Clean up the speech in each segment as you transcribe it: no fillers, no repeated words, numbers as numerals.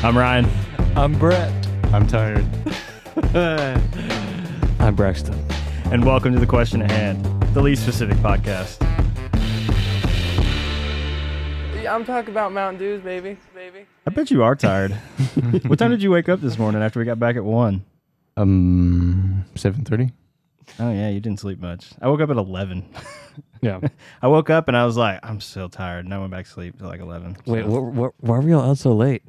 I'm Ryan. I'm Brett. I'm tired. I'm Braxton. And welcome to The Question at Hand, the least specific podcast. I'm talking about Mountain Dews, baby. I bet you are tired. What time did you wake up this morning after we got back at 1? 7:30. Oh, yeah, you didn't sleep much. I woke up at 11. Yeah. I woke up and I was like, I'm so tired. And I went back to sleep till like 11. Wait, why were y'all out so late?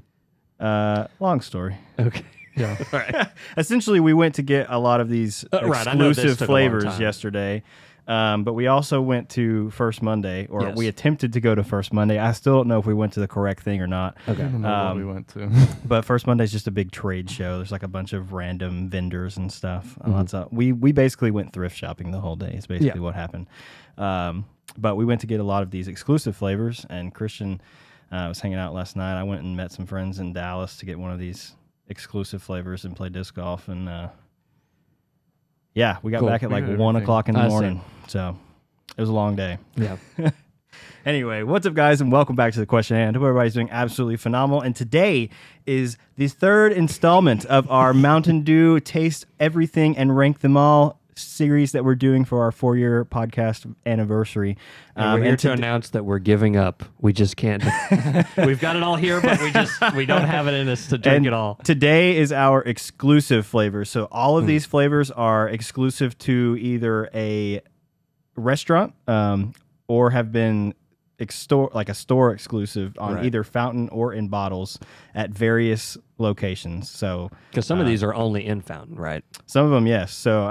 Long story. Okay. Yeah. All right. Essentially, we went to get a lot of these Right, I know this exclusive took a long flavors time. yesterday. But we also went to First Monday, or Yes. we attempted to go to First Monday. I still don't know if we went to the correct thing or not. Okay. I don't know what we went to. But First Monday is just a big trade show. There's like a bunch of random vendors and stuff. Lots of we basically went thrift shopping the whole day. Is basically what happened. But we went to get a lot of these exclusive flavors. And Christian was hanging out last night. I went and met some friends in Dallas to get one of these exclusive flavors and play disc golf. And yeah, we got Cool. back at We like did 1 everything. o'clock in the I see. morning. So it was a long day. Yeah. Anyway, what's up, guys, and welcome back to The Question at Hand. Hope everybody's doing absolutely phenomenal. And today is the third installment of our Mountain Dew Taste Everything and Rank Them All series that we're doing for our 4-year podcast anniversary. And we're here to tod- announce that we're giving up. We just can't. We've got it all here, but we don't have it in us to drink and it all. Today is our exclusive flavors. So all of these flavors are exclusive to either a restaurant or have been like a store exclusive on Right. either fountain or in bottles at various locations. So Because some of these are only in Fountain, right? some of them, yes. So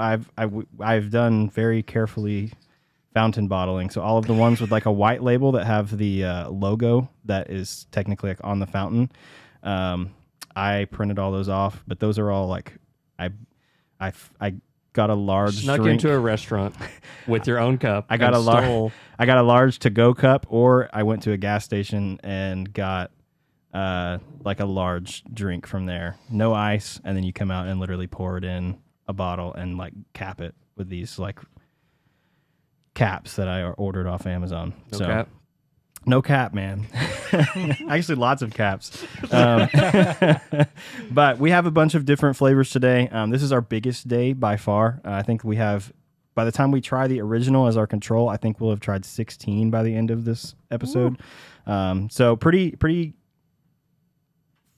I've done very carefully fountain bottling. So all of the ones with like a white label that have the logo that is technically like on the fountain, I printed all those off. But those are all like I got a large Snuck drink. into a restaurant with your own cup. I got and stole- I got a large to-go cup, or I went to a gas station and got like a large drink from there. No ice, and then you come out and literally pour it in a bottle and like cap it with these like caps that I ordered off Amazon. No so cap? no cap, man. Actually, lots of caps. But we have a bunch of different flavors today. This is our biggest day by far. I think we have, by the time we try the original as our control, I think we'll have tried 16 by the end of this episode. So pretty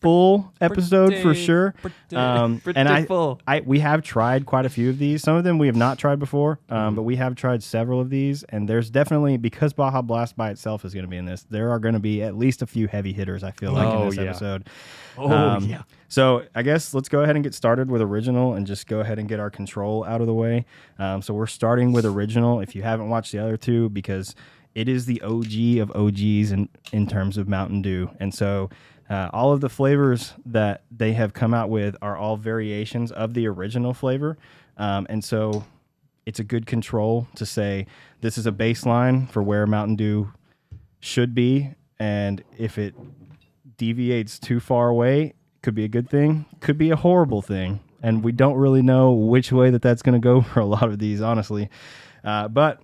full episode for sure. And we have tried quite a few of these. Some of them we have not tried before, but we have tried several of these. And there's definitely, because Baja Blast by itself is going to be in this, there are going to be at least a few heavy hitters, I feel like, in this episode. So I guess let's go ahead and get started with original and just go ahead and get our control out of the way. So we're starting with original. If you haven't watched the other two, because it is the OG of OGs in terms of Mountain Dew. And so all of the flavors that they have come out with are all variations of the original flavor. And so it's a good control to say this is a baseline for where Mountain Dew should be. And if it deviates too far away, could be a good thing, could be a horrible thing. And we don't really know which way that's going to go for a lot of these, honestly. But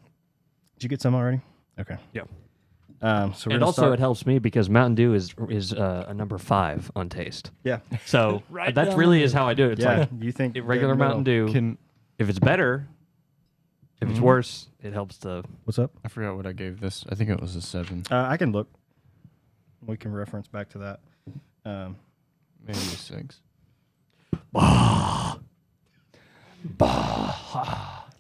did you get some already? Okay. Yeah. So we're And gonna also, start- it helps me because Mountain Dew is a number 5 on taste. yeah. So that really is how I do it. It's Yeah. like You think regular Mountain Dew. Can If it's better, if it's worse, it helps to. What's up? I forgot what I gave this. I think it was a 7. I can look. We can reference back to that. Maybe a 6.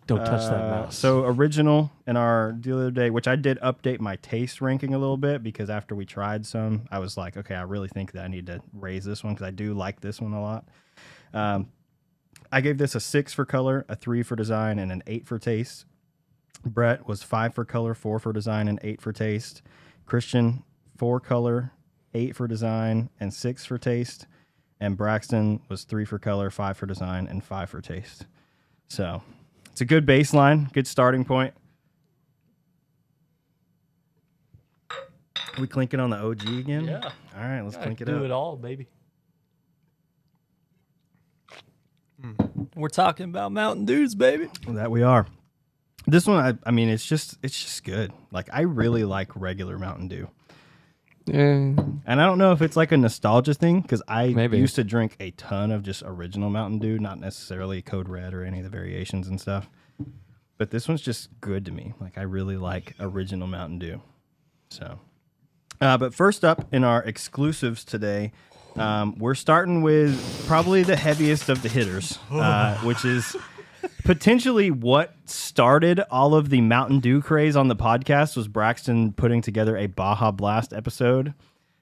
Don't touch that mouse. So original in our deal the other day, which I did update my taste ranking a little bit because after we tried some, I was like, okay, I really think that I need to raise this one because I do like this one a lot. I gave this a 6 for color, a 3 for design, and an 8 for taste. Brett was 5 for color, 4 for design, and 8 for taste. Christian, 4 color, 8 for design, and 6 for taste. And Braxton was 3 for color, 5 for design, and 5 for taste. So it's a good baseline, good starting point. We clinking on the OG again? Yeah. All right, let's clink it do up. it all, baby. We're talking about Mountain Dews, baby. That we are. This one, I mean, it's just good. Like, I really like regular Mountain Dew. And I don't know if it's like a nostalgia thing because I Maybe. used to drink a ton of just original Mountain Dew, not necessarily Code Red or any of the variations and stuff. But this one's just good to me. Like I really like original Mountain Dew. So, but first up in our exclusives today, we're starting with probably the heaviest of the hitters, which is potentially what started all of the Mountain Dew craze on the podcast. Was Braxton putting together a Baja Blast episode,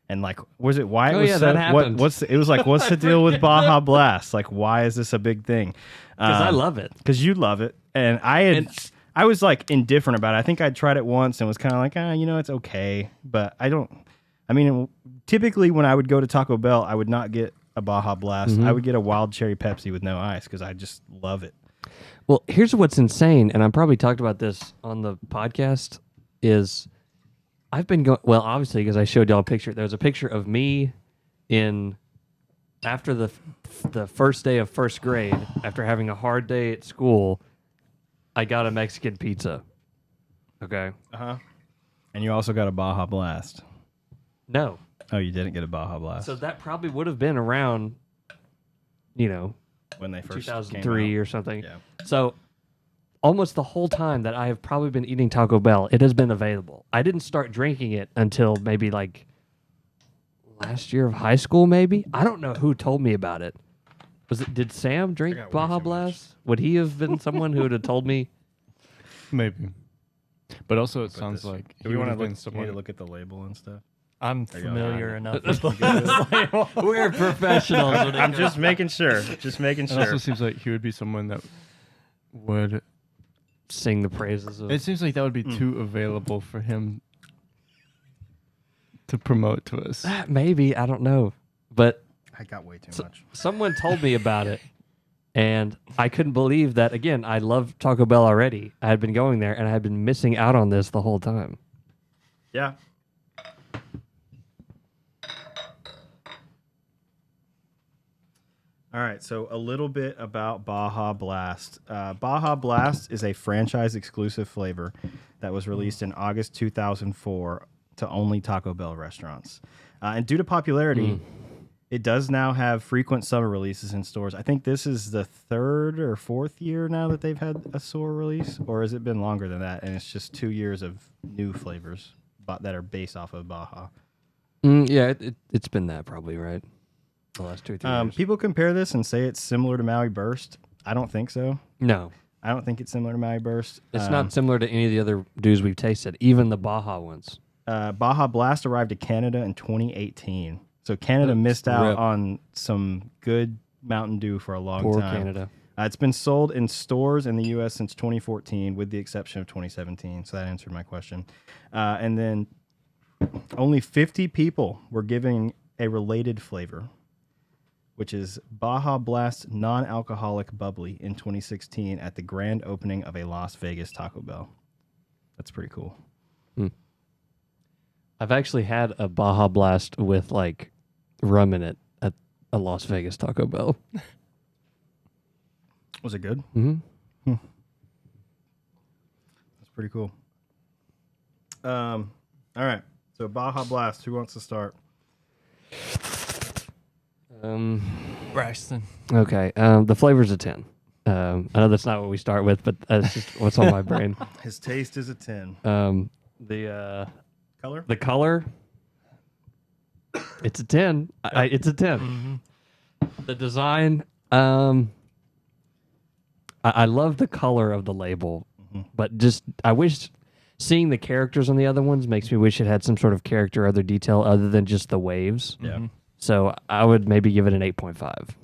and like, was it why it was that happened. it was like, what's the deal with Baja Blast? Like, why is this a big thing? Because I love it. Because you love it, and I was like indifferent about it. I think I tried it once and was kind of like, it's okay, but I don't. I mean, typically when I would go to Taco Bell, I would not get a Baja Blast. I would get a wild cherry Pepsi with no ice because I just love it. Well, here's what's insane, and I probably talked about this on the podcast, is I've been going, well, obviously, because I showed y'all a picture. There was a picture of me after the first day of first grade, after having a hard day at school, I got a Mexican pizza. Okay? And you also got a Baja Blast. No. Oh, you didn't get a Baja Blast. So that probably would have been around, when they first 2003 came out. or something. Yeah. So almost the whole time that I have probably been eating Taco Bell, it has been available. I didn't start drinking it until maybe like last year of high school, maybe. I don't know who told me about it. Did Sam drink got way Baja too Blast? Would he have been someone who would have told me? Maybe. But also, it sounds like Do we want to someone. look at the label and stuff? I'm you familiar going? enough with the label. We're professionals. I'm just making sure. Just making It also sure. seems like he would be someone that would. Sing the praises of. It seems like that would be too available for him to promote to us. Maybe, I don't know. But I got way too much. someone told me about it, and I couldn't believe that. Again, I love Taco Bell already. I had been going there, and I had been missing out on this the whole time. Yeah. All right, so a little bit about Baja Blast. Baja Blast is a franchise-exclusive flavor that was released in August 2004 to only Taco Bell restaurants. And due to popularity, it does now have frequent summer releases in stores. I think this is the third or fourth year now that they've had a summer release, or has it been longer than that? And it's just 2 years of new flavors that are based off of Baja. Yeah, it's been that probably, right? The last 2 or 3 years. People compare this and say it's similar to Maui Burst. I don't think so. No, I don't think it's similar to Maui Burst. it's not similar to any of the other dews we've tasted, even the Baja ones. Baja Blast arrived to Canada in 2018. So Canada missed out on some good Mountain Dew for a long Poor time. Canada. It's been sold in stores in the U.S. since 2014, with the exception of 2017. So that answered my question. And then only 50 people were giving a related flavor, which is Baja Blast non-alcoholic bubbly in 2016 at the grand opening of a Las Vegas Taco Bell. That's pretty cool. I've actually had a Baja Blast with like rum in it at a Las Vegas Taco Bell. Was it good? Mm-hmm. That's pretty cool. All right. So Baja Blast, who wants to start? Braxton. Okay. The flavor's a 10. I know that's not what we start with, but that's just what's on my brain. His taste is a 10. The Color? color, it's a 10. It's a 10. The design, I love the color of the label, but just I wish seeing the characters on the other ones makes me wish it had some sort of character or other detail other than just the waves. Yeah. So I would maybe give it an 8.5. 8.5.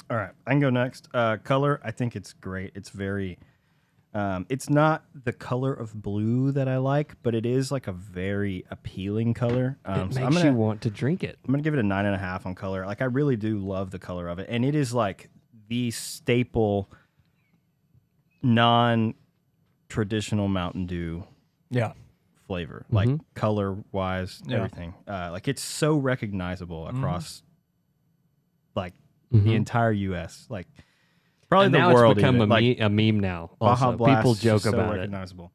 All right. I can go next. Color, I think it's great. It's very... it's not the color of blue that I like, but it is like a very appealing color. It makes you want to drink it. I'm going to give it a 9.5 on color. Like, I really do love the color of it. And it is like the staple non-traditional Mountain Dew flavor. Like, color-wise, everything. Like, it's so recognizable across, like, the entire U.S. Like, probably and the now world. it's become even. a meme now. Also. Baja Blast People joke is so about recognizable.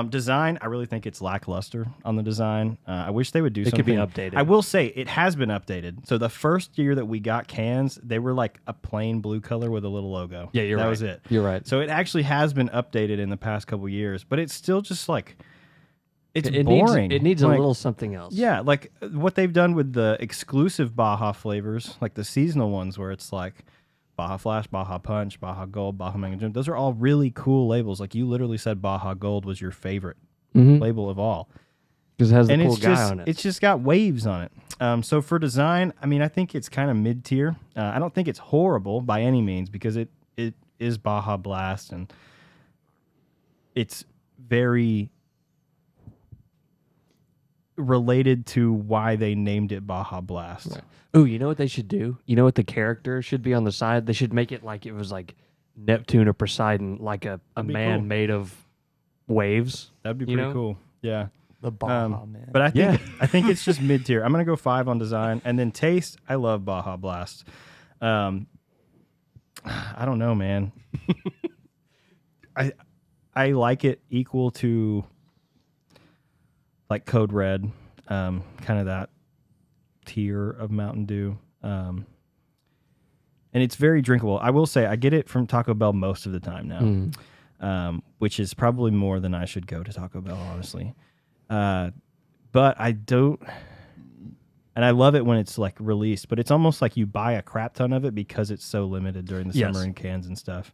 Design, I really think it's lackluster on the design. I wish they would do It something. could be updated. I will say it has been updated. So the first year that we got cans, they were like a plain blue color with a little logo. Yeah, you're that right. was it. You're right. So it actually has been updated in the past couple years, but it's still just like it's it boring. It needs Like, a little something else. Yeah, like what they've done with the exclusive Baja flavors, like the seasonal ones where it's like Baja Flash, Baja Punch, Baja Gold, Baja Mango Jam. Those are all really cool labels. Like you literally said Baja Gold was your favorite label of all. Because it has the And cool it's guy just, on it. it's just got waves on it. So for design, I mean, I think it's kind of mid-tier. I don't think it's horrible by any means because it is Baja Blast and it's very related to why they named it Baja Blast. Right. Ooh, you know what they should do? You know what the character should be on the side? They should make it like it was like Neptune or Poseidon, like a be man cool. made of waves. That'd be You pretty know? cool. Yeah. The Baja man. But I think Yeah. I think it's just mid tier. I'm gonna go 5 on design, and then taste. I love Baja Blast. I don't know, man. I like it equal to like Code Red, kind of that tier of Mountain Dew. And it's very drinkable. I will say I get it from Taco Bell most of the time now, which is probably more than I should go to Taco Bell, honestly. But I don't, and I love it when it's like released, but it's almost like you buy a crap ton of it because it's so limited during the Yes. summer in cans and stuff.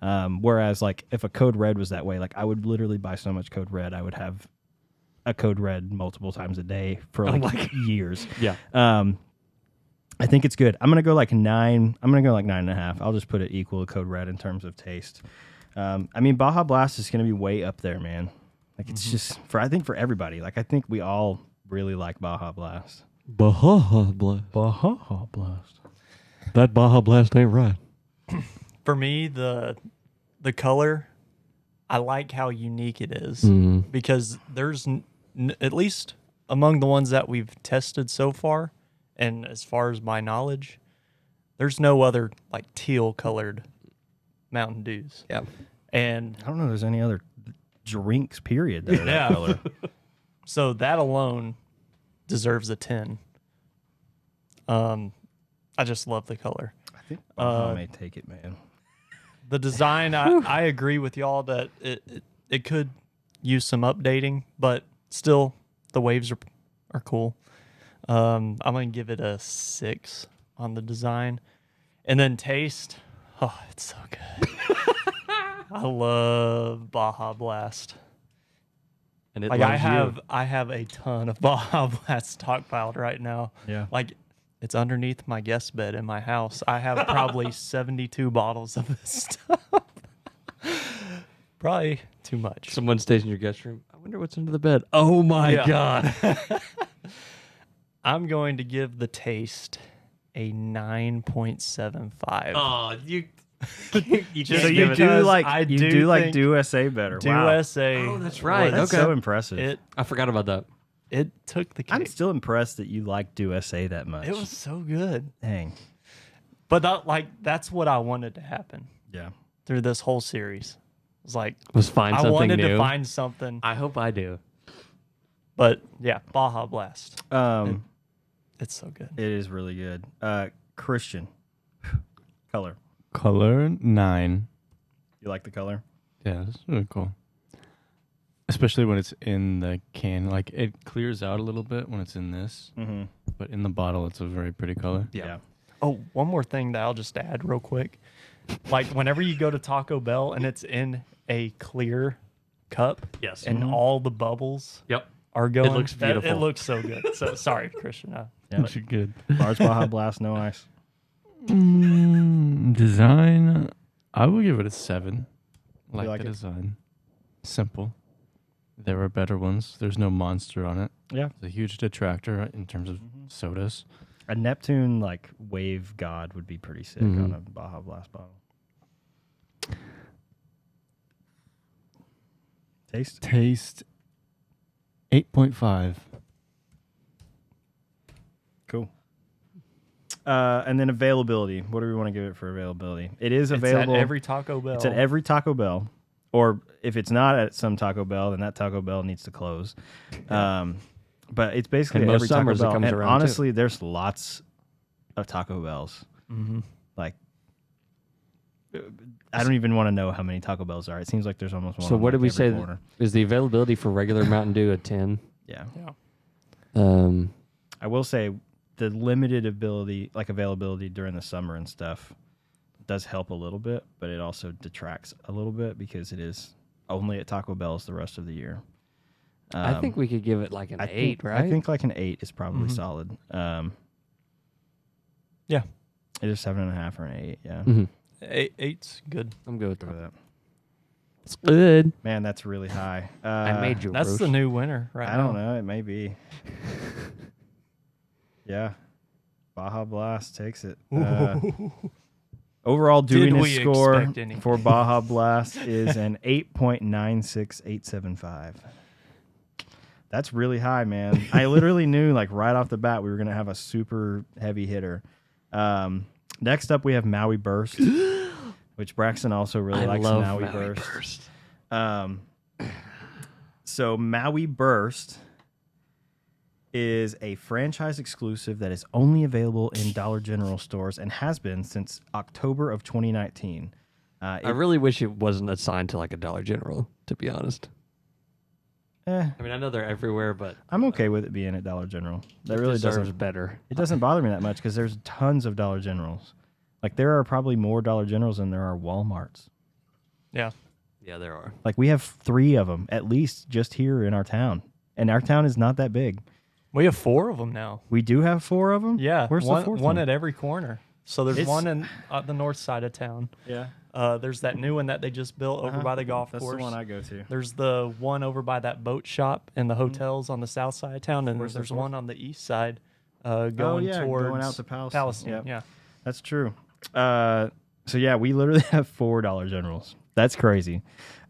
Whereas like if a Code Red was that way, like I would literally buy so much Code Red, I would have a Code Red multiple times a day for like years. Yeah. I think it's good. I'm gonna go like 9. I'm gonna go like 9.5. I'll just put it equal to Code Red in terms of taste. I mean, Baja Blast is gonna be way up there, man. Like it's just I think for everybody. Like I think we all really like Baja Blast. Baja Blast. Baja Blast. That Baja Blast ain't right. For me, the color, I like how unique it is because there's at least among the ones that we've tested so far, and as far as my knowledge, there's no other like teal colored Mountain Dews. Yeah. And I don't know. If there's any other drinks. Period. That are that Yeah. color. so that alone deserves a 10. I just love the color. I think Baja may take it, man. The design, I agree with y'all that it could use some updating, but still the waves are cool. I'm gonna give it a 6 on the design, and then taste. Oh, it's so good. I love Baja Blast. And it Like loves I have a ton of Baja Blast stockpiled right now. Yeah. Like it's underneath my guest bed in my house. I have probably 72 bottles of this stuff. Probably too much. Someone stays in your guest room. I wonder what's under the bed. Oh my Yeah. God. I'm going to give the taste a 9.75. Oh, you Just So you give do it- like I you do do like think Do SA better. Do Wow. SA. Oh, that's right. That's Okay. so impressive. I forgot about that. It took the I'm cake. still impressed that you like Do SA that much. It was so good. Dang. But that's what I wanted to happen Yeah. through this whole series. It was like Let's find I something wanted new. to find something. I hope I do. But yeah, Baja Blast. It It's so good. is really good. Christian. Color. Color 9. You like the color? Yeah, it's really cool. Especially when it's in the can. Like, it clears out a little bit when it's in this. Mm-hmm. But in the bottle, it's a very pretty color. Yeah. Oh, one more thing that I'll just add real quick. Like whenever you go to Taco Bell and it's in a clear cup Yes. and all the bubbles Yep. are going. looks It beautiful. looks so good. So sorry, Christian. Looks good. Large Baja Blast, no ice. Design, I will give it a 7. Like like the it? design. Simple. There are better ones. There's no monster on it. Yeah. It's a huge detractor in terms of sodas. A Neptune like wave god would be pretty sick on a Baja Blast bottle. Taste? Taste 8.5. Cool. And then availability. What do we want to give it for availability? It is It's available. at every Taco Bell. It's at every Taco Bell. or if it's not at some Taco Bell, then that Taco Bell needs to close. But it's basically And most every Taco summers it Bell. comes And around, honestly, there's lots of Taco Bells. Mm-hmm. Like, I don't even want to know how many Taco Bells are. It seems like there's almost one. So on, what like, did we every say? corner. Is the availability for regular Mountain Dew a 10? Yeah. I will say the limited availability during the summer and stuff does help a little bit, but it also detracts a little bit because it is only at Taco Bell's the rest of the year. I think we could give it like an 8, right? I think like an 8 is probably solid. Yeah. Either 7.5 or an 8. Yeah. Mm-hmm. 8's good. I'm good with Go with that. that. It's good. Man, that's really high. I made you. That's Bruce. the new winner, right? I don't know. It may be. Yeah. Baja Blast takes it. Overall Did dewiness we score expect any? for Baja Blast is an 8.96875. That's really high, man. I literally knew, like, right off the bat we were going to have a super heavy hitter. Next up, we have Maui Burst, which Braxton also really likes. love Maui Burst. So Maui Burst is a franchise exclusive that is only available in Dollar General stores and has been since October of 2019. I really wish it wasn't assigned to like a Dollar General, to be honest. I mean, I know they're everywhere, but I'm okay with it being at Dollar General. That it really deserves doesn't. better. It doesn't bother me that much because there's tons of Dollar Generals. Like, there are probably more Dollar Generals than there are Walmarts. Yeah. Yeah, there are. Like, we have 3 of them at least just here in our town, and our town is not that big. We have 4 of them now. We do have 4 of them. Yeah. Where's one, the fourth one one? at every corner. So there's It's- one in the north side of town. Yeah, There's that new one that they just built over by the golf that's course. the one I go to. There's the one over by that boat shop and the hotels on the south side of town, and Where's the there's fourth? one on the east side going yeah, towards going out to Palestine. Palestine. Yep. Yeah. That's true. So yeah, we literally have 4 Dollar Generals. That's crazy.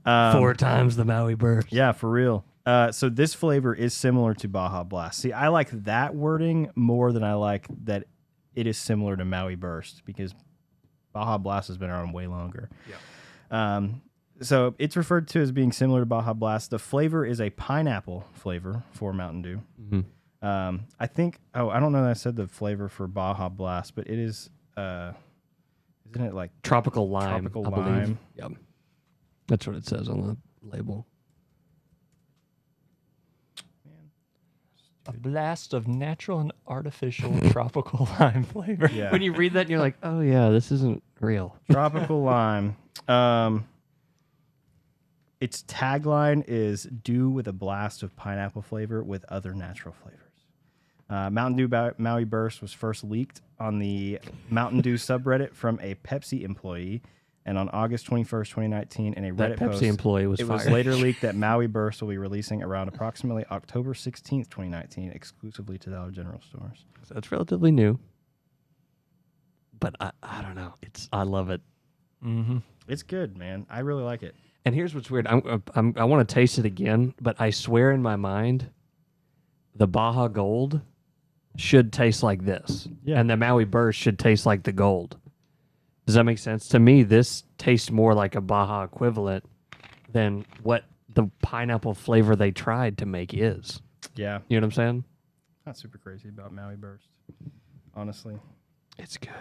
4 times the Maui Burst. Yeah, for real. So this flavor is similar to Baja Blast. See, I like that wording more than I like that it is similar to Maui Burst because Baja Blast has been around way longer. Yeah. So it's referred to as being similar to Baja Blast. The flavor is a pineapple flavor for Mountain Dew. Mm-hmm. I think. Oh, I don't know that I said the flavor for Baja Blast, but it is. Isn't it like Tropical lime. tropical I believe. lime? Yep. That's what it says on the label. A blast of natural and artificial tropical lime flavor. Yeah. When you read that, you're like, oh yeah, this isn't real. Tropical lime. Its tagline is "Dew with a blast of pineapple flavor with other natural flavors." Mountain Dew Maui Burst was first leaked on the Mountain Dew subreddit from a Pepsi employee, and on August 21st, 2019, in a That Reddit Pepsi post, employee was it fired. was later leaked that Maui Burst will be releasing around approximately October 16th, 2019, exclusively to Dollar General stores. So it's relatively new. But I don't know. I love it. Mm-hmm. It's good, man. I really like it. And here's what's weird. I want to taste it again, but I swear in my mind, the Baja Gold should taste like this. Yeah. And the Maui Burst should taste like the Gold. Does that make sense? To me, this tastes more like a Baja equivalent than what the pineapple flavor they tried to make is. Yeah. You know what I'm saying? Not super crazy about Maui Burst, honestly. It's good.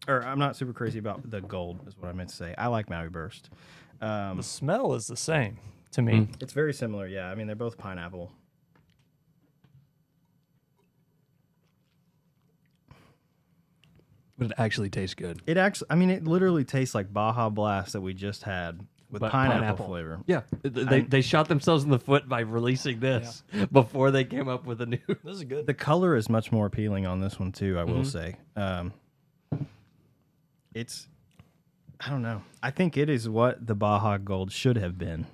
Or I'm not super crazy about the gold, is what I meant to say. I like Maui Burst. The smell is the same to me. It's very similar, yeah. I mean, they're both pineapple. But it actually tastes good. It actually, I mean, it literally tastes like Baja Blast that we just had with But pineapple flavor. Yeah. They shot themselves in the foot by releasing this before they came up with a new. This is good. The color is much more appealing on this one too, I will say. It's, I don't know. I think it is what the Baja Gold should have been.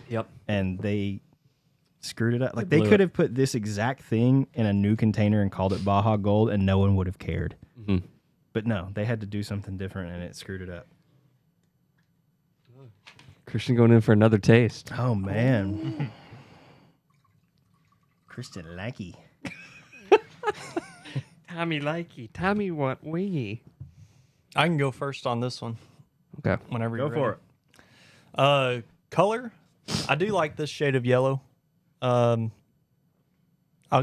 Yep. And they screwed it up. Like, they blew could it. have put this exact thing in a new container and called it Baja Gold, and no one would have cared. Mm-hmm. But no, they had to do something different, and it screwed it up. Christian going in for another taste. Oh, man. Christian Lackey. Tommy likey. Tommy want wingy. I can go first on this one. Okay. Whenever you're Go for ready. Color, I do like this shade of yellow. I'll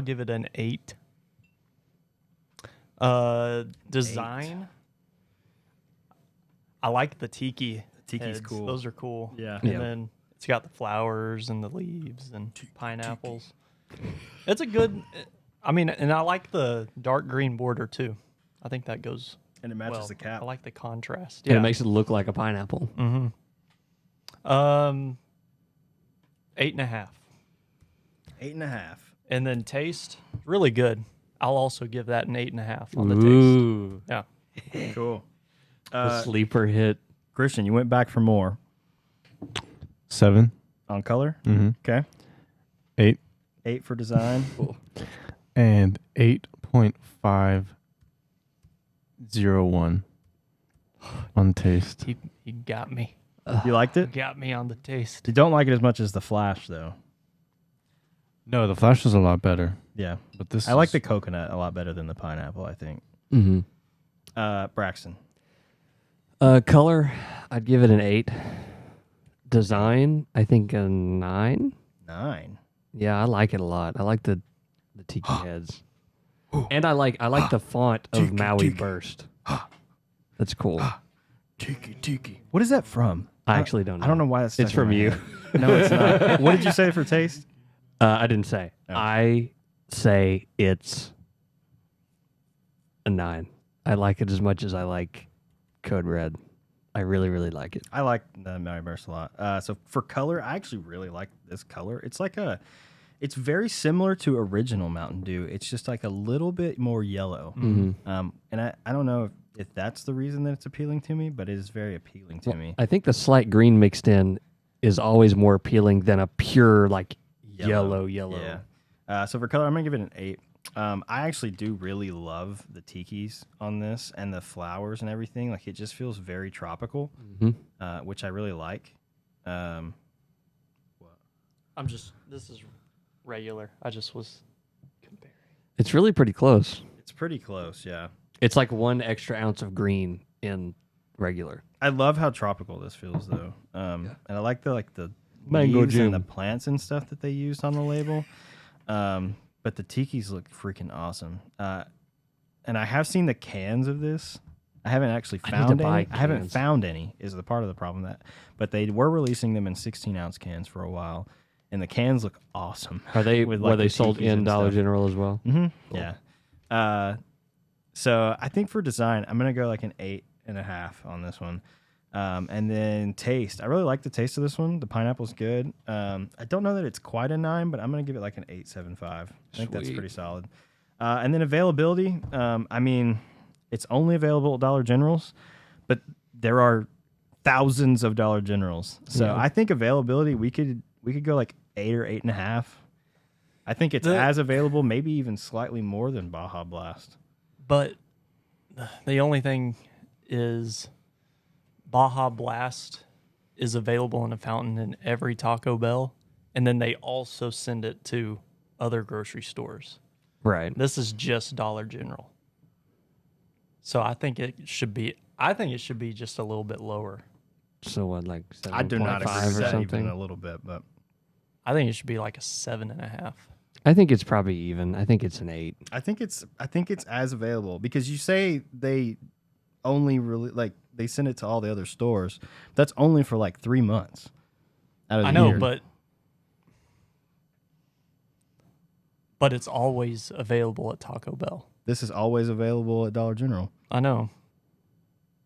give it an 8. Design, I like the tiki. Tiki's heads. cool. Those are cool. Yeah. And then it's got the flowers and the leaves and pineapples. It's a good. I mean, and I like the dark green border too. I think that goes. And it matches well. the cap. I like the contrast. And it makes it look like a pineapple. 8.5. 8.5. And then taste, really good. I'll also give that an 8.5 on the Ooh. taste. Yeah. Cool. The sleeper hit. Christian, you went back for more 7. on color. Mm-hmm. Okay. 8. 8 for design. And 8.501 on taste. He got me. You liked it? Got me on the taste. You don't like it as much as the Flash, though. No, the Flash was a lot better. Yeah. But this I like is- the coconut a lot better than the pineapple, I think. Mm-hmm. Braxton. Color, I'd give it an 8. Design, I think a 9. 9. Yeah, I like it a lot. I like the tiki heads, and I like the font of Maui Burst. That's cool. Tiki. What is that from? I actually don't know. I don't know why that's. It's from you. No, it's not. What did you say for taste? I didn't say. Oh. I say it's a 9. I like it as much as I like Code Red. I really, really like it. I like the Maui Burst a lot. So for color, I actually really like this color. It's like it's very similar to original Mountain Dew. It's just like a little bit more yellow. Mm-hmm. And I don't know if that's the reason that it's appealing to me, but it is very appealing to me. I think the slight green mixed in is always more appealing than a pure like yellow. Yeah. So for color, I'm gonna give it an 8. I actually do really love the tikis on this and the flowers and everything. Like it just feels very tropical, which I really like. This is regular. I just was comparing. It's really pretty close. It's pretty close, yeah. It's like 1 extra ounce of green in regular. I love how tropical this feels, though. And I like the Mango leaves and Jim. the plants and stuff that they used on the label. But the tikis look freaking awesome. And I have seen the cans of this. I haven't actually I need found to buy any. I haven't cans. found any. Is the part of the problem but they were releasing them in 16-ounce cans for a while, and the cans look awesome. Are they With, were like, they the sold tikis in and Dollar stuff. General as well? Mm-hmm. Yeah. So I think for design, I'm gonna go like an 8.5 on this one. And then taste, I really like the taste of this one. The pineapple's good. I don't know that it's quite a 9, but I'm gonna give it like an 8.75. I think that's Sweet. pretty solid. And then availability, I mean, it's only available at Dollar Generals, but there are thousands of Dollar Generals. So Yeah. I think availability, we could go like 8 or 8.5. I think it's as available, maybe even slightly more than Baja Blast. But the only thing is Baja Blast is available in a fountain in every Taco Bell, and then they also send it to other grocery stores. Right. This is just Dollar General. So I think it should be just a little bit lower. So what, like 7.5 I do not agree with or that something? even a little bit, but I think it should be like a 7.5. I think it's probably even. I think it's an 8. I think it's as available because you say they only really like they send it to all the other stores. That's only for like 3 months. Out of the I know, year. but it's always available at Taco Bell. This is always available at Dollar General. I know,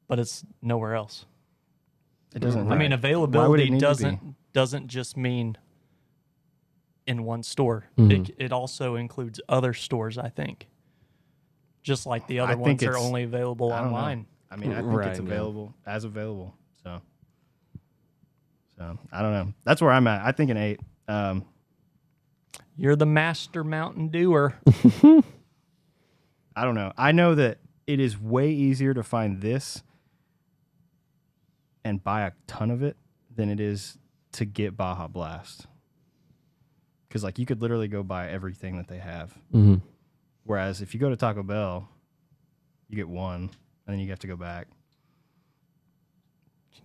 but it's nowhere else. It doesn't. I mean, Why would it availability need to be? doesn't just mean in one store. Mhm. It also includes other stores, I think. Just like the I other think ones are it's- only available I don't know. online. I mean, I think Right, it's yeah. available as available. So I don't know. That's where I'm at. I think an 8. You're the master Mountain Dewer. I don't know. I know that it is way easier to find this and buy a ton of it than it is to get Baja Blast. Because like you could literally go buy everything that they have. Mm-hmm. Whereas if you go to Taco Bell, you get one and then you have to go back.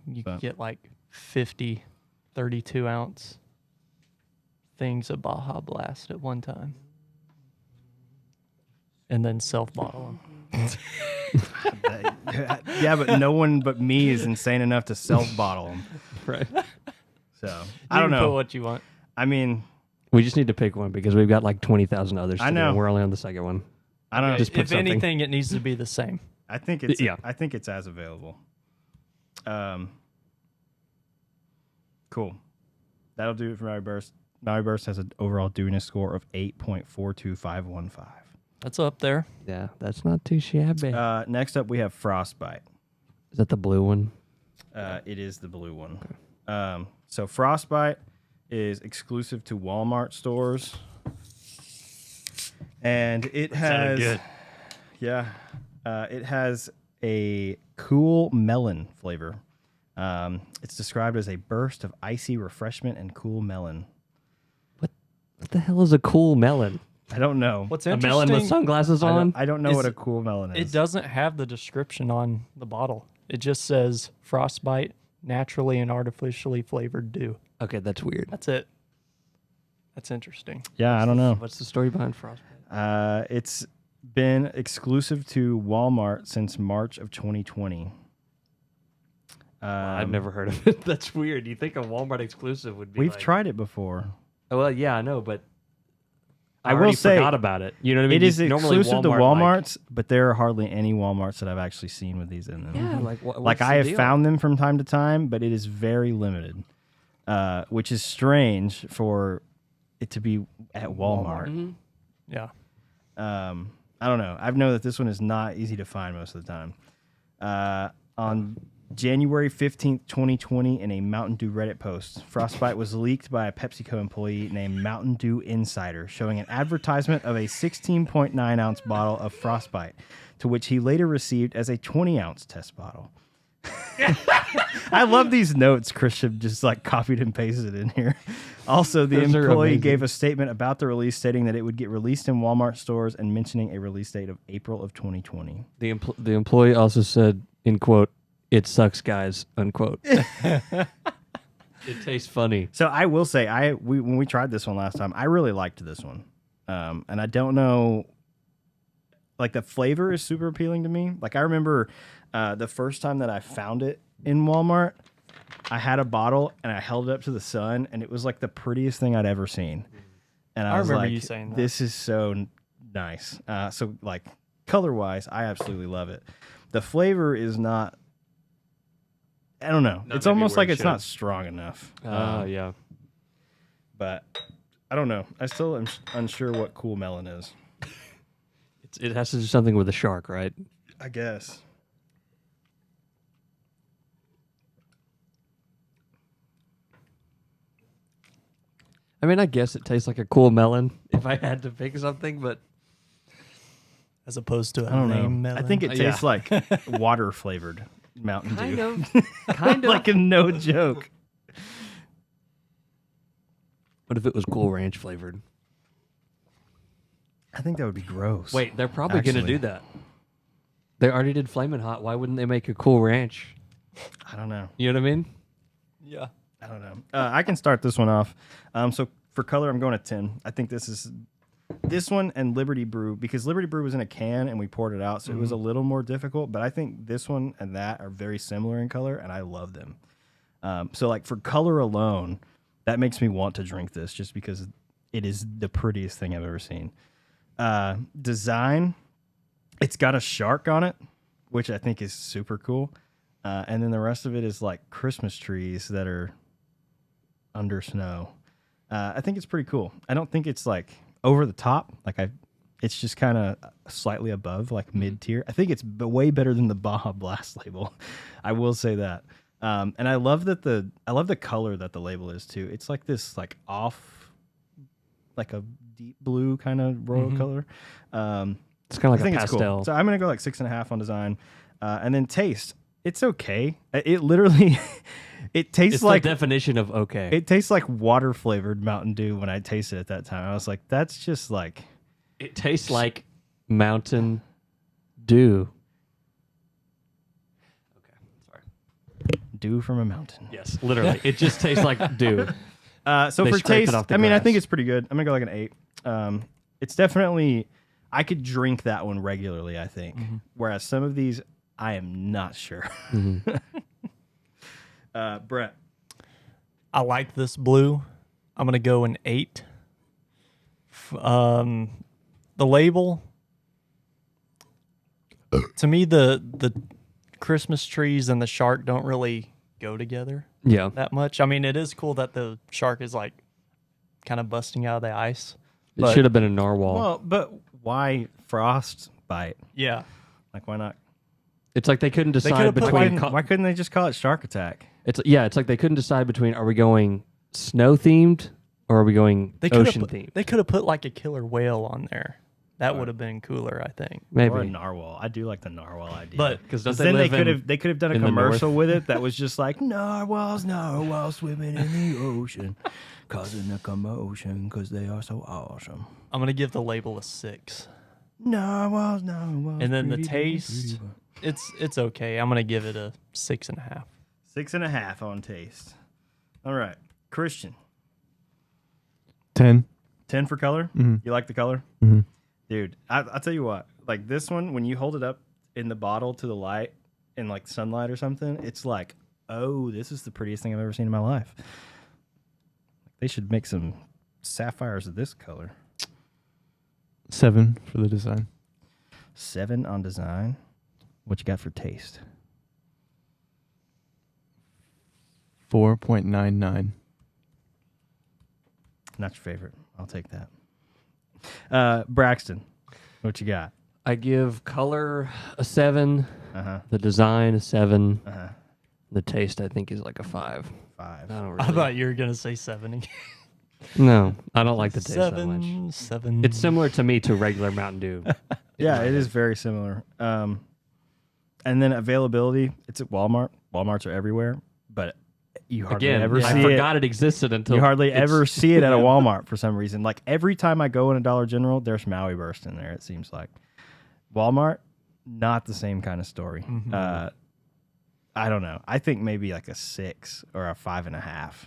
You could get like 50 32-ounce things of Baja Blast at one time. And then self-bottle them. Yeah, but no one but me is insane enough to self-bottle them. Right. So, I don't You can know. put what you want. I mean, We just need to pick one because we've got like 20,000 others. I to do, know. and we're only on the second one. I don't know. Just put If something. anything, it needs to be the same. I think it's Yeah. I think it's as available. Cool. That'll do it for Maui Burst. Maui Burst has an overall dewiness score of 8.42515. That's up there. Yeah, that's not too shabby. Next up, we have Frostbite. Is that the blue one? It is the blue one. So Frostbite is exclusive to Walmart stores, and it has good. Yeah, it has a cool melon flavor. It's described as a burst of icy refreshment and cool melon. What the hell is a cool melon? I don't know. What's A interesting, melon with sunglasses on? I don't know is what a cool melon is. it doesn't have the description on the bottle. It just says Frostbite, naturally and artificially flavored dew. Okay, that's weird. That's it. That's interesting. Yeah, I don't know. What's the story behind Frostbite? It's been exclusive to Walmart since March of 2020. I've never heard of it. That's weird. You think a Walmart exclusive would be We've like- tried it before. Oh, well, yeah, I know, but I already will say forgot about it. You know what I mean? It is Normally exclusive to Walmart, like- Walmarts, but there are hardly any Walmarts that I've actually seen with these in them. yeah, like Like I have found them from time to time, but it is very limited, which is strange for it to be at Walmart. Mm-hmm. Yeah. I don't know. I know that this one is not easy to find most of the time. On January 15th, 2020, in a Mountain Dew Reddit post, Frostbite was leaked by a PepsiCo employee named Mountain Dew Insider, showing an advertisement of a 16.9-ounce bottle of Frostbite, to which he later received as a 20-ounce test bottle. I love these notes Christian just like copied and pasted in here. Also, the Those are employee amazing. gave a statement about the release stating that it would get released in Walmart stores and mentioning a release date of April of 2020. The employee also said, in quote, "It sucks, guys," unquote. It tastes funny. So I will say, when we tried this one last time, I really liked this one, and I don't know, like the flavor is super appealing to me. Like I remember the first time that I found it in Walmart, I had a bottle and I held it up to the sun, and it was like the prettiest thing I'd ever seen. And I was remember like, you saying that. "This is so nice." So like color wise, I absolutely love it. The flavor is not. I don't know. Not It's maybe almost where like it it's not should. strong enough. Yeah. But I don't know. I still am unsure what cool melon is. It has to do something with a shark, right? I guess. I mean, I guess it tastes like a cool melon if I had to pick something, but As opposed to a I don't know. name melon. I think it Yeah. tastes like water flavored Mountain kind Dew. of. Kind of. Like a no joke. What if it was Cool Ranch flavored? I think that would be gross. Wait, they're probably going to Actually. do that. They already did Flamin' Hot. Why wouldn't they make a Cool Ranch? I don't know. You know what I mean? Yeah. I don't know. I can start this one off. So for color, I'm going to 10. I think this one and Liberty Brew, because Liberty Brew was in a can and we poured it out, so it was a little more difficult. But I think this one and that are very similar in color, and I love them. So like for color alone, that makes me want to drink this just because it is the prettiest thing I've ever seen. Design, it's got a shark on it, which I think is super cool. And then the rest of it is like Christmas trees that are under snow. I think it's pretty cool. I don't think it's like over the top. It's just kind of slightly above, like mid tier. I think it's way better than the Baja Blast label. I will say that. And I love that I love the color that the label is too. It's like this like off, like a deep blue kind of royal color. It's kind of I like think a it's cool. pastel. So I'm gonna go like 6.5 on design, and then taste. It's okay. It literally, it tastes It's like the definition of okay. it tastes like water flavored Mountain Dew when I tasted it at that time. I was like, that's just like It tastes like Mountain Dew. Okay, sorry. Dew from a mountain. Yes, literally. It just tastes like dew. So They for scraped it taste, off the I mean, I grass. think it's pretty good. I'm gonna go like an 8. It's definitely, I could drink that one regularly, I think. Whereas some of these, I am not sure. Brett. I like this blue. I'm gonna go an 8. The label, to me, the Christmas trees and the shark don't really go together Yeah. that much. I mean, it is cool that the shark is like kind of busting out of the ice. It But- should have been a narwhal. Well, but why frostbite? Yeah, Like, why not? It's like they couldn't could've decide put, between. Why couldn't they just call it Shark Attack? It's like they couldn't decide between are we going snow themed or are we going they could ocean have themed? they could have put like a killer whale on there. That would have been cooler, I think. Or a Maybe. narwhal. I do like the narwhal idea. But Because then they could have done a in the commercial north? with it that was just like narwhals swimming in the ocean, causing a commotion because they are so awesome. I'm gonna give the label a 6. Narwhals. And then the pretty, taste, pretty. it's okay. I'm gonna give it a 6.5. 6.5 on taste. All right, Christian. 10. 10 for color. Mhm. You like the color, Mhm. dude? I'll tell you what. Like this one, when you hold it up in the bottle to the light in like sunlight or something, it's like, oh, this is the prettiest thing I've ever seen in my life. They should make some sapphires of this color. 7 for the design. 7 on design. What you got for taste? 4.99. Not your favorite. I'll take that. Braxton, what you got? I give color a 7, Uh-huh. the design a 7, Uh-huh. the taste I think is like a 5. 5. I don't I really. thought you were gonna say 7. No, I don't like the taste that much. 7. It's similar to me to regular Mountain Dew. Yeah, it is very similar. And then availability, it's at Walmart. Walmarts are everywhere, but you hardly Again, ever I see forgot it. it existed until You hardly it's- ever see it at a Walmart for some reason. Like every time I go in a Dollar General, there's Maui Burst in there, it seems like. Walmart, not the same kind of story. I don't know. I think maybe like a 6 or a 5.5.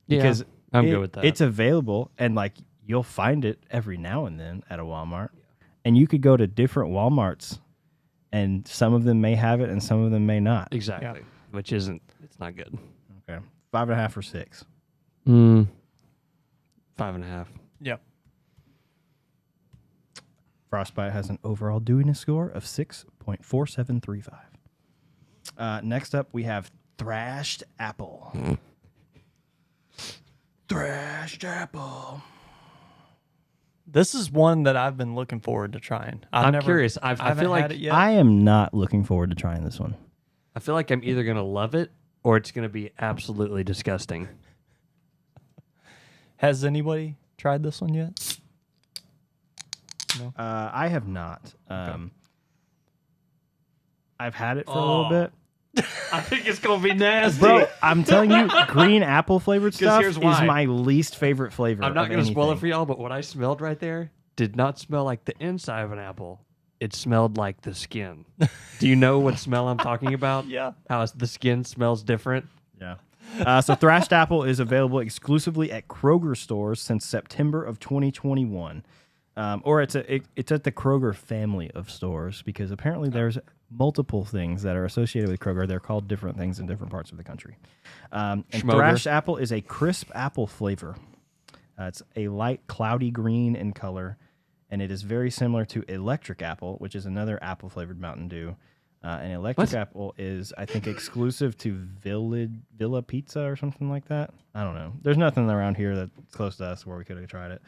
Yeah, Because I'm good with that. It's available and like you'll find it every now and then at a Walmart. And you could go to different Walmarts and some of them may have it and some of them may not. exactly, which isn't. It's not good. Okay. 5.5 or 6. 5.5. Yep. Frostbite has an overall dewiness score of 6.4735. Next up, we have Thrashed Apple. Thrashed Apple. This is one that I've been looking forward to trying. I'm curious. I haven't feel like had it yet. I am not looking forward to trying this one. I feel like I'm either gonna love it or it's gonna be absolutely disgusting. Has anybody tried this one yet? I have not. I've had it for a little bit. I think it's gonna be nasty. Bro, I'm telling you, green apple flavored stuff here's is why. my least favorite flavor. I'm not of gonna spoil it anything. for y'all, but what I smelled right there did not smell like the inside of an apple. It smelled like the skin. Do you know what smell I'm talking about? Yeah. How the skin smells different. Yeah. So Thrashed Apple is available exclusively at Kroger stores since September of 2021. Or it's at the Kroger family of stores because apparently there's multiple things that are associated with Kroger. They're called different things in different parts of the country. And Schmoger. Thrashed Apple is a crisp apple flavor. It's a light cloudy green in color, and it is very similar to Electric Apple, which is another apple flavored Mountain Dew. And Electric What? Apple is, I think, exclusive to Villa Pizza or something like that. I don't know. There's nothing around here that's close to us where we could have tried it.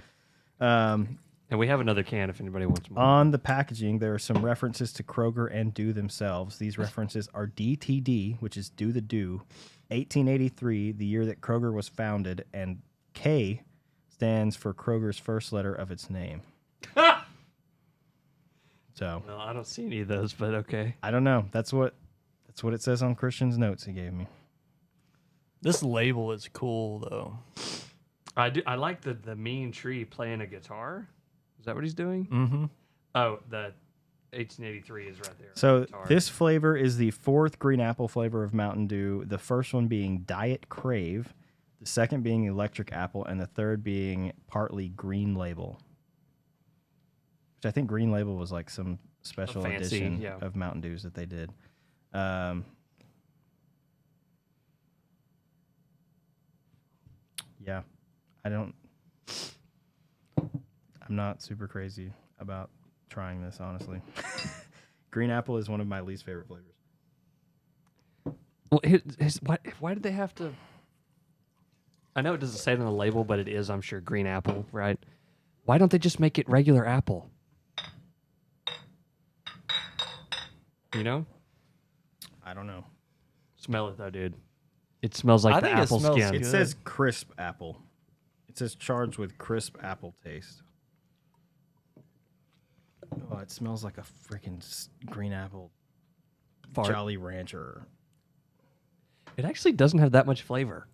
And we have another can if anybody wants more. On the packaging, there are some references to Kroger and Dew themselves. These references are DTD, which is Do the Dew, 1883, the year that Kroger was founded, and K stands for Kroger's first letter of its name. So Well, I don't see any of those, but okay. I don't know. That's what it says on Christian's notes he gave me. This label is cool though. I do. I like the mean tree playing a guitar. Is that what he's doing? Mm-hmm. Oh, 1883 is right there. So this flavor is the 4th green apple flavor of Mountain Dew. The first one being Diet Crave, the second being Electric Apple, and the third being partly Green Label. Which I think Green Label was like some special edition of Mountain Dews that they did. Yeah, I'm not super crazy about trying this, honestly. Green apple is one of my least favorite flavors. Well, why did they have to? I know it doesn't say it on the label, but it is, I'm sure, green apple, right? Why don't they just make it regular apple? You know? I don't know. Smell it though, dude. It smells like the apple skin. It says crisp apple. It says charged with crisp apple taste. Oh, it smells like a freaking green apple Jolly Rancher. It actually doesn't have that much flavor.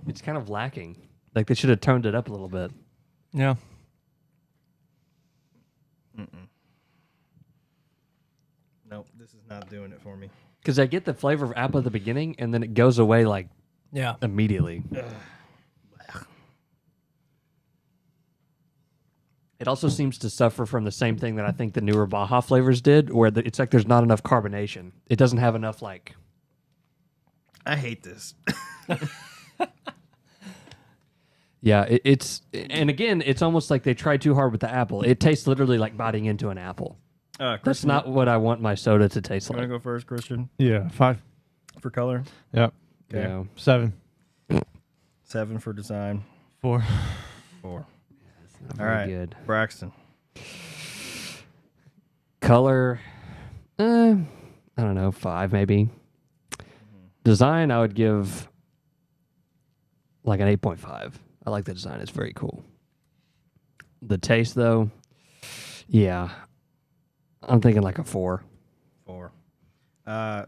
It's kind of lacking. Like they should have toned it up a little bit. Yeah. Nope, this is not doing it for me. Because I get the flavor of apple at the beginning, and then it goes away like immediately. It also seems to suffer from the same thing that I think the newer Baja flavors did, where it's like there's not enough carbonation. It doesn't have enough like. I hate this. Yeah, and again, it's almost like they tried too hard with the apple. It tastes literally like biting into an apple. That's not what I want my soda to taste like. You want to go first, Christian? Yeah, 5 for color. Yep. Okay. Yeah. 7. 7 for design. 4. 4. Not All very right, good. Braxton. Color, I don't know, 5 maybe. Design, I would give like an 8.5. I like the design; it's very cool. The taste, though, yeah, I'm thinking like a 4. 4.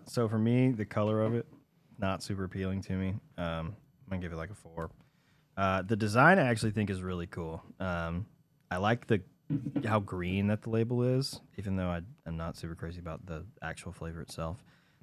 So for me, the color of it, not super appealing to me. I'm gonna give it like a 4. The design I actually think is really cool. I like how green that the label is, even though I'm not super crazy about the actual flavor itself.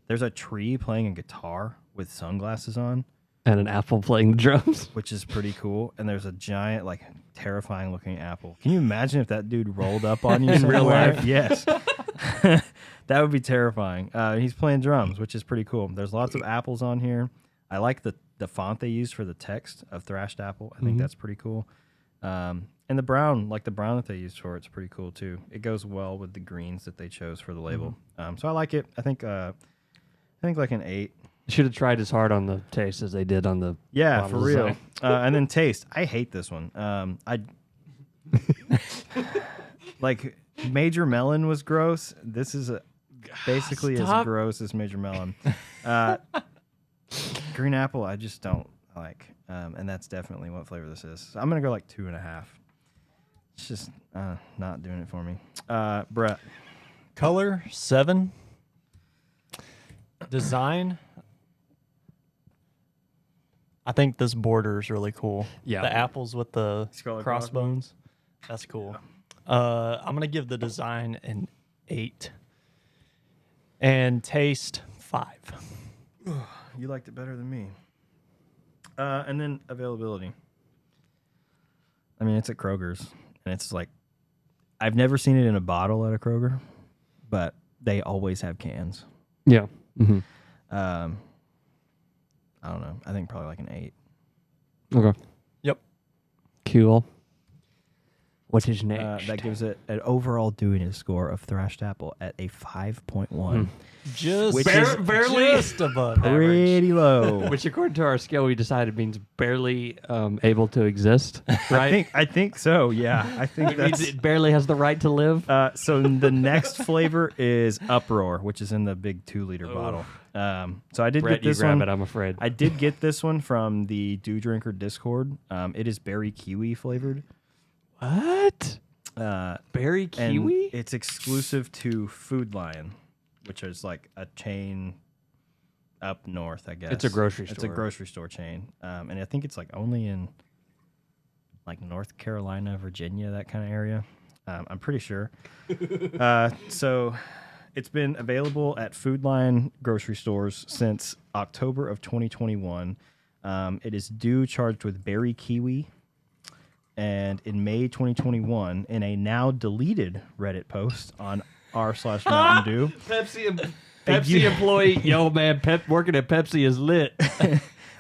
There's a tree playing a guitar with sunglasses on. And an apple playing the drums. Which is pretty cool. And there's a giant, like, terrifying looking apple. Can you imagine if that dude rolled up on you in real life? Yes. That would be terrifying. He's playing drums, which is pretty cool. There's lots of apples on here. I like the font they used for the text of Thrashed Apple. I think that's pretty cool. And the brown, like the brown that they used for it's pretty cool too. It goes well with the greens that they chose for the label. So I like it. I think like an 8. Should have tried as hard on the taste as they did on the for real. And then taste. I hate this one. I like Major Melon was gross. This is basically as gross as Major Melon. Green apple, I just don't like, and that's definitely what flavor this is. So I'm gonna go like 2.5. It's just not doing it for me. Brett, color 7. Design. I think this border is really cool. Yeah, the apples with the crossbones. That's cool. I'm gonna give the design an 8, and taste 5. You liked it better than me. And then availability. I mean, it's at Kroger's, and it's like I've never seen it in a bottle at a Kroger, but they always have cans. Yeah. Mm-hmm. I don't know. I think probably like an 8. Okay. Yep. Cool. What is next? That gives it an overall doing score of Thrashed Apple at a 5.1. Just barely just above pretty average. low. Which, according to our scale, we decided means barely able to exist. Right? I think so. Yeah, I think It means it barely has the right to live. So the next flavor is Uproar, which is in the big 2-liter bottle. So I did Brett, get this you grab one. it, I'm afraid. I did get this one from the Dew Drinker Discord. It is berry kiwi flavored. What? Berry And kiwi? it's exclusive to Food Lion, which is like a chain up north, I guess. It's a grocery It's a store. grocery store chain. And I think it's like only in like North Carolina, Virginia, that kind of area. I'm pretty sure. So it's been available at Food Lion grocery stores since October of 2021. It is due charged with berry kiwi. And in May 2021, in a now deleted Reddit post on r/Mountain Dew, Pepsi employee, yo man, working at Pepsi is lit.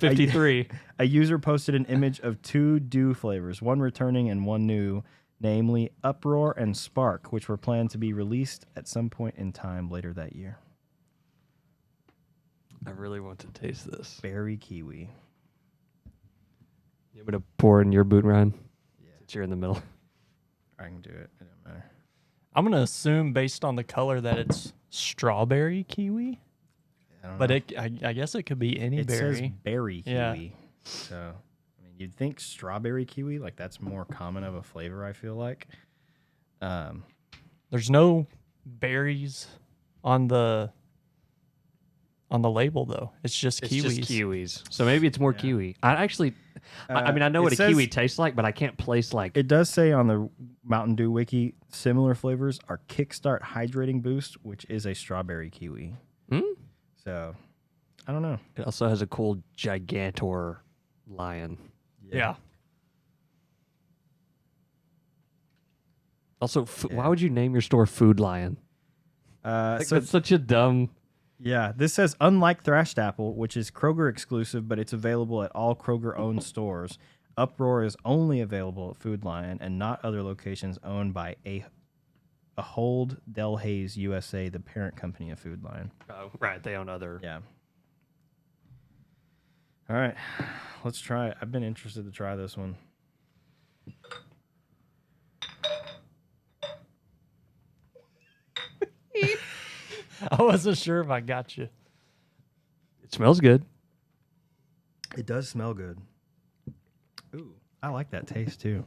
53. A user posted an image of 2 Dew flavors, one returning and one new, namely Uproar and Spark, which were planned to be released at some point in time later that year. I really want to taste this. Berry kiwi. You want me to pour in your boot, Ryan? Yeah. Since you're in the middle. I can do it. It doesn't matter. I'm going to assume based on the color that it's strawberry kiwi. But I guess it could be any berry. It says berry kiwi. Yeah. So, I mean, you'd think strawberry kiwi, like that's more common of a flavor, I feel like. There's no berries on the label, though. It's just kiwis. It's just kiwis. So maybe it's more kiwi. I mean, I know what a kiwi tastes like, but I can't place like... It does say on the Mountain Dew Wiki, similar flavors are Kickstart Hydrating Boost, which is a strawberry kiwi. So, I don't know. It also has a cool Gigantor lion. Yeah. Also, why would you name your store Food Lion? So that's such a dumb... Yeah, this says, unlike Thrashed Apple, which is Kroger exclusive, but it's available at all Kroger-owned stores, Uproar is only available at Food Lion and not other locations owned by Ahold Delhaize USA, the parent company of Food Lion. Oh, right. They own other... Yeah. All right, let's try it. I've been interested to try this one. I wasn't sure if I got you. It smells good. It does smell good. Ooh, I like that taste too.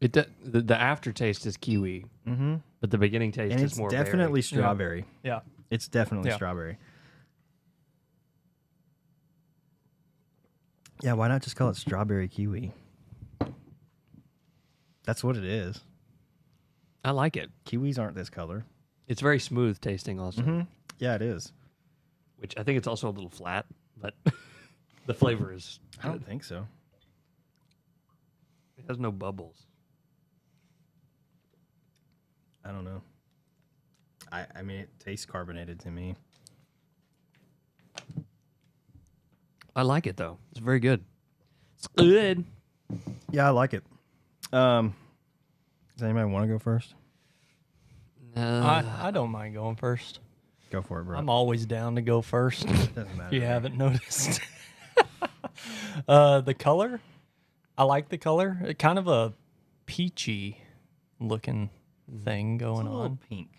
The aftertaste is kiwi, but the beginning taste and is more definitely berry. strawberry. Yeah. It's definitely strawberry. Yeah, why not just call it strawberry kiwi? That's what it is. I like it. Kiwis aren't this color. It's very smooth tasting also. Yeah, it is. Which I think it's also a little flat, but the flavor is good. I don't think so. It has no bubbles. I don't know. I mean, it tastes carbonated to me. I like it, though. It's very good. It's good. Yeah, I like it. Does anybody want to go first? I don't mind going first. Go for it, bro. I'm always down to go first. Doesn't matter. If you haven't noticed. The color, I like the color. It kind of a peachy looking thing going It's a little on. pink.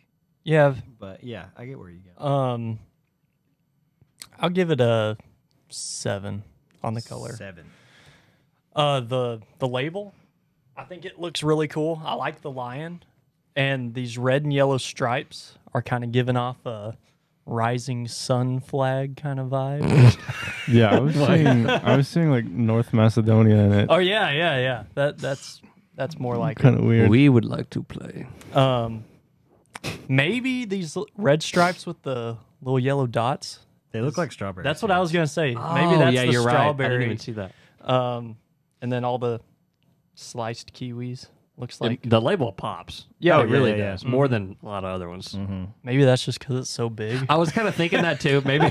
Yeah. But yeah, I get where you go. I'll give it a 7 on the color. 7. The label, I think it looks really cool. I like the lion, and these red and yellow stripes are kind of giving off a rising sun flag kind of vibe. Yeah, I was seeing like North Macedonia in it. Oh yeah. That's more like Kind of weird. We would like to play. Maybe these red stripes with the little yellow dots. They look like strawberries. That's what I was gonna say. Oh, Maybe that's yeah, the you're strawberry. right. I didn't even see that. And then all the sliced kiwis looks like. The label pops. Yeah, it really yeah. does. More than a lot of other ones. Maybe that's just because it's so big. I was kind of thinking that too. Maybe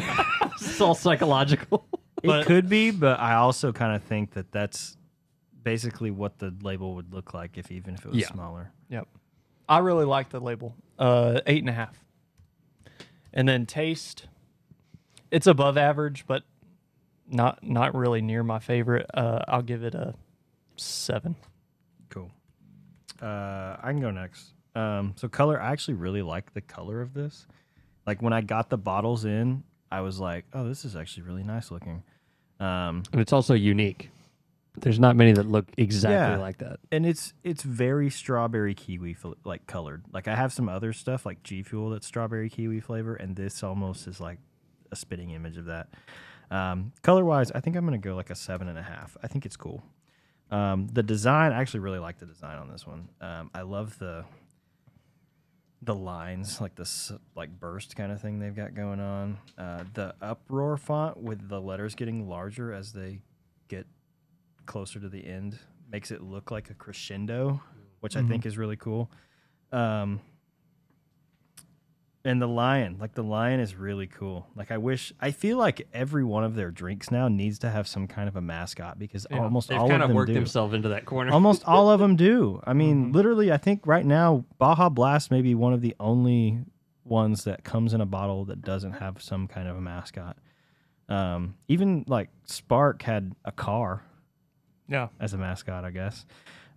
it's all psychological. It could be, but I also kind of think that that's basically what the label would look like even if it was smaller. Yep. I really like the label. 8.5. And then taste, it's above average, but not really near my favorite. I'll give it a 7. Cool. I can go next. So color, I actually really like the color of this. Like when I got the bottles in, I was like, oh, this is actually really nice looking. And it's also unique. There's not many that look exactly like that. And it's very strawberry kiwi like colored. Like I have some other stuff like G Fuel that's strawberry kiwi flavor, and this almost is like a spitting image of that. Color wise, I think I'm gonna go like a 7.5. I think it's cool. The design, I actually really like the design on this one. I love the lines, like this like burst kind of thing they've got going on. The uproar font with the letters getting larger as they get closer to the end makes it look like a crescendo, which I think is really cool. And the lion is really cool. Like I feel like every one of their drinks now needs to have some kind of a mascot because almost all of them do. They've kind of worked themselves into that corner. Almost all of them do. I mean, literally, I think right now Baja Blast may be one of the only ones that comes in a bottle that doesn't have some kind of a mascot. Even like Spark had a car, as a mascot, I guess.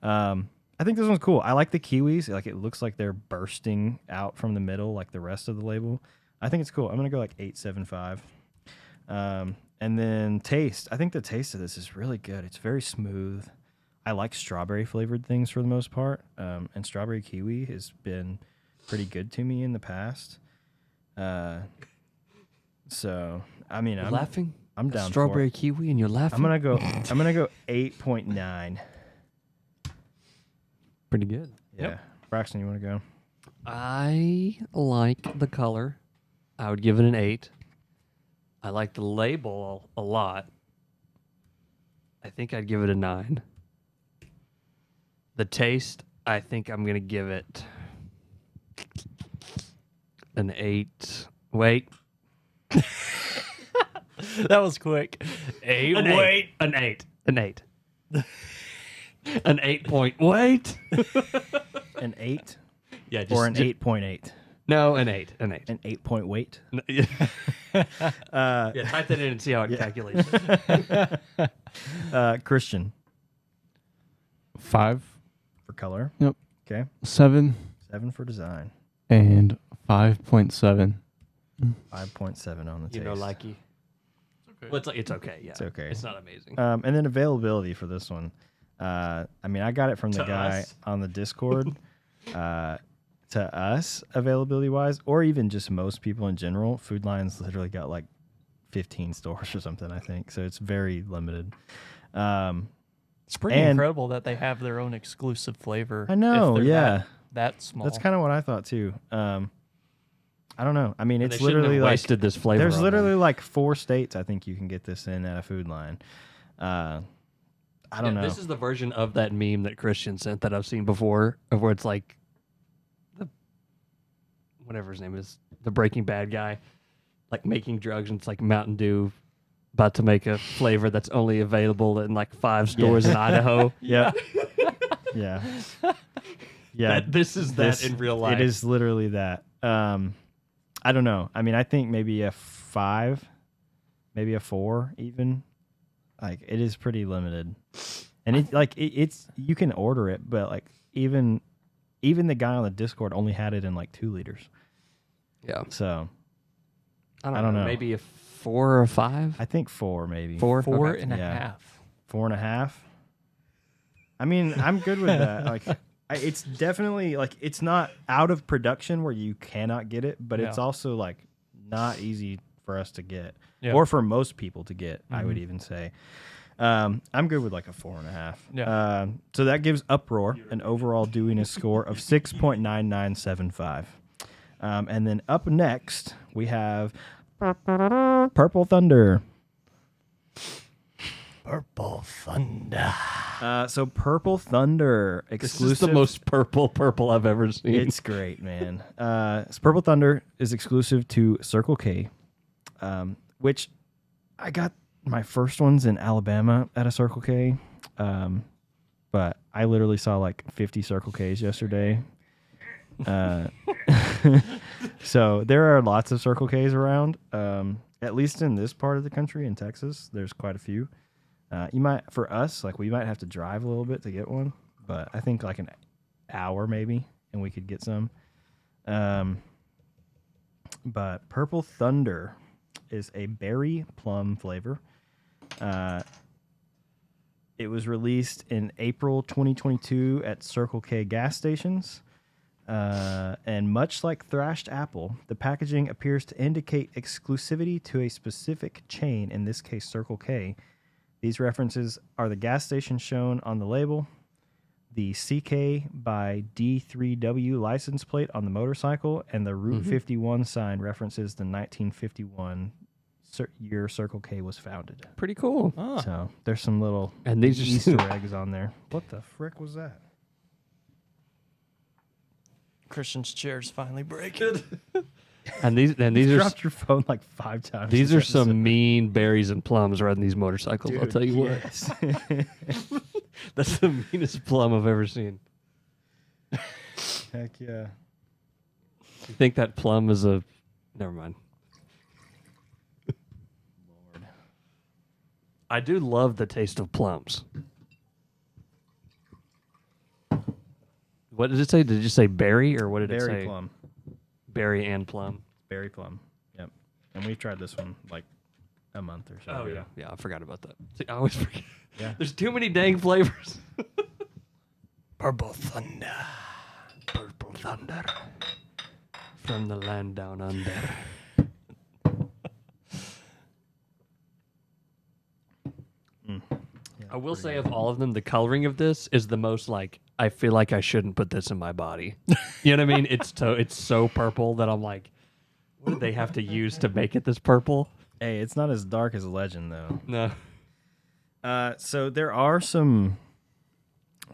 I think this one's cool. I like the kiwis. Like it looks like they're bursting out from the middle, like the rest of the label. I think it's cool. I'm gonna go like 8.75. And then taste. I think the taste of this is really good. It's very smooth. I like strawberry flavored things for the most part. And strawberry kiwi has been pretty good to me in the past. So I mean, I'm laughing. I'm down. Strawberry for it. kiwi, and you're laughing. I'm gonna go 8.9. Pretty good. Yeah. Yep. Braxton, you want to go? I like the color. I would give it an 8. I like the label a lot. I think I'd give it a 9. The taste, I think I'm going to give it an 8. Wait. That was quick. 8. An Wait. 8. An 8. An 8. An 8 point. Wait. An 8? Yeah, or an 8.8? No, an 8. An 8. An 8-point weight? Yeah, type that in and see how it calculates. Christian. 5 for color. Yep. Okay. 7. 7 for design. And 5.7. 5.7 on the taste. You know, likey. Well, it's okay. Yeah, it's okay. It's not amazing. And then availability for this one. I mean, I got it from the guy on the Discord. To us, availability wise, or even just most people in general, Food Lion's literally got like 15 stores or something, I think. So it's very limited. It's pretty incredible that they have their own exclusive flavor. I know, yeah. That small. That's kind of what I thought too. I don't know. I mean, it's literally like wasted this flavor. There's literally like 4 states I think you can get this in at a Food Lion. I don't know. This is the version of that meme that Christian sent that I've seen before, of where it's like whatever his name is, the Breaking Bad guy, like making drugs, and it's like Mountain Dew about to make a flavor that's only available in like 5 stores in Idaho. Yeah. Yeah. Yeah. This is that in real life. It is literally that. I don't know. I mean, I think maybe a 5, maybe a 4 even. Like, it is pretty limited. And it's you can order it, but like even the guy on the Discord only had it in like 2 liters. Yeah. So I don't know. Maybe a 4 or 5? I think 4 maybe. 4? 4 and a half. 4.5. I mean, I'm good with that. Like, it's definitely like it's not out of production where you cannot get it, but it's also like not easy for us to get, or for most people to get. I would even say. I'm good with like a 4.5. Yeah. So that gives Uproar an overall dewiness score of 6.9975. And then up next we have Purple Thunder. Purple Thunder. So Purple Thunder exclusive. This is the most purple I've ever seen. It's great, man. So Purple Thunder is exclusive to Circle K, which I got my first ones in Alabama at a Circle K, but I literally saw like 50 Circle Ks yesterday. So there are lots of Circle Ks around. At least in this part of the country, in Texas, there's quite a few. We might have to drive a little bit to get one, but I think like an hour maybe, and we could get some. But Purple Thunder is a berry plum flavor. It was released in April 2022 at Circle K gas stations. And much like Thrashed Apple, the packaging appears to indicate exclusivity to a specific chain, in this case Circle K. These references are the gas station shown on the label, the CK by D3W license plate on the motorcycle, and the Route 51 sign references the 1951 year Circle K was founded. Pretty cool. So there's some little And these are Easter eggs on there. What the frick was that? Christian's chair's finally breaking. And these You are dropped your phone like 5 times. these this are some episode. mean berries and plums riding these motorcycles. I'll Dude, tell you what. yes. That's the meanest plum I've ever seen. Heck yeah. You think that plum is a... Never mind. Lord. I do love the taste of plums. What did it say? Did you say berry or what did it Berry say? plum. Berry and plum. Berry plum. Yep. And we tried this one like a month or so ago. Yeah, I forgot about that. See, I always forget. Yeah. There's too many dang flavors. Purple Thunder. Purple thunder from the land down under. I will say of all of them, the coloring of this is the most like I feel like I shouldn't put this in my body. You know what I mean? It's so purple that I'm like, what did they have to use to make it this purple? Hey, it's not as dark as Legend though. No. So there are some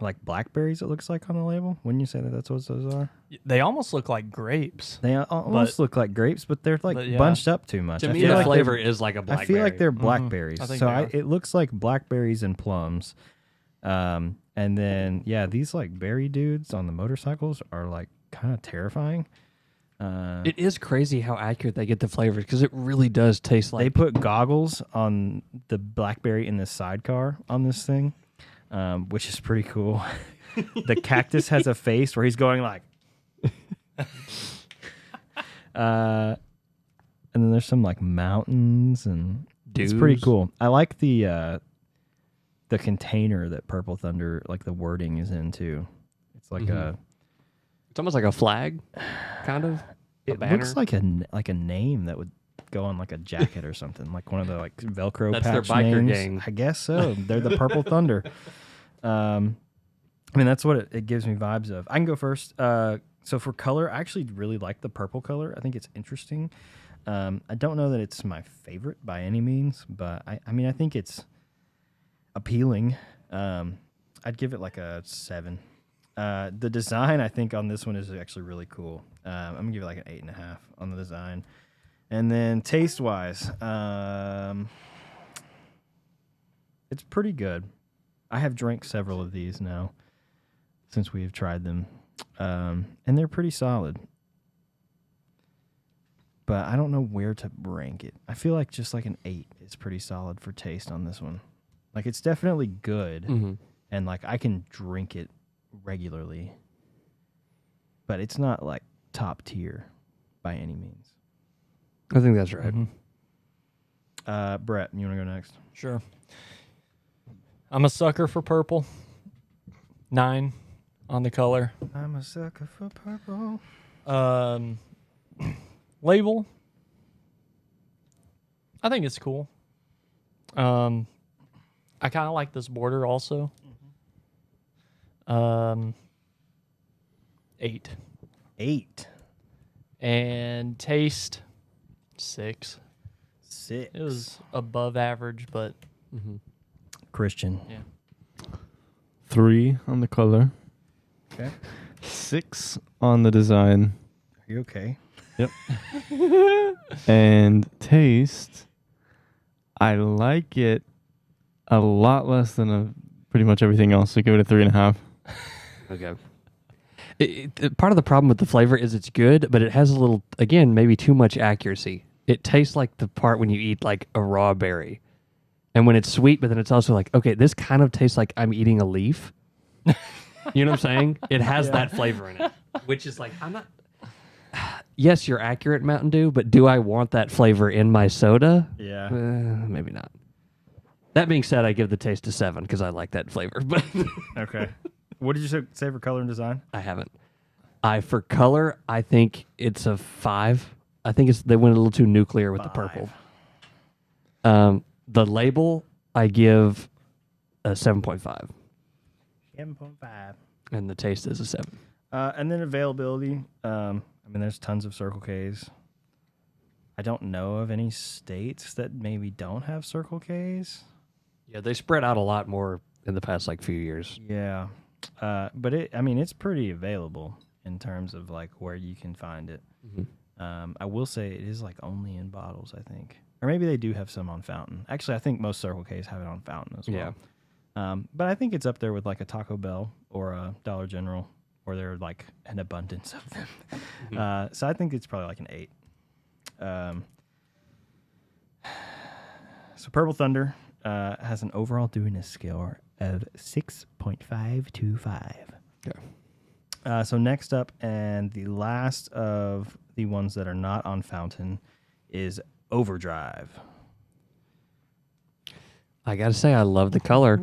like blackberries. It looks like on the label. Wouldn't you say that that's what those are? They almost look like grapes. They almost look like grapes, but they're like But yeah. bunched up too much. To I me, feel the like flavor they're- is like a blackberry. I feel like they're blackberries. I think So they are. it looks like blackberries and plums. And then yeah, these like berry dudes on the motorcycles are like kind of terrifying. It is crazy how accurate they get the flavors because it really does taste like. They put goggles on the blackberry in the sidecar on this thing, which is pretty cool. The cactus has a face where he's going like. And then there's some like mountains and it's pretty Dews. cool. I like the container that Purple Thunder, like the wording is in too. It's like It's almost like a flag, kind of. A it banner. looks like a name that would go on like a jacket or something, like one of the like Velcro That's their patch biker names. gang. I guess so. They're the Purple Thunder. I mean, that's what it gives me vibes of. I can go first. So for color, I actually really like the purple color. I think it's interesting. I don't know that it's my favorite by any means, but I mean, I think it's appealing. I'd give it like a 7. The design, I think, on this one is actually really cool. I'm gonna give it like an 8.5 on the design. And then taste-wise, it's pretty good. I have drank several of these now since we've tried them, and they're pretty solid. But I don't know where to rank it. I feel like just like an 8 is pretty solid for taste on this one. Like it's definitely good, and like I can drink it regularly, but it's not like top tier by any means. I think that's right. Brett, you want to go next? Sure. I'm a sucker for purple. 9 on the color. I'm a sucker for purple. Label. I think it's cool. I kind of like this border also. 8. 8. And taste 6. 6. It was above average, but Christian. yeah. 3 on the color. Okay. 6 on the design. Are you okay? And taste, I like it a lot less than pretty much everything else. So give it a 3.5. Okay. Part of the problem with the flavor is it's good, but it has a little, again, maybe too much accuracy. It tastes like the part when you eat like a raw berry. And when it's sweet, but then it's also like, okay, this kind of tastes like I'm eating a leaf. You know what I'm saying? It has that flavor in it, which is like, I'm not. Yes, you're accurate, Mountain Dew, but do I want that flavor in my soda? Yeah. Maybe not. That being said, I give the taste a 7 because I like that flavor, but Okay. What did you say for color and design? I haven't. For color, I think it's a 5. I think they went a little too nuclear with the purple. The label, I give a 7.5. 7.5. And the taste is a 7. And then availability. I mean, there's tons of Circle Ks. I don't know of any states that maybe don't have Circle Ks. Yeah, they spread out a lot more in the past few years. Yeah. But it's pretty available in terms of where you can find it. Mm-hmm. I will say it is only in bottles, I think. Or maybe they do have some on fountain. Actually, I think most Circle Ks have it on fountain as well. Yeah. But I think it's up there with a Taco Bell or a Dollar General, or they're an abundance of them. Mm-hmm. So I think it's probably an 8. So Purple Thunder has an overall dewiness score of 6.525. Okay. So next up, and the last of the ones that are not on fountain, is Overdrive. I gotta say, I love the color.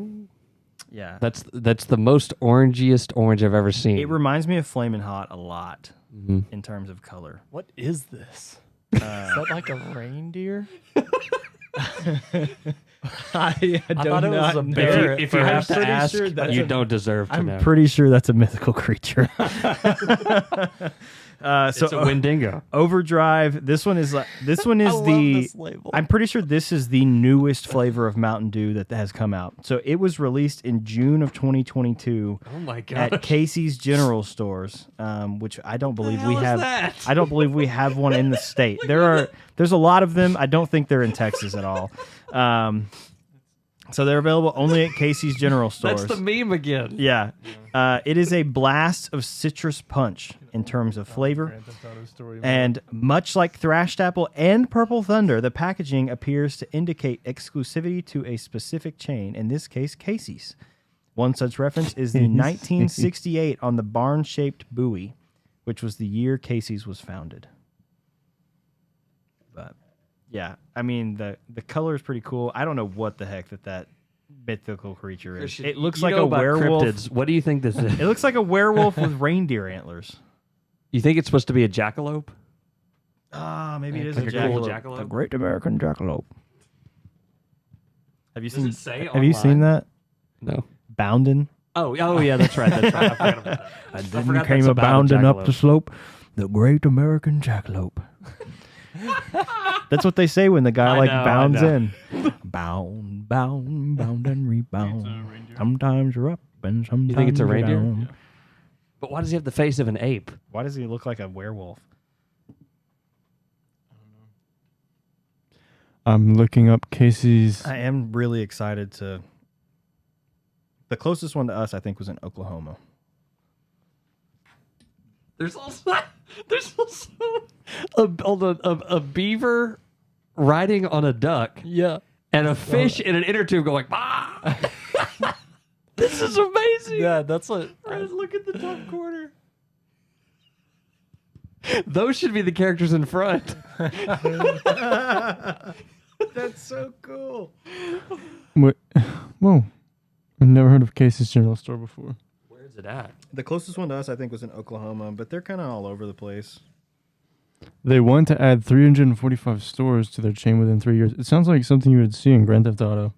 Yeah. That's the most orangiest orange I've ever seen. It reminds me of Flamin' Hot a lot Mm-hmm. in terms of color. What is this? Is that like a reindeer? I thought it was a bear. If you have to pretty ask, sure that's you don't deserve to know. I'm pretty sure that's a mythical creature. It's a Wendigo. Overdrive. This one is I the. love this label. I'm pretty sure this is the newest flavor of Mountain Dew that has come out. So it was released in June of 2022 Oh my god! at Casey's General Stores, which I don't believe we hell is have. that? I don't believe we have one in the state. There's a lot of them. I don't think they're in Texas at all. So they're available only at Casey's General Stores. That's the meme again. Yeah. It is a blast of citrus punch in terms of flavor. And much like Thrashed Apple and Purple Thunder, the packaging appears to indicate exclusivity to a specific chain, in this case, Casey's. One such reference is the 1968 on the barn-shaped buoy, which was the year Casey's was founded. But yeah, I mean, the color is pretty cool. I don't know what the heck that mythical creature is. Christian, It looks you like know a about werewolf. cryptids. What do you think this is? It looks like a werewolf with reindeer antlers. You think it's supposed to be a jackalope? Maybe it is Like a a cool jackalope. jackalope? The Great American Jackalope. Have you seen? it say Have you seen that? No. Bounden. Oh yeah, that's right. That's right. I forgot about that. I forgot didn't came that's a about a bounding up jackalope. the slope. The Great American Jackalope. That's what they say when the guy I know, bounds I know. in. Bound and rebound. Sometimes you're up and sometimes You think it's a you're reindeer? down. But why does he have the face of an ape? Why does he look like a werewolf? I'm looking up Casey's. I am really excited to. The closest one to us, I think, was in Oklahoma. There's also a beaver riding on a duck. Yeah. And a fish in an inner tube going, bah! This is amazing. Yeah, that's what. Look at the top corner. Those should be the characters in front. That's so cool. Wait, whoa. I've never heard of Casey's General Store before. Where is it at? The closest one to us, I think, was in Oklahoma, but they're kind of all over the place. They want to add 345 stores to their chain within 3 years. It sounds like something you would see in Grand Theft Auto.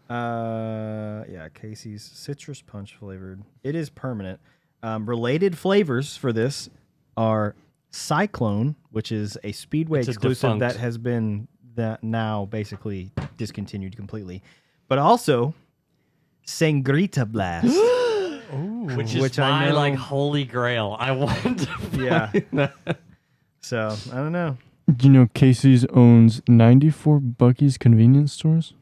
Yeah, Casey's citrus punch flavored. It is permanent. Related flavors for this are Cyclone, which is a Speedway It's a exclusive defunct. that has been now basically discontinued completely, but also Sangrita Blast. Which is Which I my know- holy grail. I want to Yeah. find that. So I don't know. Do you know Casey's owns 94 Buc-ee's convenience stores?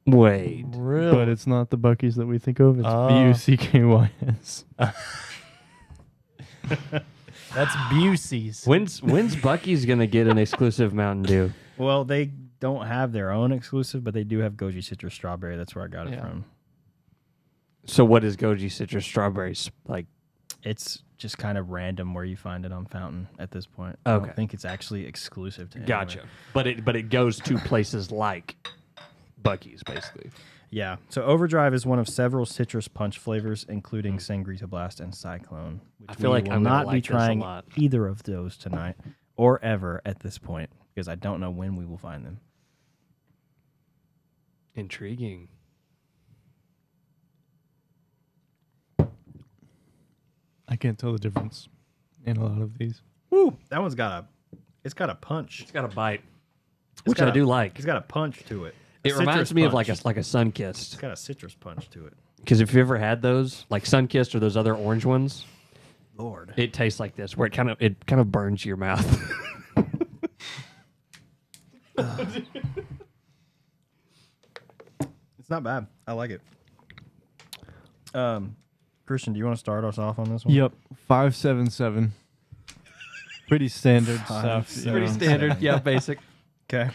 Wait. Really? But it's not the Buc-ee's that we think of. It's Ah. Buckys. That's Busey's. When's Bucky's gonna get an exclusive Mountain Dew? Well, they don't have their own exclusive, but they do have Goji Citrus Strawberry. That's where I got it Yeah. from. So what is Goji Citrus Strawberries like? It's just kind of random where you find it on Fountain at this point. I Okay. don't think it's actually exclusive to anywhere. Gotcha. But it goes to places like Bucky's, basically. Yeah. So Overdrive is one of several citrus punch flavors, including Sangrita Blast and Cyclone. Which I feel we like will I'm gonna not be like this a trying lot. either of those tonight or ever at this point because I don't know when we will find them. Intriguing. I can't tell the difference in a lot of these. Woo! That one's got a punch. It's got a bite, It's which got I do like. It's got a punch to it. It reminds me of like a Sunkist. It's got a citrus punch to it. Because if you ever had those, like Sunkist or those other orange ones, Lord. it tastes like this, where it kind of burns your mouth. It's not bad. I like it. Christian, do you want to start us off on this one? Yep, 577. Pretty standard stuff. Pretty standard, yeah, basic. Okay.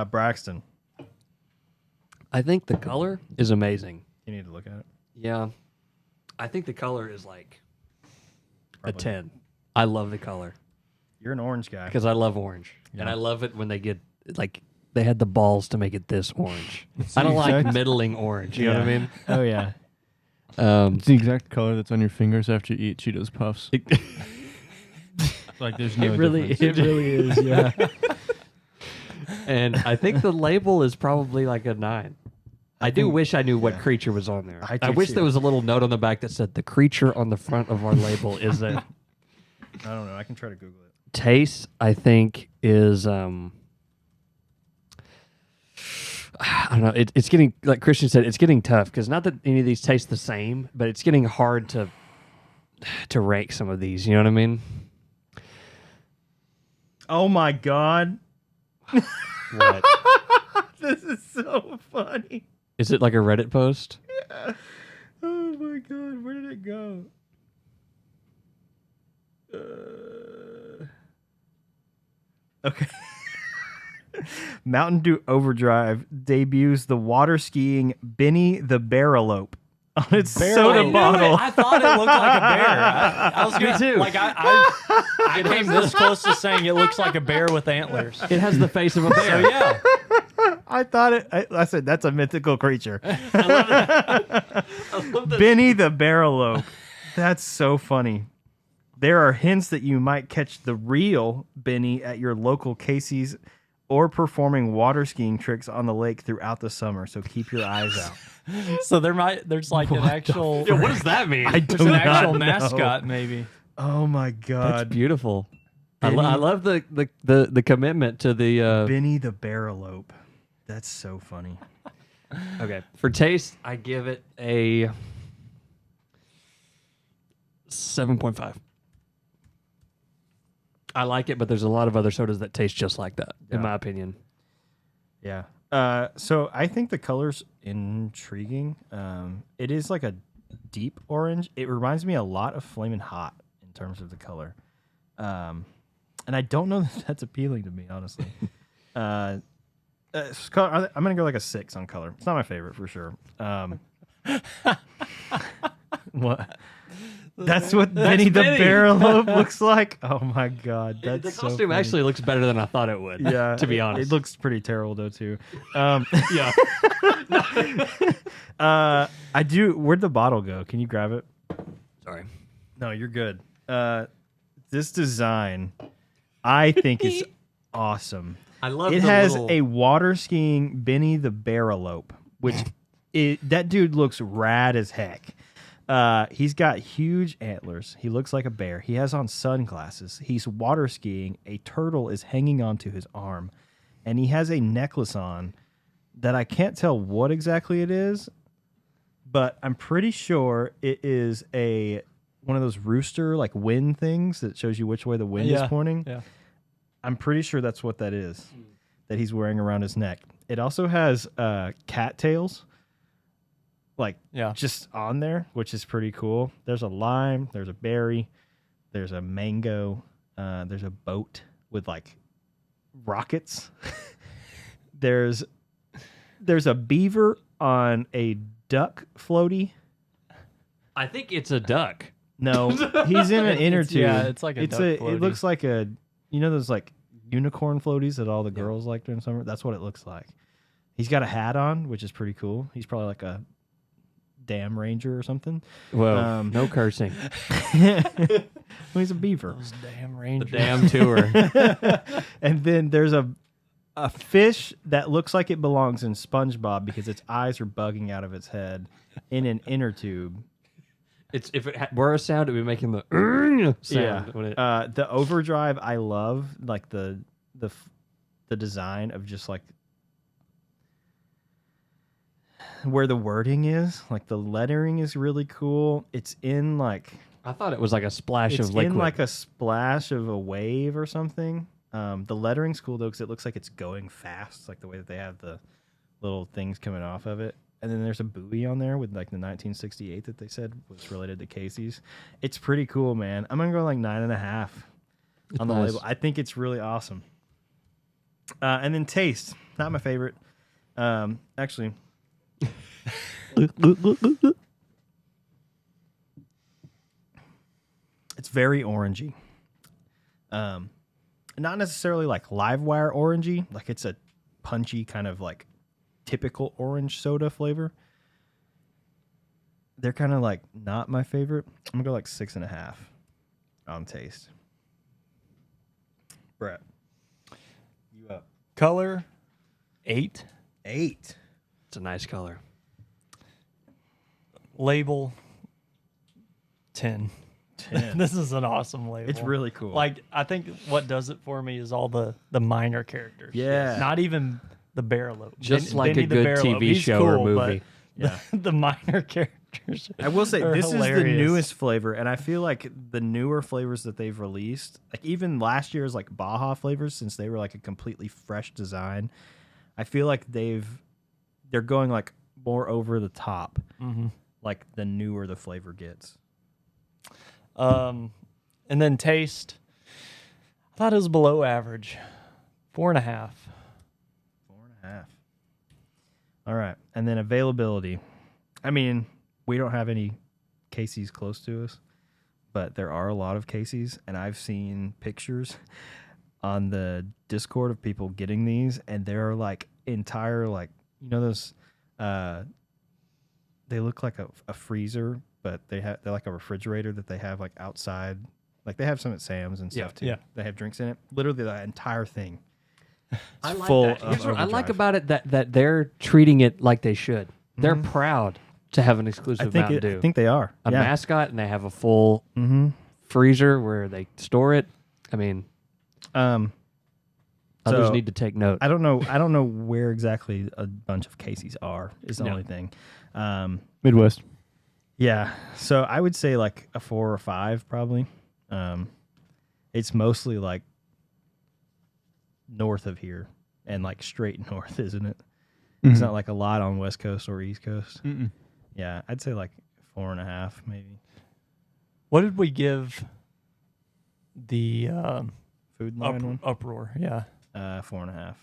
Braxton, I think the color is amazing. you need to look at it. Yeah, I think the color is like Probably. a 10. I love the color You're an orange guy. because I love orange, and I love it when they get like they had the balls to make it this orange. I don't like exact- middling orange. You know what I mean? Oh yeah. It's the exact color that's on your fingers after you eat Cheetos Puffs. Like there's no difference. It really is. Yeah. And I think the label is probably like a 9. I do wish I knew what creature was on there. I I do wish too. there was a little note on the back that said the creature on the front of our label is a I don't know. I can try to Google it. taste. I think is I don't know. It's getting, like Christian said, it's getting tough because not that any of these taste the same, but it's getting hard to rank some of these. You know what I mean? Oh my god. What? This is so funny. Is it like a Reddit post? Oh my god, where did it go? Okay. Mountain Dew Overdrive debuts the water skiing Benny the Barrelope on its soda bottle. I thought it looked like a bear. I was gonna, too. Like I came this close to saying it looks like a bear with antlers. It has the face of a bear. So yeah, I thought it. I said that's a mythical creature. I love that. Benny the Barrelope. That's so funny. There are hints that you might catch the real Benny at your local Casey's or performing water skiing tricks on the lake throughout the summer. So keep your eyes out. so there's like an actual Yeah, what does that mean? there's an actual mascot maybe. Oh my That's god. beautiful. I Benny- love the commitment to the. Benny the Barrelope. That's so funny. Okay, for taste, I give it a 7.5. I like it, but there's a lot of other sodas that taste just like that, in my opinion. Yeah. So I think the color's intriguing. It is like a deep orange. It reminds me a lot of Flamin' Hot in terms of the color. And I don't know that that's appealing to me, honestly. I'm going to go like a 6 on color. It's not my favorite for sure. What? That's what Benny the Barrelope looks like. Oh my god, that's The so costume funny. actually looks better than I thought it would. Yeah, to be honest. it looks pretty terrible though too. Yeah. I do. Where'd the bottle go? Can you grab it? Sorry. No, you're good. This design, I think, is awesome. I love It the has little, a water skiing Benny the Barrelope, which that dude looks rad as heck. He's got huge antlers. He looks like a bear. He has on sunglasses. He's water skiing. A turtle is hanging onto his arm, and he has a necklace on that I can't tell what exactly it is, but I'm pretty sure it is one of those rooster like wind things that shows you which way the wind is pointing. Yeah. I'm pretty sure that's what that is that he's wearing around his neck. It also has cattails just on there, which is pretty cool. There's a lime, there's a berry, there's a mango, there's a boat with like rockets. there's a beaver on a duck floaty. I think it's a duck. No, he's in an inner tube. Yeah, it's like a duck It floaty. looks like those like unicorn floaties that all the girls like during summer. That's what it looks like. He's got a hat on, which is pretty cool. He's probably like a Dam Ranger or something. Whoa, no cursing. Well, he's a beaver. Those damn The Rangers. damn tour. And then there's a fish that looks like it belongs in SpongeBob because its eyes are bugging out of its head in an inner tube. It's if it were a sound, it would be making the sound. When it, The overdrive, I love like the design of just like where the wording is, like the lettering is really cool. It's in like I thought it was like a splash it's of liquid. in like a splash of a wave or something. The lettering's cool though because it looks like it's going fast, like the way that they have the little things coming off of it. And then there's a buoy on there with like the 1968 that they said was related to Casey's. It's pretty cool, man. I'm gonna go like 9.5 on the nice. label. I think it's really awesome. And then taste, not my favorite. Actually, it's very orangey. Not necessarily like Livewire orangey, like it's a punchy kind of like typical orange soda flavor. They're kind of like not my favorite. I'm gonna go like 6.5 on taste. Brett, you up? Color 8. 8. It's a nice color. Label 10. 10. This is an awesome label. It's really cool. Like, I think what does it for me is all the minor characters. Yeah. Not even the Barrowlope. Just like Benny a the good Barrowlope. TV He's show or cool, movie. but Yeah. the minor characters. I will say are this is the hilarious. newest flavor, and I feel like the newer flavors that they've released, like even last year's like Baja flavors, since they were like a completely fresh design, I feel like they're going like more over the top, like the newer the flavor gets. And then taste. I thought it was below average. 4.5. 4.5. All right, and then availability. I mean, we don't have any Casey's close to us, but there are a lot of Casey's, and I've seen pictures on the Discord of people getting these, and they're like entire like those. They look like a freezer, but they're like a refrigerator that they have like outside. Like they have some at Sam's and stuff too. yeah. They have drinks in it. Literally, the entire thing. I like full that. Here's of what I like overdrive. about it that they're treating it like they should. They're proud to have an exclusive Mountain Dew. I think they are. A Yeah. mascot, and they have a full freezer where they store it. I mean, others So, need to take note. I don't know where exactly a bunch of Casey's are. Is the only thing. Midwest. Yeah. So I would say like a 4 or 5 probably. It's mostly like north of here and like straight north, isn't it? It's not like a lot on West Coast or East Coast. Mm-mm. Yeah, I'd say like 4.5 maybe. What did we give the Food line one. uproar? Yeah. 4.5.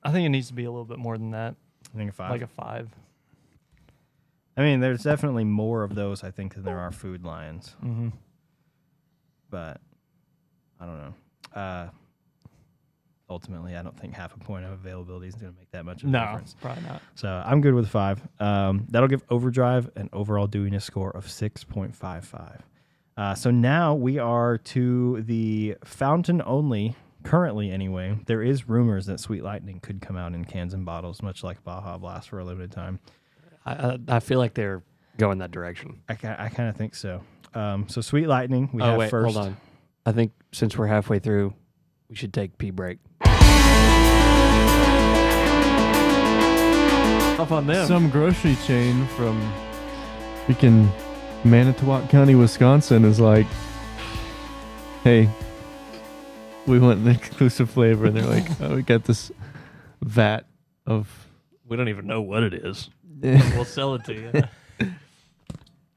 I think it needs to be a little bit more than that. I think a 5. Like a 5. I mean, there's definitely more of those I think than there are Food Lions. Mm-hmm. But I don't know. Ultimately, I don't think half a point of availability is going to make that much of a No, difference. probably not. So I'm good with 5. That'll give Overdrive an overall dewiness score of 6.55. So now we are to the fountain only. Currently, anyway, there is rumors that Sweet Lightning could come out in cans and bottles, much like Baja Blast for a limited time. I feel like they're going that direction. I kind of think so. So Sweet Lightning, we have first. Hold on. I think since we're halfway through, we should take pee break. Up on them. Some grocery chain from freaking Manitowoc County, Wisconsin is like, hey, we want an exclusive flavor. And they're like, oh, we got this vat of. We don't even know what it is. We'll sell it to you.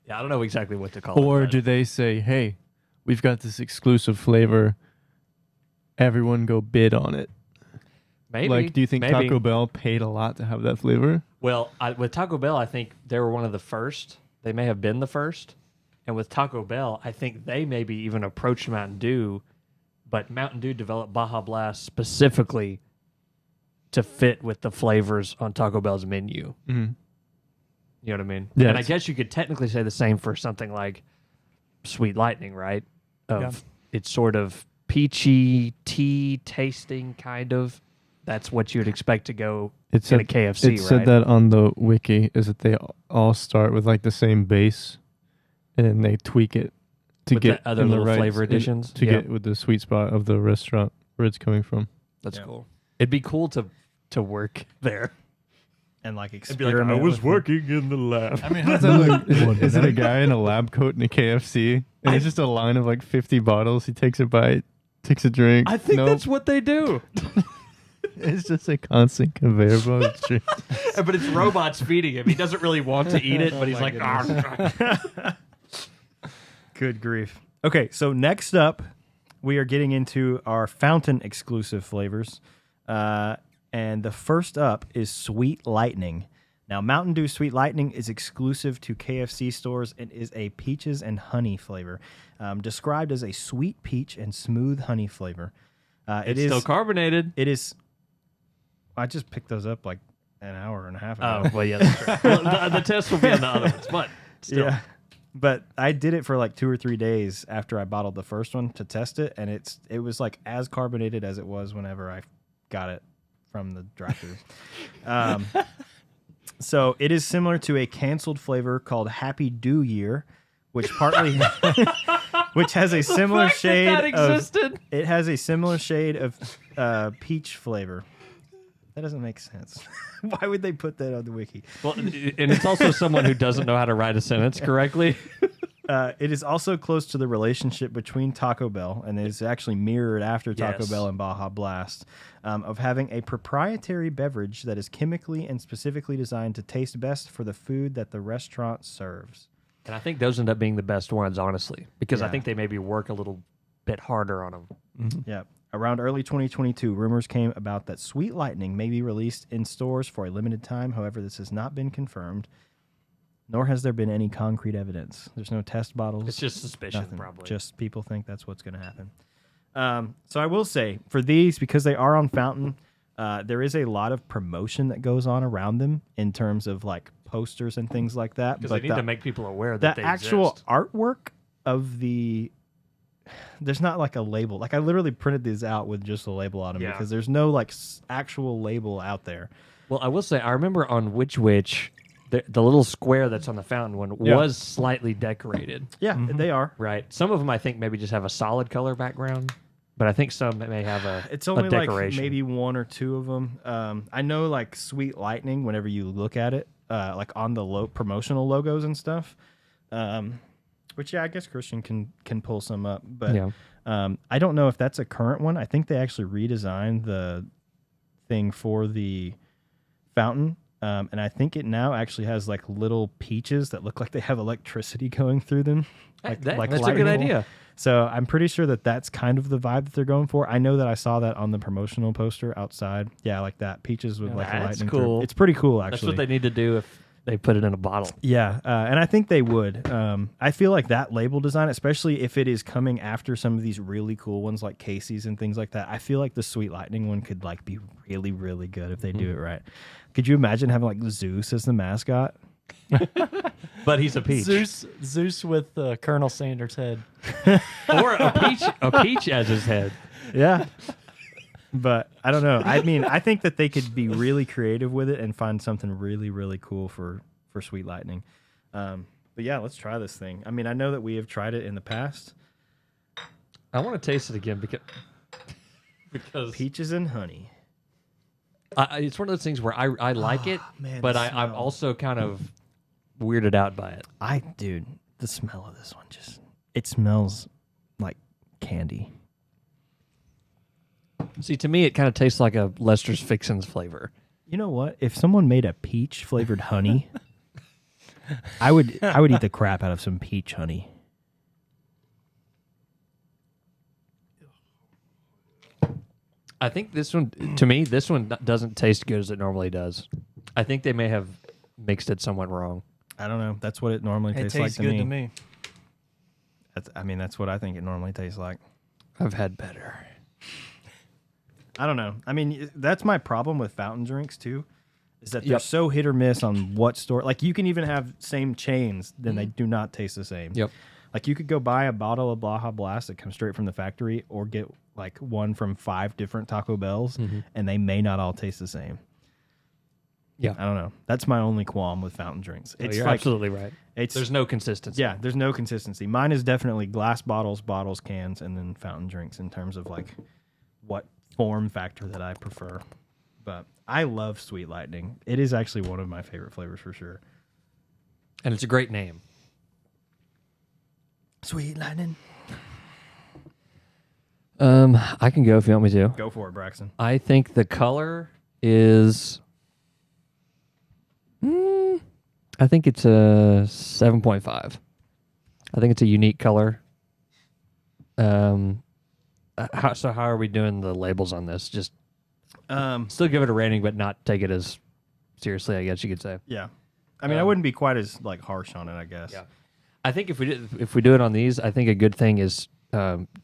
Yeah, I don't know exactly what to call it. Or but- do they say, hey, we've got this exclusive flavor. Everyone go bid on it. Maybe. Like, do you think maybe. Taco Bell paid a lot to have that flavor? Well, with Taco Bell, I think they were one of the first. They may have been the first. And with Taco Bell, I think they maybe even approached Mountain Dew, but Mountain Dew developed Baja Blast specifically to fit with the flavors on Taco Bell's menu. Mm-hmm. You know what I mean? Yeah, And I guess you could technically say the same for something like Sweet Lightning, right? It's sort of peachy tea tasting, kind of. That's what you'd expect to go in a KFC, it said that on the wiki, is that they all start with like the same base, and then they tweak it to with get other little flavor additions to get with the sweet spot of the restaurant where it's coming from. That's cool. It'd be cool to work there. And like Be like, experiment. I was with working in the lab. I mean, how's that look? Is it a guy in a lab coat in a KFC, and it's just a line of like 50 bottles? He takes a bite, takes a drink. I think Nope. that's what they do. It's just a constant conveyor belt. But it's robots feeding him. He doesn't really want to eat it, but he's like, Good grief. Okay, so next up, we are getting into our fountain exclusive flavors. And the first up is Sweet Lightning. Now, Mountain Dew Sweet Lightning is exclusive to KFC stores and is a peaches and honey flavor, described as a sweet peach and smooth honey flavor. it's still carbonated. It is. I just picked those up like an hour and a half ago. Oh, well, yeah, that's true. Well, the test will be in the other ones, but still. Yeah. But I did it for like 2 or 3 days after I bottled the first one to test it, and it was like as carbonated as it was whenever I got it from the drive-thru. So it is similar to a canceled flavor called Happy Dew Year, which partly which has a similar shade of it has a similar shade of peach flavor. That doesn't make sense. Why would they put that on the wiki? Well, and it's also someone who doesn't know how to write a sentence correctly. It is also close to the relationship between Taco Bell, and is actually mirrored after Taco Bell and Baja Blast, of having a proprietary beverage that is chemically and specifically designed to taste best for the food that the restaurant serves. And I think those end up being the best ones, honestly, because I Yeah. think they maybe work a little bit harder on them. Mm-hmm. Yeah. Around early 2022, rumors came about that Sweet Lightning may be released in stores for a limited time. However, this has not been confirmed, nor has there been any concrete evidence. There's no test bottles. It's just suspicion, nothing. probably. Just people think that's what's going to happen. So I will say, for these, because they are on Fountain, there is a lot of promotion that goes on around them in terms of like posters and things like that. Because they need to make people aware that the they actual exist. artwork of there's not like a label. Like I literally printed these out with just a label on them because there's no like actual label out there. Well, I will say, I remember on Which the little square that's on the fountain one was slightly decorated. Yeah, they are. Right. Some of them I think maybe just have a solid color background, but I think some may have It's only like decoration. maybe 1 or 2 of them. I know like Sweet Lightning, whenever you look at it, like on the promotional logos and stuff, which I guess Christian can pull some up, but I don't know if that's a current one. I think they actually redesigned the thing for the fountain. And I think it now actually has like little peaches that look like they have electricity going through them. Like that's a lightning good bolt. idea. So I'm pretty sure that that's kind of the vibe that they're going for. I know that I saw that on the promotional poster outside. Yeah, like that. Peaches with like a That's lightning. cool. It's pretty cool, actually. That's what they need to do if they put it in a bottle. Yeah, and I think they would. I feel like that label design, especially if it is coming after some of these really cool ones like Casey's and things like that, I feel like the Sweet Lightning one could like be really, really good if they do it right. Could you imagine having like Zeus as the mascot? But he's a peach. Zeus with Colonel Sanders' head. Or a peach as his head. Yeah. But I don't know. I mean, I think that they could be really creative with it and find something really, really cool for Sweet Lightning. But yeah, let's try this thing. I mean, I know that we have tried it in the past. I want to taste it again because Peaches and honey. It's one of those things where I like it, man, but the I'm smell. also kind of weirded out by it. Dude, the smell of this one it smells like candy. See, to me, it kind of tastes like a Lester's Fixins flavor. You know what? If someone made a peach flavored honey, I would eat the crap out of some peach honey. I think this one, to me, doesn't taste good as it normally does. I think they may have mixed it somewhat wrong. I don't know. That's what it normally It tastes tastes like good to me. That's what I think it normally tastes like. I've had better. I don't know. I mean, that's my problem with fountain drinks too, is that they're so hit or miss on what store. Like you can even have same chains, then they do not taste the same. Yep. Like you could go buy a bottle of Baja Blast that comes straight from the factory, or get like one from 5 different Taco Bells, and they may not all taste the same. Yeah, I don't know. That's my only qualm with fountain drinks. You're absolutely right. There's no consistency. Yeah, there's no consistency. Mine is definitely glass bottles, cans, and then fountain drinks in terms of like what form factor that I prefer. But I love Sweet Lightning. It is actually one of my favorite flavors for sure. And it's a great name. Sweet Lightning. I can go if you want me to. Go for it, Braxton. I think the color is... I think it's a 7.5. I think it's a unique color. How are we doing the labels on this? Just still give it a rating, but not take it as seriously, I guess you could say. Yeah. I mean, I wouldn't be quite as like harsh on it, I guess. Yeah. I think if we do it on these, I think a good thing is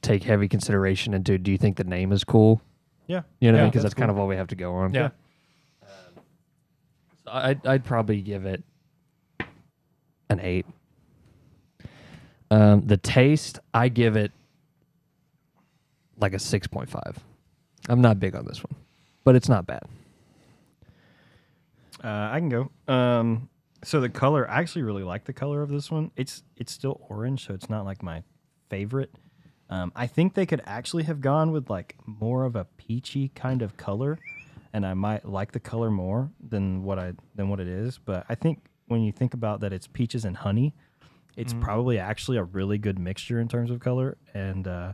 take heavy consideration into, do you think the name is cool? Yeah. You know what I mean? Because that's kind of all we have to go on. Yeah. So I'd probably give it an 8. The taste, I give it like a 6.5. I'm not big on this one, but it's not bad. I can go. So the color, I actually really like the color of this one. It's still orange, so it's not like my favorite. I think they could actually have gone with like more of a peachy kind of color, and I might like the color more than what it is. But I think when you think about that, it's peaches and honey. It's probably actually a really good mixture in terms of color, and I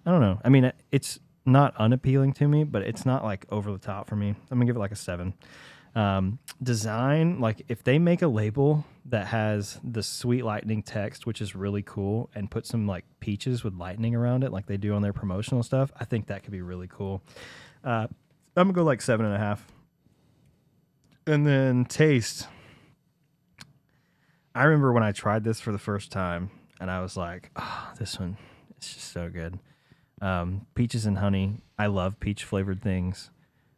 don't know. I mean, it's not unappealing to me, but it's not like over the top for me. I'm gonna give it like a 7. Design, like if they make a label that has the Sweet Lightning text, which is really cool, and put some like peaches with lightning around it like they do on their promotional stuff, I think that could be really cool. I'm gonna go like 7.5. And then taste, I remember when I tried this for the first time and I was like, oh, this one, it's just so good. Peaches and honey, I love peach flavored things.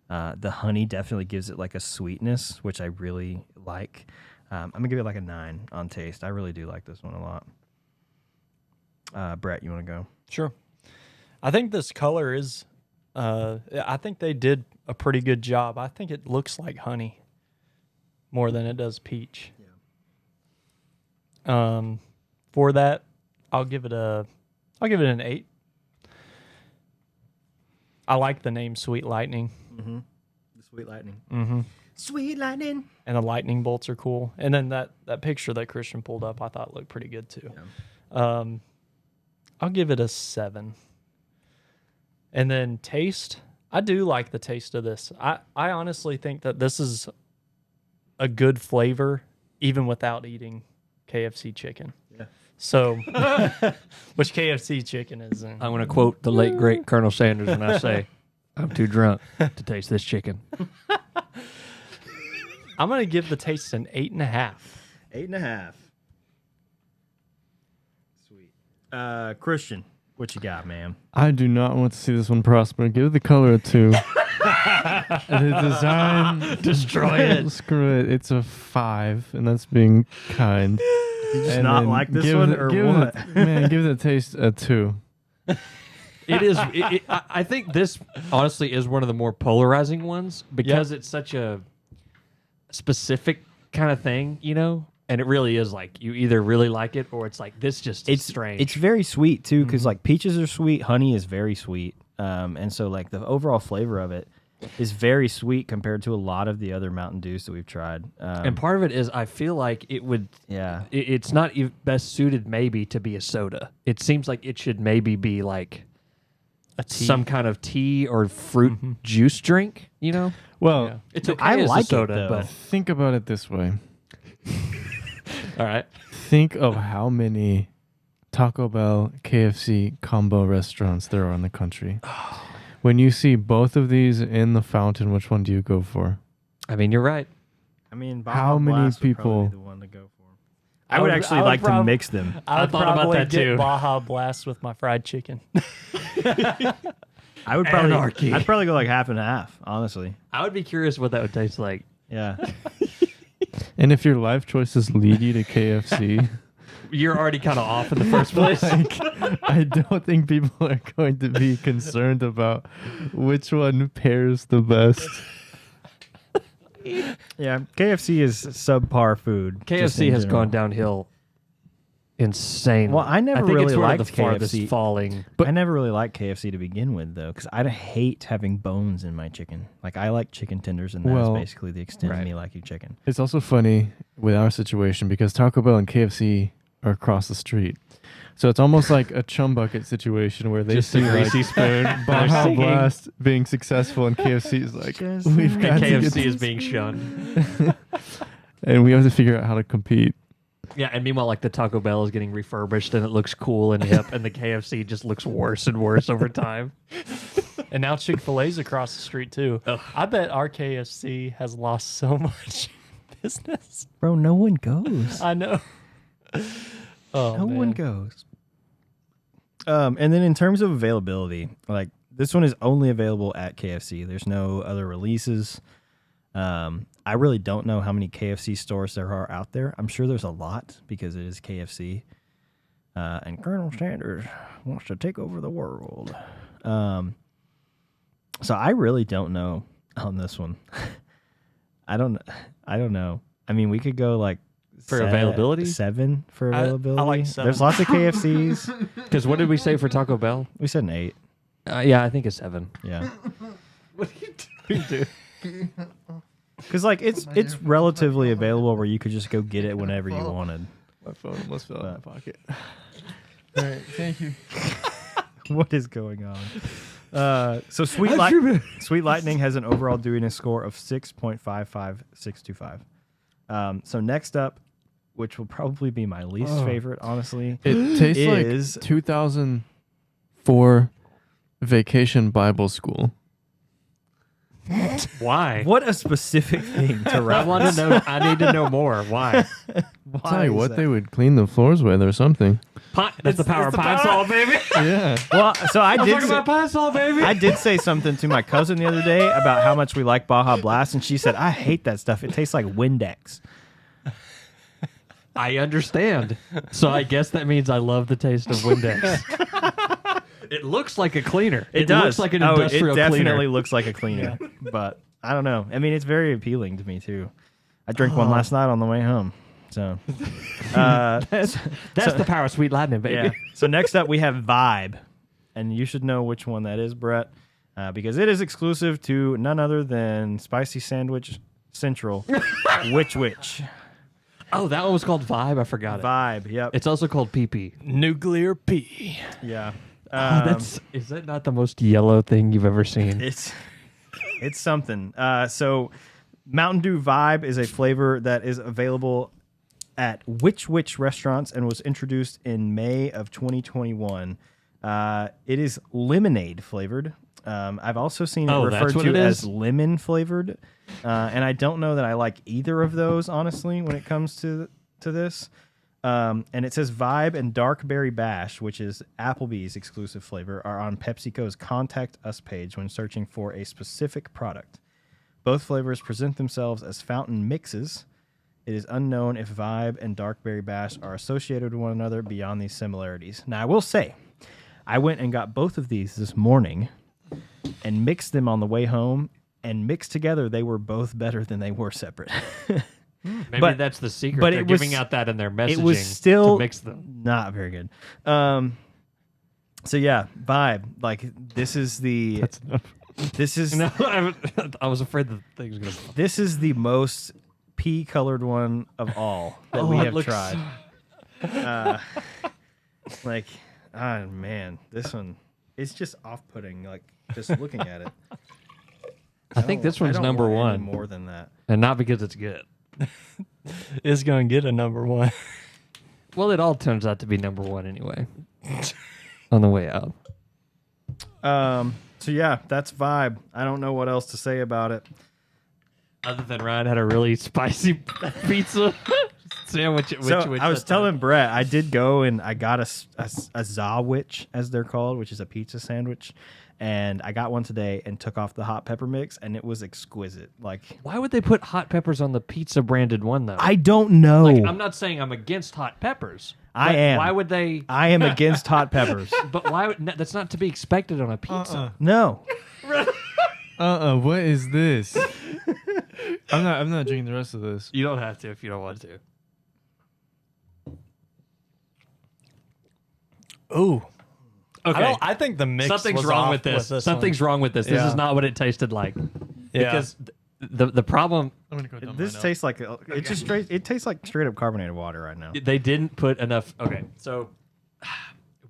The honey definitely gives it like a sweetness, which I really like. I'm going to give it like a 9 on taste. I really do like this one a lot. Brett, you want to go? Sure. I think this color is, I think they did a pretty good job. I think it looks like honey more than it does peach. Yeah. For that, I'll give it an 8. I like the name Sweet Lightning. Mm-hmm. The Sweet Lightning. Mm-hmm. Sweet Lightning. And the lightning bolts are cool. And then that picture that Christian pulled up, I thought looked pretty good too. Yeah. I'll give it a 7. And then taste, I do like the taste of this. I honestly think that this is a good flavor even without eating KFC chicken. Yeah. So, which KFC chicken is in? I'm going to quote the late, great Colonel Sanders when I say, I'm too drunk to taste this chicken. I'm going to give the taste an 8.5. 8.5. Sweet. Christian, what you got, man? I do not want to see this one prosper. Give the color a 2. The design, destroy it. Screw it. It's a 5, and that's being kind. You just not like this one, or what? Man, give the taste a 2. It is. I think this honestly is one of the more polarizing ones because it's such a specific kind of thing, you know. And it really is like you either really like it or it's like this just is strange. It's very sweet too, because like peaches are sweet, honey is very sweet, and so like the overall flavor of it is very sweet compared to a lot of the other Mountain Dews that we've tried. And part of it is I feel like it would. Yeah. It's not best suited maybe to be a soda. It seems like it should maybe be like some kind of tea or fruit juice drink. You know. Well, it's okay I as like a soda, it, though. but think about it this way. All right. Think of how many Taco Bell, KFC combo restaurants there are in the country. When you see both of these in the fountain, which one do you go for? I mean, you're right. I mean, how many people? The one to go for. I would actually like to mix them. I would thought about probably that get too. Baja Blast with my fried chicken. I would probably. Anarchy. I'd probably go like half and half. Honestly. I would be curious what that would taste like. Yeah. And if your life choices lead you to KFC, You're already kind of off in the first place. like, I don't think people are going to be concerned about which one pairs the best. Yeah. KFC is subpar food. just KFC in has general. gone downhill insane. Well, I never think really it's one of liked the farthest KFC. falling. But I never really liked KFC to begin with, though, because I hate having bones in my chicken. Like, I like chicken tenders, and that's Well, basically the extent of right. me liking chicken. It's also funny with our situation because Taco Bell and KFC are across the street. So it's almost like a chum bucket situation where they Just a see like greasy spoon. They're Baja singing. Blast being successful and KFC is like, Just we've got And to get KFC is this. being shunned. And we have to figure out how to compete. Yeah, and meanwhile, like the Taco Bell is getting refurbished and it looks cool and hip, and the KFC just looks worse and worse over time. And now Chick-fil-A's across the street too. I bet our KFC has lost so much business. Bro, no one goes. I know. Oh, No man. one goes. And then in terms of availability, like this one is only available at KFC. There's no other releases. I really don't know how many KFC stores there are out there. I'm sure there's a lot because it is KFC. And Colonel Sanders wants to take over the world. So I really don't know on this one. I don't know. I mean, we could go like For availability? 7 for I availability. like 7. There's lots of KFCs. Because what did we say for Taco Bell? We said an 8. Yeah, I think it's 7. Yeah. What are you doing, dude? Because like it's relatively available where you could just go get it whenever you wanted. My phone almost fell out of my pocket. All right, thank you. What is going on? So Sweet Lightning has an overall dewiness score of 6.55625. So next up, which will probably be my least favorite, honestly, It tastes is like 2004 Vacation Bible School. Why? what a specific thing to I wrap. want to know. I need to know more. Why? I'll tell you what they would clean the floors with or something. That's the power of Pine Sol, baby. Yeah. Well, so I I'm did. talking about Pine Sol, baby. I did say something to my cousin the other day about how much we like Baja Blast, and she said, "I hate that stuff. It tastes like Windex." I understand. So I guess that means I love the taste of Windex. It looks like a cleaner. It does. Looks like an It industrial definitely cleaner. looks like a cleaner. But I don't know. I mean, it's very appealing to me too. I drank one last night on the way home. So That's the power of Sweet Lightning, baby. yeah. So next up we have Vibe, and you should know which one that is, Brett, because it is exclusive to none other than Spicy Sandwich Central. Which Oh, that one was called Vibe. I forgot it. Vibe? Yep. It's also called PP. Nuclear P. Yeah. Is that not the most yellow thing you've ever seen? It's something. So Mountain Dew Vibe is a flavor that is available at Which restaurants and was introduced in May of 2021. It is lemonade flavored. I've also seen it referred that's what to it as is? lemon flavored, and I don't know that I like either of those, honestly, when it comes to this. And it says Vibe and Dark Berry Bash, which is Applebee's exclusive flavor, are on PepsiCo's Contact Us page when searching for a specific product. Both flavors present themselves as fountain mixes. It is unknown if Vibe and Dark Berry Bash are associated with one another beyond these similarities. Now, I will say, I went and got both of these this morning and mixed them on the way home, and mixed together, they were both better than they were separate. Maybe but- that's the secret. but They're it was- giving out that in their messaging it was still to mix them. not very good. So yeah, Vibe. Like this is the That's enough. this is No, I was afraid the thing was going to... this is the most pea colored one of all that we it have looks- tried. Like, oh man, this one it's just off putting. Like just looking at it. I think this one's I don't number want any one. more than that. And not because it's good. Is going to get a number 1. Well, it all turns out to be number one anyway. On the way out. So yeah, that's Vibe. I don't know what else to say about it. Other than Ryan had a really spicy pizza. Sam, which I was telling Brett, I did go and I got a Zawich, as they're called, which is a pizza sandwich. And I got one today and took off the hot pepper mix, and it was exquisite. Like, why would they put hot peppers on the pizza branded one though? I don't know. Like, I'm not saying I'm against hot peppers. I am. Why would they? I am against hot peppers. But why? That's not to be expected on a pizza. No. What is this? I'm not drinking the rest of this. You don't have to if you don't want to. Ooh. Okay. I think the mix. Something's was wrong off with this. Something's wrong with this. This Yeah. is not what it tasted like. Yeah. Because the problem, I'm gonna go down This tastes like it tastes like straight up carbonated water right now. they didn't put enough. Okay, so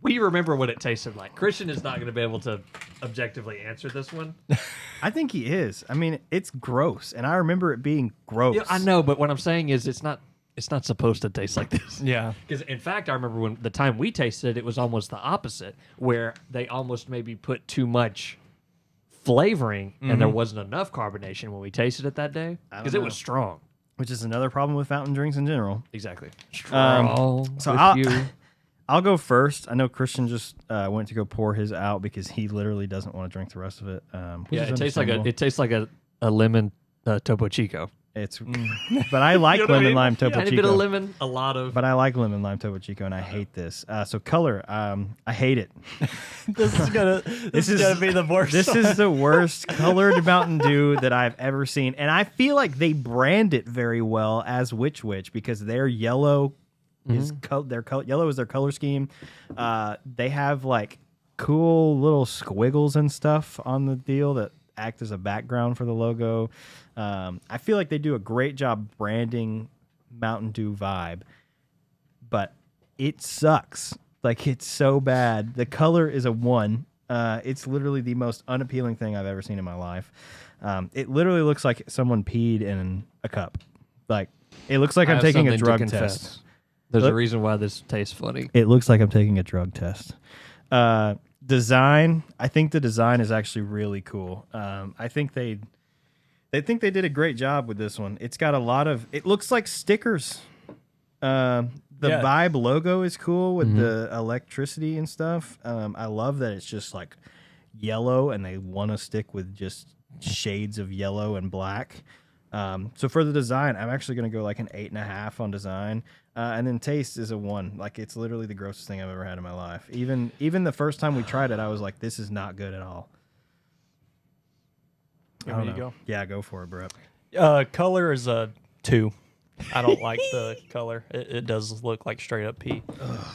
we remember what it tasted like. Christian is not going to be able to objectively answer this one. I think he is. I mean, it's gross, and I remember it being gross. Yeah, I know, but what I'm saying is it's not supposed to taste like this. Yeah. Because in fact, I remember when the time we tasted it, it was almost the opposite, where they almost maybe put too much flavoring and there wasn't enough carbonation when we tasted it that day because it was strong. Which is another problem with fountain drinks in general. Exactly. Strong. So I'll go first. I know Christian just went to go pour his out because he literally doesn't want to drink the rest of it. Which Yeah, is it tastes like a lemon Topo Chico. It's, but I like lemon lime Topo Tiny Chico. bit of lemon, a lot of. But I like lemon lime Topo Chico, and I hate this. So color, I hate it. This is gonna be the worst. This is the worst colored Mountain Dew that I've ever seen, and I feel like they brand it very well as Witch because their yellow is yellow is their color scheme. They have like cool little squiggles and stuff on the deal that act as a background for the logo. I feel like they do a great job branding Mountain Dew vibe, but it sucks. Like, it's so bad. The color is a 1. It's literally the most unappealing thing I've ever seen in my life. It literally looks like someone peed in a cup. Like, it looks like I'm taking a drug test. There's a reason why this tastes funny. It looks like I'm taking a drug test. Design, I think the design is actually really cool. I think they did a great job with this one. It's got a lot of, it looks like stickers. The Vibe logo is cool with the electricity and stuff. I love that it's just like yellow and they want to stick with just shades of yellow and black. So for the design, I'm actually going to go like an 8.5 on design. And then taste is a 1. Like, it's literally the grossest thing I've ever had in my life. Even the first time we tried it, I was like, this is not good at all. Here you go. Yeah, go for it, Brett. Color is a 2. I don't like the color. It does look like straight up pee.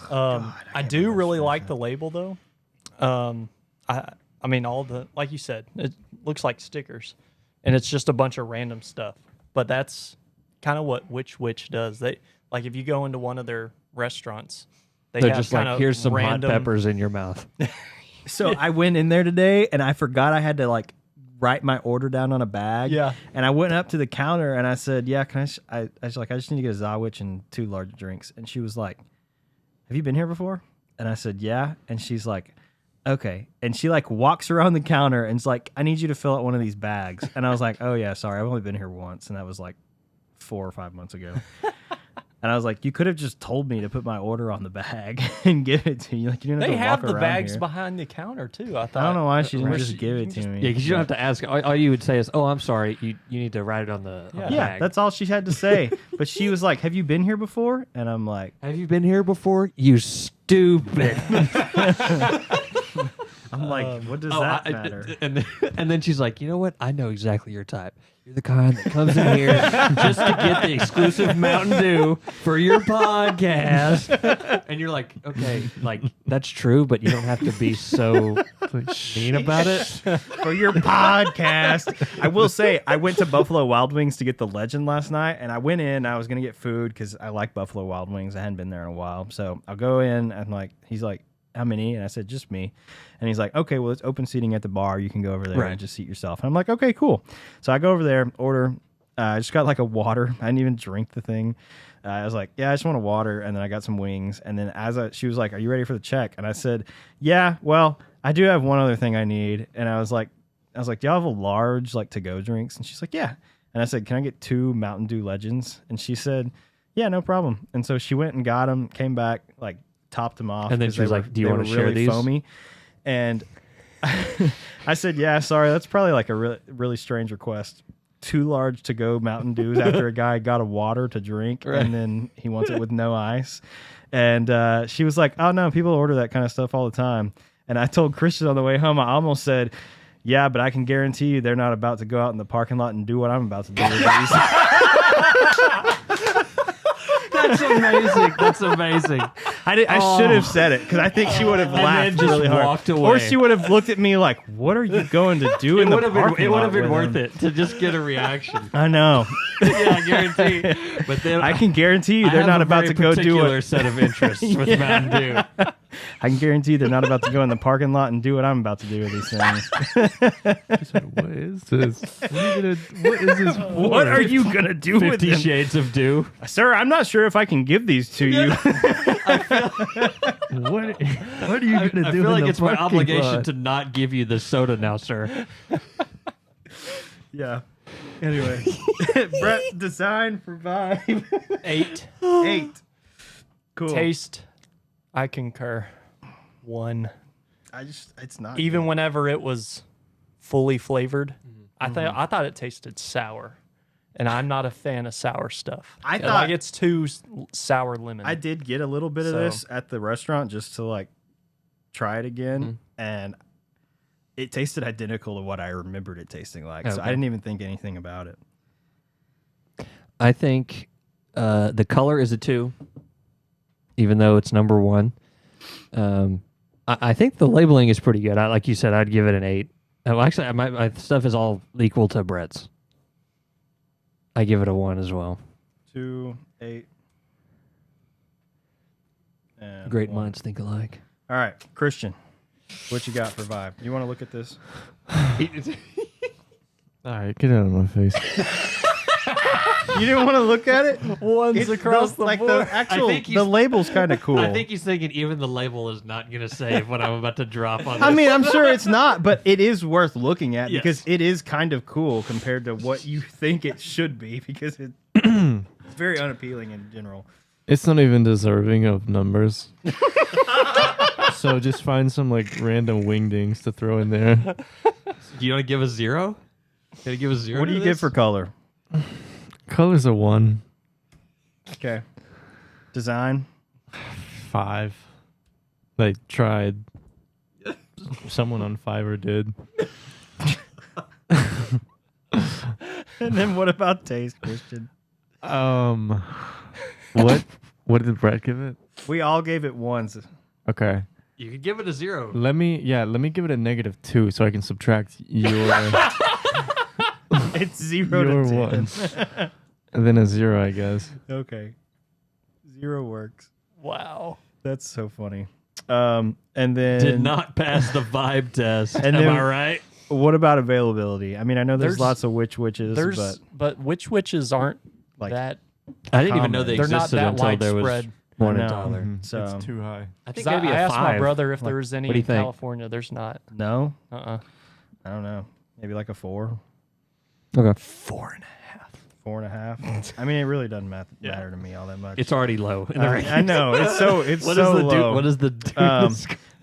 I do really like the label though. I mean, all the, like you said, it looks like stickers, and it's just a bunch of random stuff. But that's kind of what Witch does. They, like, if you go into one of their restaurants, they're just like, here's some random hot peppers in your mouth. So I went in there today and I forgot I had to like write my order down on a bag. Yeah. And I went up to the counter and I said, yeah, can I was like, I just need to get a Zawich and 2 large drinks. And she was like, have you been here before? And I said, yeah. And she's like, okay. And she like walks around the counter and is like, I need you to fill out one of these bags. And I was like, oh yeah, sorry. I've only been here once. And that was like 4 or 5 months ago. And I was like, you could have just told me to put my order on the bag and give it to you. Like, you didn't have They to have walk the around bags here. behind the counter too. I thought. I don't know why she didn't just give it to me. Yeah, because you don't have to ask. All you would say is, "Oh, I'm sorry. You need to write it on the on the Yeah, bag." that's all she had to say. But she was like, have you been here before? And I'm like, Have you been here before? You stupid. I'm like, what does that matter? And then she's like, you know what? I know exactly your type. You're the kind that comes in here just to get the exclusive Mountain Dew for your podcast. And you're like, okay, like, that's true, but you don't have to be so mean about it. For your podcast. I will say, I went to Buffalo Wild Wings to get the Legend last night, and I went in, I was going to get food because I like Buffalo Wild Wings. I hadn't been there in a while. So I'll go in, and like, he's like, how many? And I said, just me. And he's like, okay, well, it's open seating at the bar. You can go over there and just seat yourself. And I'm like, okay, cool. So I go over there, order. I just got like a water. I didn't even drink the thing. I was like, yeah, I just want a water. And then I got some wings. And then she was like, are you ready for the check? And I said, yeah, well, I do have one other thing I need. And I was like, do y'all have a large like to-go drinks? And she's like, yeah. And I said, can I get 2 Mountain Dew Legends? And she said, yeah, no problem. And so she went and got them, came back, like topped them off. And then she was like, do you want to share these? Foamy. And I said, yeah, sorry. That's probably like a really strange request. 2 large to go Mountain Dews after a guy got a water to drink and then he wants it with no ice. And she was like, oh no, people order that kind of stuff all the time. And I told Christian on the way home, I almost said, yeah, but I can guarantee you they're not about to go out in the parking lot and do what I'm about to do with these. That's amazing. That's amazing. I should have said it because I think she would have laughed just really hard. walked away. Or she would have looked at me like, what are you going to do in the parking lot? It would have been with worth him? it to just get a reaction. I know. Yeah, I guarantee. But then I can guarantee you they're not about to go do particular it. set of interests with Mountain Dew. I can guarantee you they're not about to go in the parking lot and do what I'm about to do with these things. What is this? What is this for? What are you going to do with 50 them? Shades of Dew. Sir, I'm not sure if I can give these to you. What are you going to do? I feel like in it's the my parking obligation lot? to not give you the soda now, sir. Yeah. Anyway. Brett, design for vibe. 8. 8. Cool. Taste, I concur. 1. It's not. Even whenever it was fully flavored, Mm-hmm. I thought it tasted sour. And I'm not a fan of sour stuff. I Like, thought it's too sour lemon. I did get a little bit of So- this at the restaurant just to like try it again, and it tasted identical to what I remembered it tasting like. So I Okay. didn't even think anything about it. I think the color is a 2, even though it's number 1. I think the labeling is pretty good. Like you said, I'd give it an 8. Oh, actually, my stuff is all equal to Brett's. I give it a 1 as well. 2, 8. And Great 1. minds think alike. All right, Christian, what you got for vibe? You want to look at this? All right, get out of my face. You didn't want to look at it? One's It's across the like board. the actual. I think The label's kind of cool. I think he's thinking even the label is not going to save what I'm about to drop on this. I mean, I'm sure it's not, but it is worth looking at Yes. because it is kind of cool compared to what you think it should be because it's very unappealing in general. It's not even deserving of numbers. So just find some like random wingdings to throw in there. Do you want to give a 0? Can you give a 0? What do you give for color? Color's a 1. Okay. Design? 5. They tried. Someone on Fiverr did. And then what about taste, Christian? What did Brett give it? We all gave it 1s. Okay. You could give it a 0. Let me give it a -2 so I can subtract your It's 0 your to 10. ones. And then a 0, I guess. Okay. 0 works. Wow. That's so funny. And then Did not pass the vibe test. And Am then- I right? what about availability? I mean, I know there's There's- lots of witches, But which witches aren't Like, that? I didn't even know they They're not existed that until there was widespread. one I in know. Tyler. So it's too high. I think 'Cause maybe I a asked 5. my brother if there was any what do you in think? California. There's not. no, I I don't know. Maybe like a 4, Okay. 4.5. 4.5. I mean, it really doesn't matter to me all that much. It's already low. In the ranking. I know it's so it's What is so the low. what is the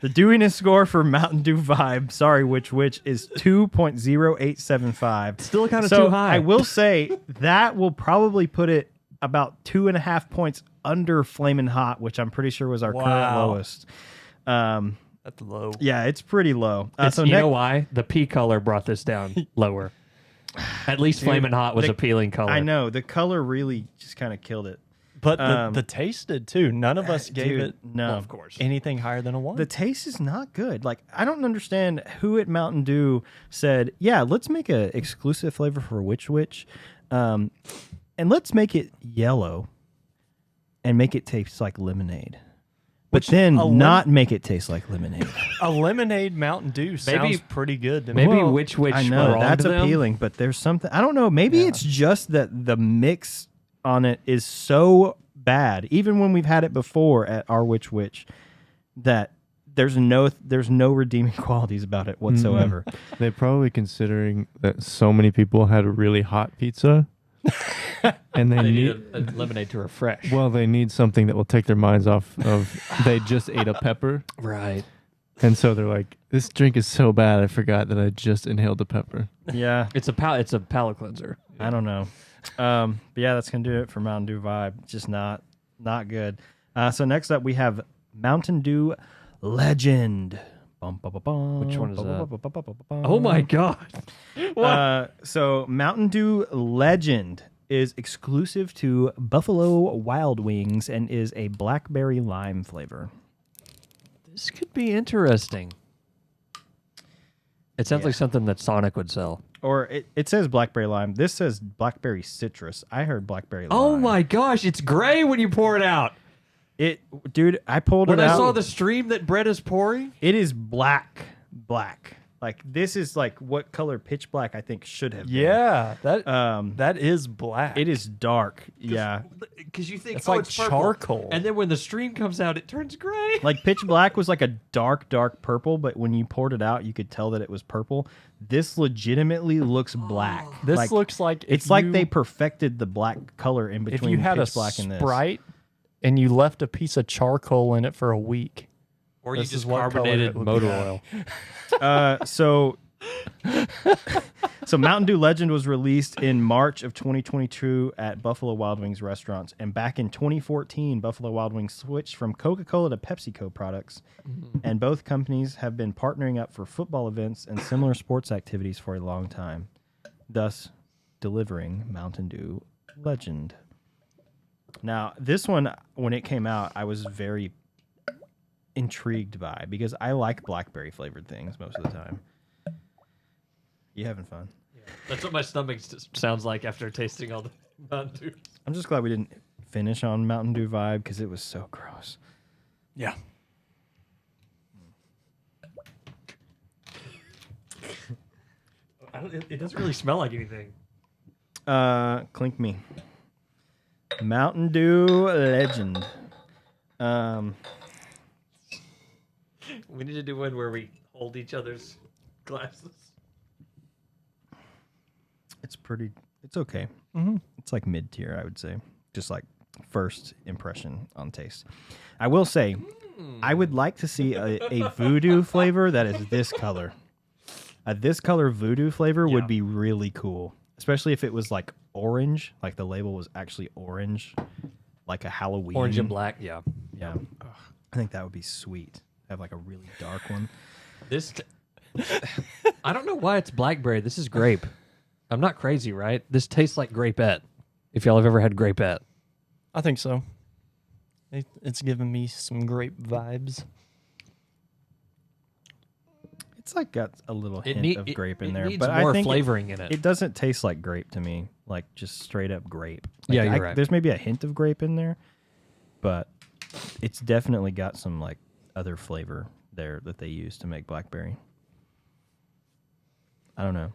The dewiness score for Mountain Dew Vibe, sorry, which is 2.0875. still kind of So too high. I will say that will probably put it about 2.5 points under Flamin' Hot, which I'm pretty sure was our current Wow. lowest. That's low. Yeah, it's pretty low. It's, you know why? The P color brought this down lower. At least Dude, Flamin' Hot was the- appealing color. I know the color really just kind of killed it. But Um, the taste did too. None of us gave Dude, it. no. Well, of course. Anything higher than a 1. The taste is not good. Like, I don't understand who at Mountain Dew said, yeah, let's make a exclusive flavor for Witch, and let's make it yellow and make it taste like lemonade. But Which then a not make it taste like lemonade. a lemonade Mountain Dew sounds pretty good to me. Maybe Well, which I know wronged that's them. appealing, but there's something I don't know. Maybe it's just that the mix on it is so bad, even when we've had it before at our Witch, that there's no redeeming qualities about it whatsoever. They're probably considering that so many people had a really hot pizza and they need a lemonade to refresh. well, they need something that will take their minds off of they just ate a pepper, Right. and so they're like, "This drink is so bad, I forgot that I just inhaled a pepper." Yeah, It's a palate cleanser. I don't know. But yeah, that's gonna do it for Mountain Dew Vibe. It's just not good. So next up we have Mountain Dew Legend. Which one is that? Oh my god. So Mountain Dew Legend is exclusive to Buffalo Wild Wings and is a blackberry lime flavor. This could be interesting. It sounds like something that Sonic would sell. Or it says blackberry lime. This says blackberry citrus. I heard blackberry lime. Oh my gosh, it's gray when you pour it out. Dude, I pulled When it out. I saw the stream that Brett is pouring, It is black. Like this is like what color pitch black I think should have been. Yeah, that is black. It is dark. Yeah. because you think It's like purple. charcoal. And then when the stream comes out, it turns gray. Like pitch black was like a dark purple, but when you poured it out, you could tell that it was purple. This legitimately looks black. This looks like it's like they perfected the black color in if between you had a pitch black and this. Sprite and you left a piece of charcoal in it for a week. Or This you is just what color carbonated it would motor be. oil. So Mountain Dew Legend was released in March of 2022 at Buffalo Wild Wings restaurants. And back in 2014, Buffalo Wild Wings switched from Coca-Cola to PepsiCo products. And both companies have been partnering up for football events and similar sports activities for a long time, thus delivering Mountain Dew Legend. Now, this one, when it came out, I was very intrigued by because I like blackberry flavored things most of the time. You having fun? That's what my stomach sounds like after tasting all the Mountain Dew. I'm just glad we didn't finish on Mountain Dew Vibe because it was so gross. Yeah. It doesn't really smell like anything. Clink me. Mountain Dew Legend. We need to do one where we hold each other's glasses. It's okay. Mm-hmm. It's like mid tier, I would say. Just like first impression on taste. I will say, I would like to see a voodoo flavor that is this color. This color voodoo flavor would be really cool, especially if it was like orange, like the label was actually orange, like a Halloween. Orange and black, yeah. Yeah. I think that would be sweet. Have like a really dark one. I don't know why it's blackberry. This is grape. I'm not crazy, right? This tastes like grapette. If y'all have ever had grapette. I think so. It's giving me some grape vibes. It's like got a little hint of grape in there, needs but more I think flavoring in it. it doesn't taste like grape to me, like just straight up grape. Like, Yeah, you're right. There's maybe a hint of grape in there, but it's definitely got some like other flavor there that they use to make blackberry. I don't know.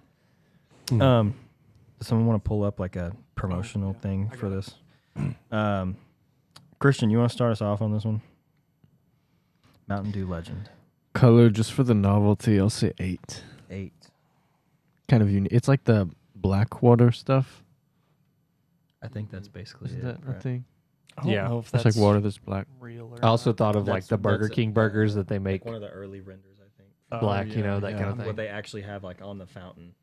Does someone want to pull up like a promotional thing for this? Christian, you want to start us off on this one? Mountain Dew Legend. Color, just for the novelty, I'll say 8. 8. Kind of unique. It's like the Blackwater stuff. I think that's basically Isn't it. that a thing? I don't know if It's that's like water that's black. real or I also thought of like That's- the Burger that's King burgers that they make Like one of the early renders, I think. not. black, Oh, you know, that yeah. kind of What thing. they actually have like on the fountain.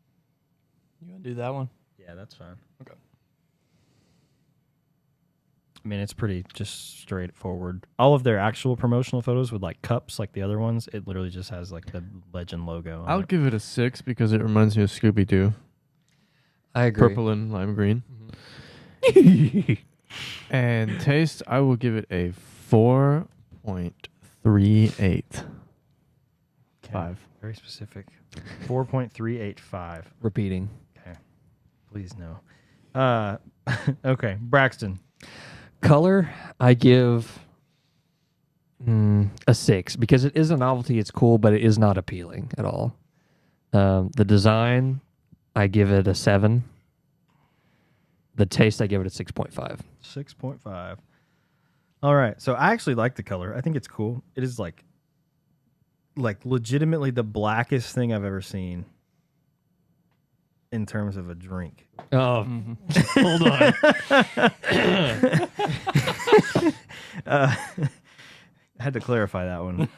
You want to do that one? Yeah, that's fine. Okay. I mean, it's pretty just straightforward. All of their actual promotional photos with like cups, like the other ones, it literally just has like the Legend logo on I would it. give it a 6 because it reminds me of Scooby Doo. I agree. Purple and lime green. Mm-hmm. And taste, I will give it a 4.38. Okay. 5. Very specific. 4.385. Repeating. Okay. Please no. Okay, Braxton. Color, I give a 6 because it is a novelty. It's cool, but it is not appealing at all. The design, I give it a 7. The taste, I give it a 6.5. 6.5. All right. So I actually like the color. I think it's cool. It is like legitimately the blackest thing I've ever seen. in terms of a drink. Oh, hold on. I had to clarify that one.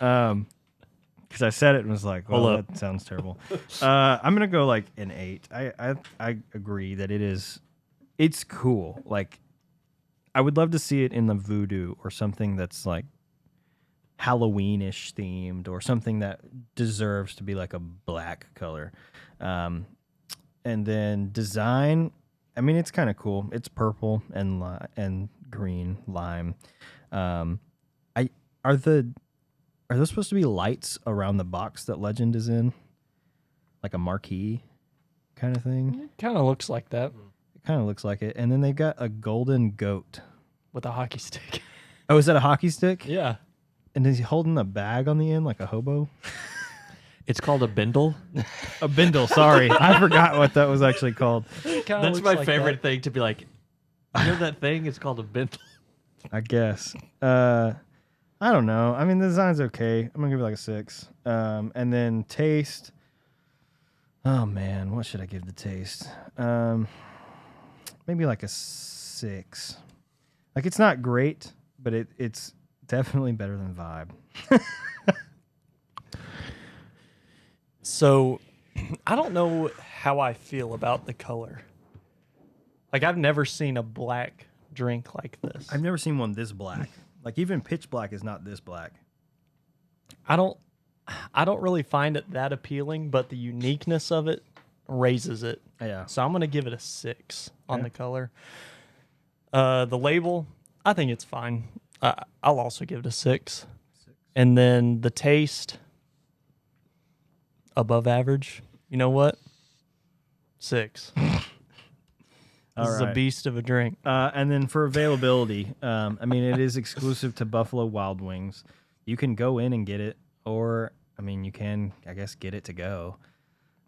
Because I said it and was like, well, that sounds terrible. I'm going to go like an 8. I agree that it's cool. Like, I would love to see it in the voodoo or something that's like Halloween-ish themed or something that deserves to be like a black color. And then design, I mean, it's kind of cool. It's purple and green lime. Are those supposed to be lights around the box that Legend is in? Like a marquee kind of thing? It kind of looks like that. It kind of looks like it. And then they've got a golden goat. With a hockey stick. Oh, is that a hockey stick? Yeah. And is he holding a bag on the end like a hobo? It's called a bindle. A bindle, sorry. I forgot what that was actually called. That's my favorite thing to be like, you know that thing? It's called a bindle. I guess. I don't know. I mean, the design's okay. I'm going to give it like a 6. And then taste. Oh, man. What should I give the taste? Maybe like a 6. Like, it's not great, but it's definitely better than Vibe. So, I don't know how I feel about the color. Like, I've never seen a black drink like this. I've never seen one this black. Like, even pitch black is not this black. I don't really find it that appealing, but the uniqueness of it raises it. Yeah. So I'm going to give it a 6 on the color. The label, I think it's fine. I'll also give it a 6. And then the taste, above average. You know what? 6. This is a beast of a drink. And then for availability, I mean, it is exclusive to Buffalo Wild Wings. You can go in and get it, or, I mean, you can, I guess, get it to go.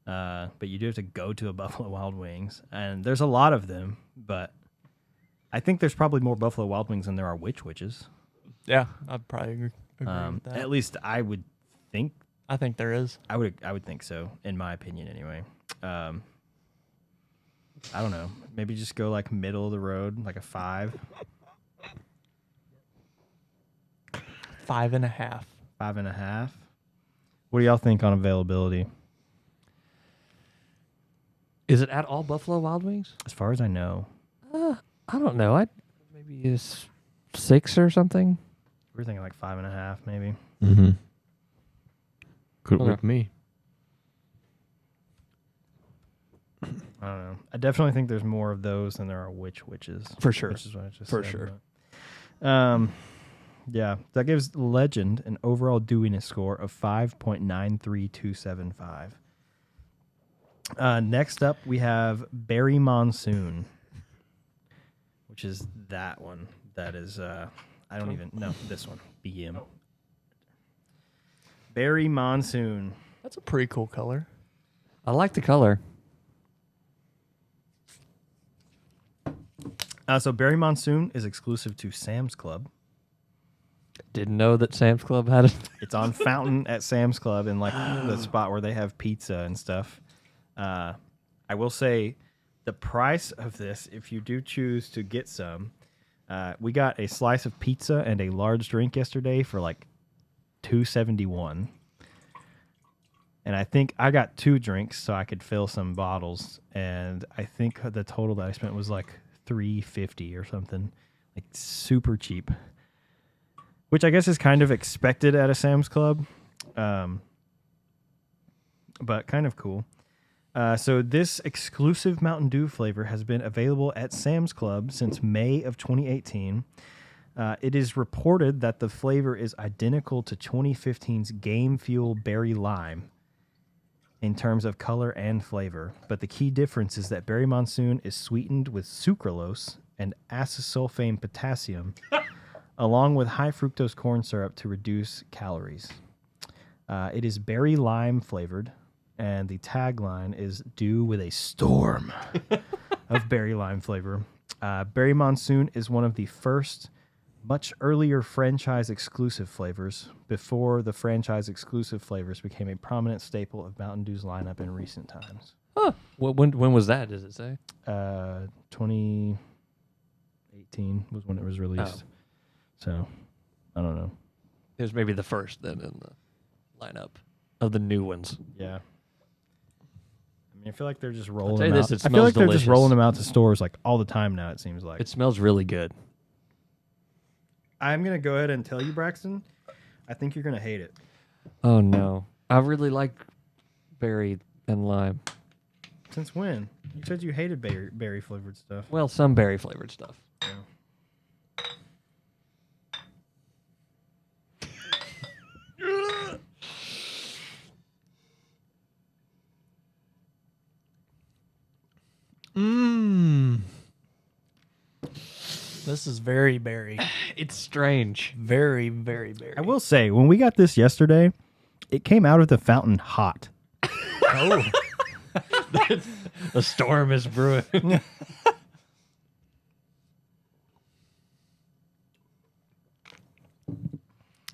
But you do have to go to a Buffalo Wild Wings. And there's a lot of them, but I think there's probably more Buffalo Wild Wings than there are Witches. Yeah, I'd probably agree with that. At least I would think. I think there is. I would think so, in my opinion, anyway. I don't know. Maybe just go like middle of the road, like a 5. 5.5. 5.5. What do y'all think on availability? Is it at all Buffalo Wild Wings? As far as I know. I don't know. I'd maybe use 6 or something. We're thinking like 5.5, maybe. Mm-hmm. Could Okay. with me. I don't know. I definitely think there's more of those than there are witches. For sure. Which is what I just For said, sure. but, yeah, that gives Legend an overall dewiness score of 5.93275. Next up, we have Berry Monsoon, which is that one. That is, I don't even know, this one, BM. Berry Monsoon. That's a pretty cool color. I like the color. So Berry Monsoon is exclusive to Sam's Club. Didn't know that Sam's Club had it. It's on Fountain at Sam's Club in like the spot where they have pizza and stuff. I will say the price of this, if you do choose to get some, we got a slice of pizza and a large drink yesterday for like $2.71. And I think I got 2 drinks so I could fill some bottles. And I think the total that I spent was like $3.50 or something, like super cheap, which I guess is kind of expected at a Sam's Club, but kind of cool. So this exclusive Mountain Dew flavor has been available at Sam's Club since May of 2018. It is reported that the flavor is identical to 2015's Game Fuel Berry Lime in terms of color and flavor, but the key difference is that Berry Monsoon is sweetened with sucralose and acesulfame potassium, along with high fructose corn syrup to reduce calories. It is berry lime flavored, and the tagline is "Dew with a storm" of berry lime flavor. Berry Monsoon is one of the first, much earlier franchise exclusive flavors before the franchise exclusive flavors became a prominent staple of Mountain Dew's lineup in recent times. Huh. Well, when was that? Does it say? 2018 was when it was released. So, I don't know. It was maybe the first then in the lineup of the new ones. Yeah. I mean, I feel like they're just rolling them this, out. it I feel like smells they're just delicious. rolling them out to stores like all the time now, it seems like. It smells really good. I'm going to go ahead and tell you, Braxton, I think you're going to hate it. Oh, no. I really like berry and lime. Since when? You said you hated berry flavored stuff. Well, some berry flavored stuff. Yeah. This is very berry. It's strange. Very, very berry. I will say, when we got this yesterday, it came out of the fountain hot. Oh. A storm is brewing.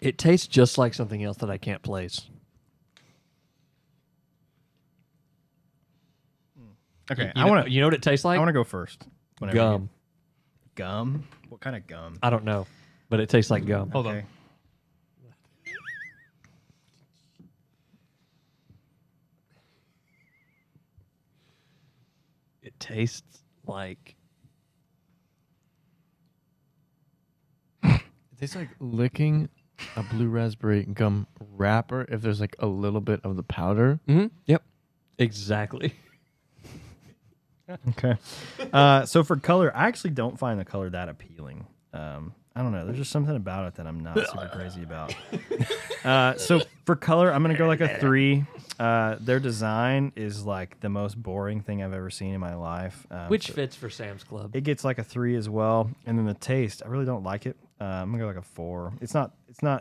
It tastes just like something else that I can't place. Okay, You know what it tastes like? I want to go first. whenever Gum. you- Gum? What kind of gum? I don't know, but it tastes like gum. Hold Okay. on. It tastes like It tastes like licking a blue raspberry gum wrapper if there's like a little bit of the powder. Yep. Exactly. Okay. So for color, I actually don't find the color that appealing. I don't know. There's just something about it that I'm not super crazy about. So for color, I'm going to go like a 3. Their design is like the most boring thing I've ever seen in my life. Which so fits for Sam's Club. it gets like a 3 as well. And then the taste, I really don't like it. I'm going to go like a 4. It's not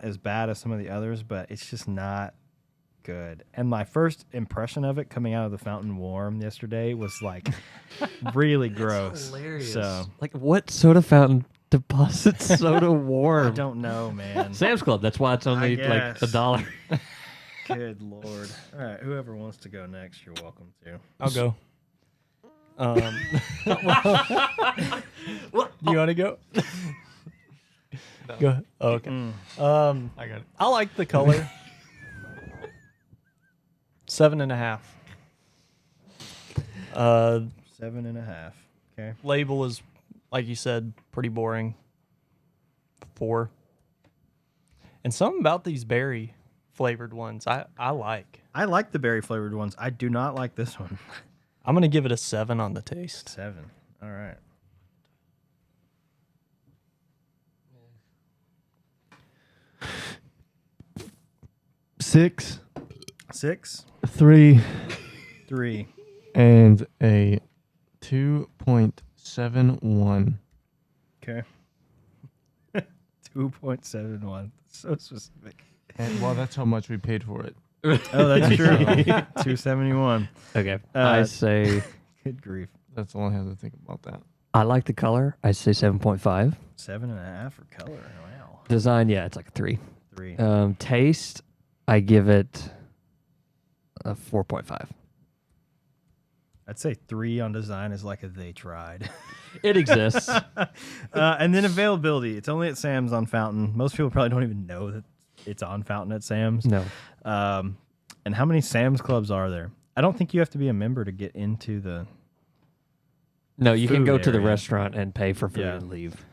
as bad as some of the others, but it's just not good. And my first impression of it coming out of the fountain warm yesterday was like really gross. Hilarious. So Like, what soda fountain deposits soda I warm? don't know, man. Sam's Club. That's why it's only like guess. $1. Good Lord. All right, whoever wants to go next, you're welcome to. I'll go. Do you want to go? Go ahead. Oh, okay. I got it. I like the color. 7.5. 7.5. Okay. Label is, like you said, pretty boring. 4. And something about these berry flavored ones I like. I like the berry flavored ones. I do not like this one. I'm gonna give it a 7 on the taste. 7. All right. Six, 6, 3, 3. and a 2.71. Okay. 2.71. So specific. And well, that's how much we paid for it. Oh, that's true. 271. Okay. Uh, I say Good grief. That's all I have to think about that. I like the color. I say 7.5. 7.5 for color. Wow. Design, yeah, it's like a 3. 3. Taste, I give it a 4.5. I'd say 3 on design is like a they tried. It exists. And then availability. It's only at Sam's on Fountain. Most people probably don't even know that it's on Fountain at Sam's. No. And how many Sam's Clubs are there? I don't think you have to be a member to get into the... No, you can Food go to the area. restaurant and pay for food Yeah. and leave.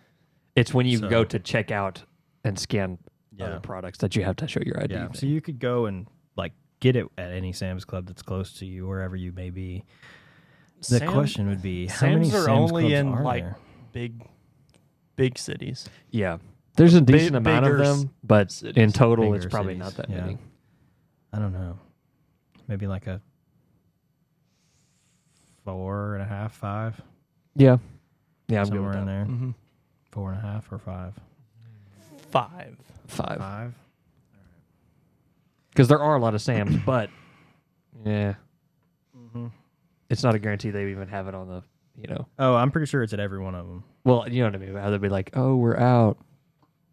It's when you So- go to check out and scan Yeah. other products that you have to show your ID. Yeah, so you could go and like get it at any Sam's Club that's close to you, wherever you may be. The question would be, how many Sam's are Sam's only Clubs in are like there? big cities. Yeah. There's a decent amount of bigger them, but cities. in total, it's Bigger probably cities, not that yeah. many. I don't know. Maybe like a 4.5, 5, Yeah. Yeah, I'm good somewhere with in that. there. Mm-hmm. 4.5 or 5. 5. 5. 5. Because there are a lot of Sam's, but yeah, Mm-hmm. it's not a guarantee they even have it on the, Oh, I'm pretty sure it's at every one of them. well, you know what I mean? How they'd be like, oh, we're out.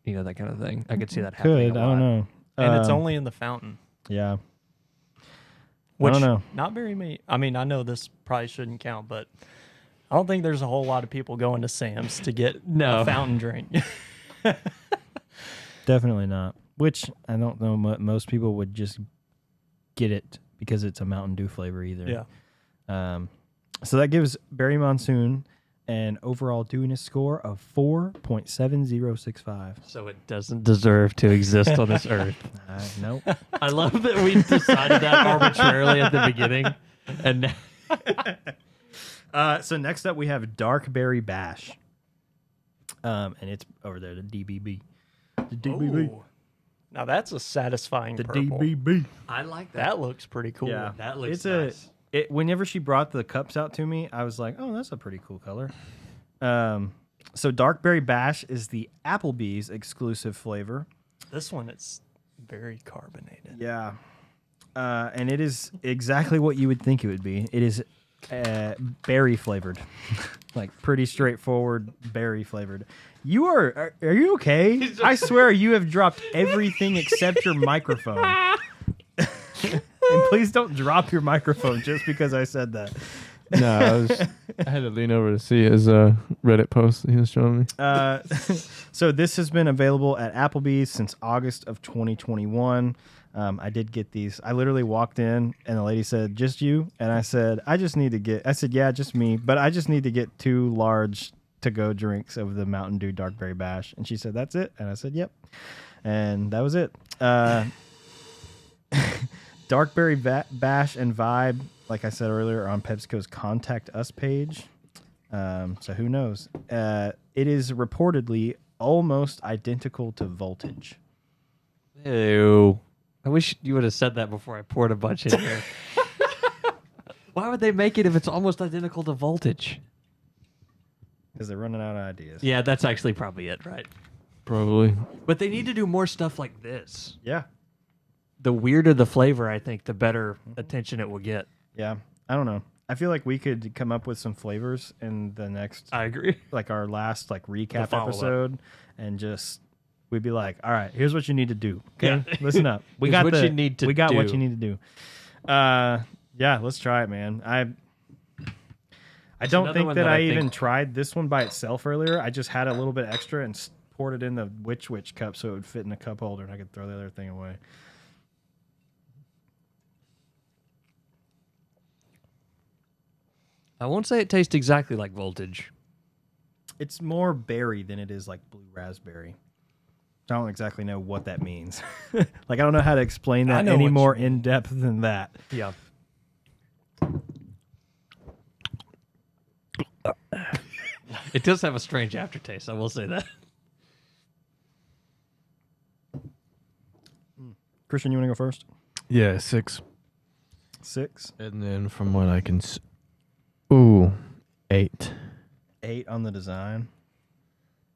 That kind of thing. I could see that happening. Could, a I don't lot. know. And it's only in the fountain. Yeah. Which, I don't know. Not very many. I mean, I know this probably shouldn't count, but I don't think there's a whole lot of people going to Sam's to get a fountain drink. Definitely not. Which I don't know. Most people would just get it because it's a Mountain Dew flavor either. Yeah. So that gives Berry Monsoon an overall dewiness score of 4.7065. So it doesn't deserve to exist on this earth. Nope. I love that we decided that arbitrarily at the beginning. And So next up we have Dark Berry Bash. And it's over there, the DBB. The DBB. Ooh. Now that's a satisfying The purple. DBB. I like that. That looks pretty cool. Yeah. That looks It's nice. Whenever she brought the cups out to me, I was like, oh, that's a pretty cool color. So Dark Berry Bash is the Applebee's exclusive flavor. This one, it's very carbonated. Yeah. And it is exactly what you would think it would be. It is berry flavored. Like pretty straightforward berry flavored. Are you okay? I swear you have dropped everything except your microphone. And please don't drop your microphone just because I said that. No, I had to lean over to see his Reddit post that he was showing me. So this has been available at Applebee's since August of 2021. I did get these. I literally walked in and the lady said, "Just you?" And I said, I said, "Yeah, just me, but I just need to get 2 large to-go drinks of the Mountain Dew Dark Berry Bash." And she said, "That's it?" And I said, "Yep." And that was it. Dark Berry Bash and Vibe, like I said earlier, are on PepsiCo's Contact Us page. So who knows? It is reportedly almost identical to Voltage. Ew. I wish you would have said that before I poured a bunch in here. Why would they make it if it's almost identical to Voltage? Because they're running out of ideas. Yeah, that's actually probably it, right? Probably. But they need to do more stuff like this. Yeah. The weirder the flavor, I think, the better attention it will get. Yeah. I don't know. I feel like we could come up with some flavors in the next, I agree. like our last like recap follow-up. episode, and just we'd be like, all right, here's what you need to do. Okay, Yeah. listen up. We Here's got what the, you need to we got what do. you need to do. Yeah, let's try it, man. I don't another think one that that I I even think- tried this one by itself earlier. I just had a little bit extra and poured it in the Witch cup so it would fit in a cup holder and I could throw the other thing away. I won't say it tastes exactly like Voltage. It's more berry than it is like blue raspberry. I don't exactly know what that means. Like I don't know how to explain I that know any what more you mean. in depth than that. Yeah. It does have a strange aftertaste, I will say that. Christian, you want to go first? Yeah, 6. 6, And then from what I can ooh, 8. 8 on the design.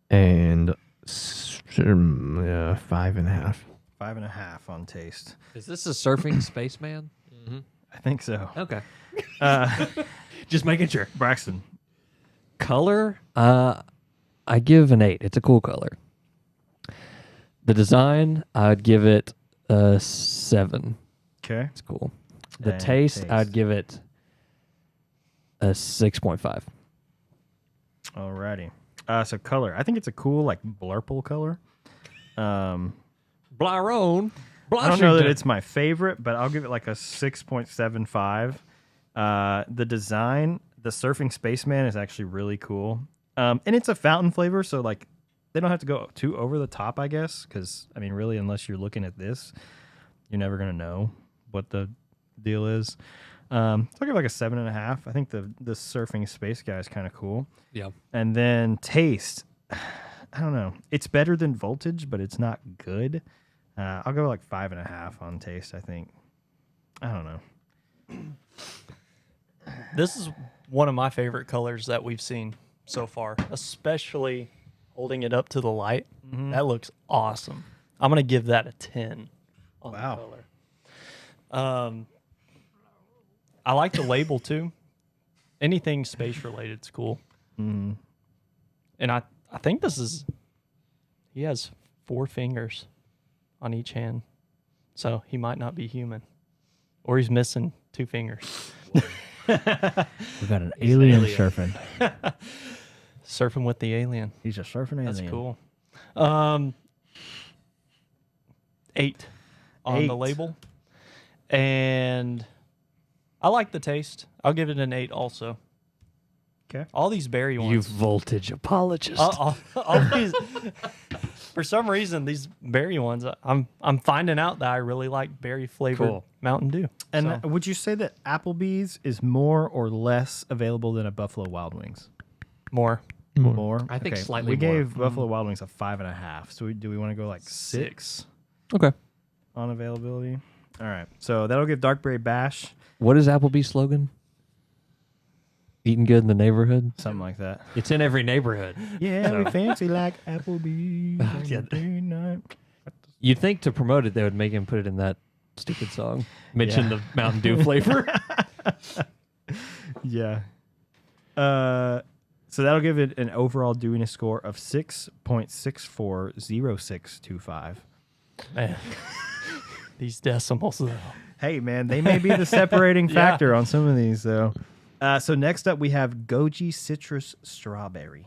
And 5.5. 5.5 on taste. Is this a surfing spaceman? I think so. Okay. Just making sure. Braxton. Color, I give an 8. It's a cool color. The design, I'd give it a 7. Okay. It's cool. The And taste, taste. I'd give it a 6.5. Alrighty. So color. I think it's a cool like blurple color. Blaron. I don't know that it's my favorite, but I'll give it like a 6.75. The design, the surfing spaceman is actually really cool. And it's a fountain flavor, so like they don't have to go too over the top, I guess, because I mean, really, unless you're looking at this, you're never gonna know what the deal is. So I'll give like a 7.5. I think the surfing space guy is kind of cool. Yeah. And then taste, I don't know. It's better than Voltage, but it's not good. I'll go like 5.5 on taste, I think. I don't know. This is one of my favorite colors that we've seen so far, especially holding it up to the light. That looks awesome. I'm going to give that a 10 on Wow. the color. I like the label too. Anything space related is cool. Mm. And I think this is, he has 4 fingers on each hand. So he might not be human. Or he's missing 2 fingers. We got an alien surfing. Surfing with the alien. He's a surfing alien. That's cool. 8 on the 8. label. And I like the taste. I'll give it an 8 also. Okay. All these berry ones. You voltage apologist. all these, for some reason, these berry ones, I'm finding out that I really like berry flavored Mountain Dew. And would you say that Applebee's is more or less available than a Buffalo Wild Wings? More. More. I think slightly We more. gave Buffalo Wild Wings a 5.5. So do we want to go like 6 Okay. on availability? All right. So that'll give Darkberry Bash What is Applebee's slogan? Eating good in the neighborhood. something like that. It's in every neighborhood. Yeah, we fancy like Applebee's. Saturday night. You'd think to promote it, they would make him put it in that stupid song. Mention the Mountain Dew flavor. Yeah. So that'll give it an overall dewiness score of 6.640625. Man. These decimals, though. Hey, man, they may be the separating factor on some of these, though. So next up, we have Goji Citrus Strawberry.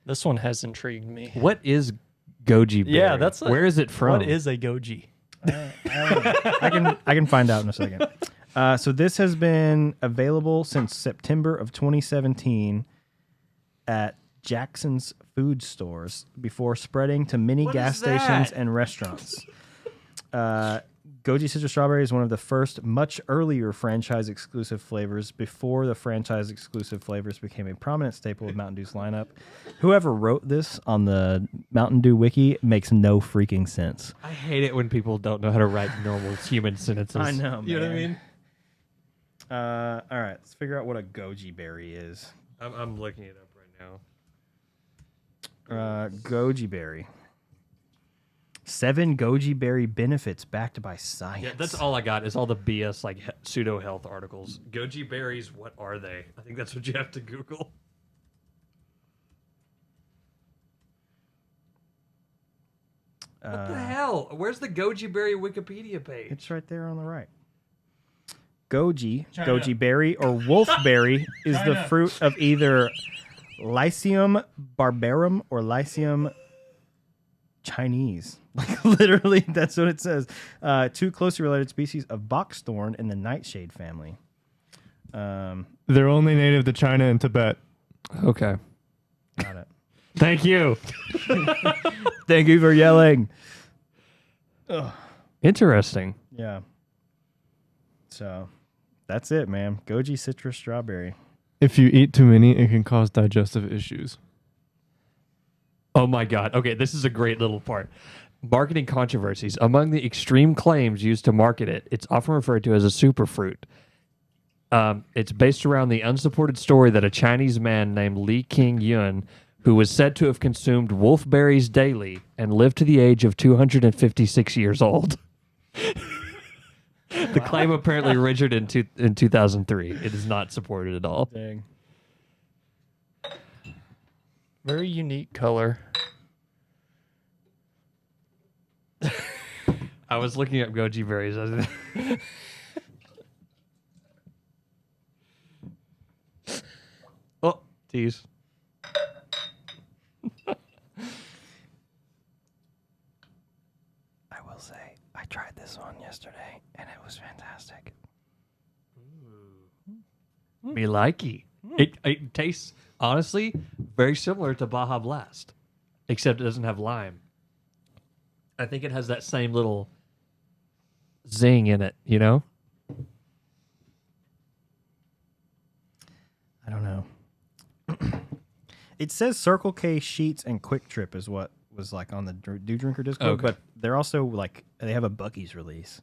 This one has intrigued me. What is goji berry? Yeah, where is it from? What is a goji? I can find out in a second. So this has been available since September of 2017 at Jackson's food stores before spreading to many gas stations and restaurants. Goji Citrus Strawberry is one of the first, much earlier franchise-exclusive flavors before the franchise-exclusive flavors became a prominent staple of Mountain Dew's lineup. Whoever wrote this on the Mountain Dew wiki makes no freaking sense. I hate it when people don't know how to write normal human sentences. I know, You know what I man. mean? All right, let's figure out what a goji berry is. I'm looking it up right now. Goji berry. 7 goji berry benefits backed by science. Yeah, that's all I got is all the BS like pseudo health articles. Goji berries, what are they? I think that's what you have to Google. What the hell? Where's the goji berry Wikipedia page? It's right there on the right. Goji berry, or wolfberry is the fruit of either Lycium barbarum or Lycium Chinese. Like literally, that's what it says. 2 closely related species of boxthorn in the nightshade family. They're only native to China and Tibet. Okay. Got it. Thank you. Thank you for yelling. Interesting. Yeah. So that's it, man. Goji Citrus Strawberry. If you eat too many, it can cause digestive issues. Oh my God. Okay, this is a great little part. Marketing controversies. Among the extreme claims used to market it, it's often referred to as a superfruit. It's based around the unsupported story that a Chinese man named Li King Yun, who was said to have consumed wolfberries daily and lived to the age of 256 years old. The claim apparently originated in 2003. It is not supported at all. Dang. Very unique color. I was looking up goji berries. Oh, tease. I will say, I tried this one yesterday, and it was fantastic. Me likey. It tastes, honestly, very similar to Baja Blast, except it doesn't have lime. I think it has that same little zing in it, you know? I don't know. It says Circle K Sheets and Quick Trip is what was like on the Dew Drinker Discord, Okay. but they're also like they have a Buc-ee's release.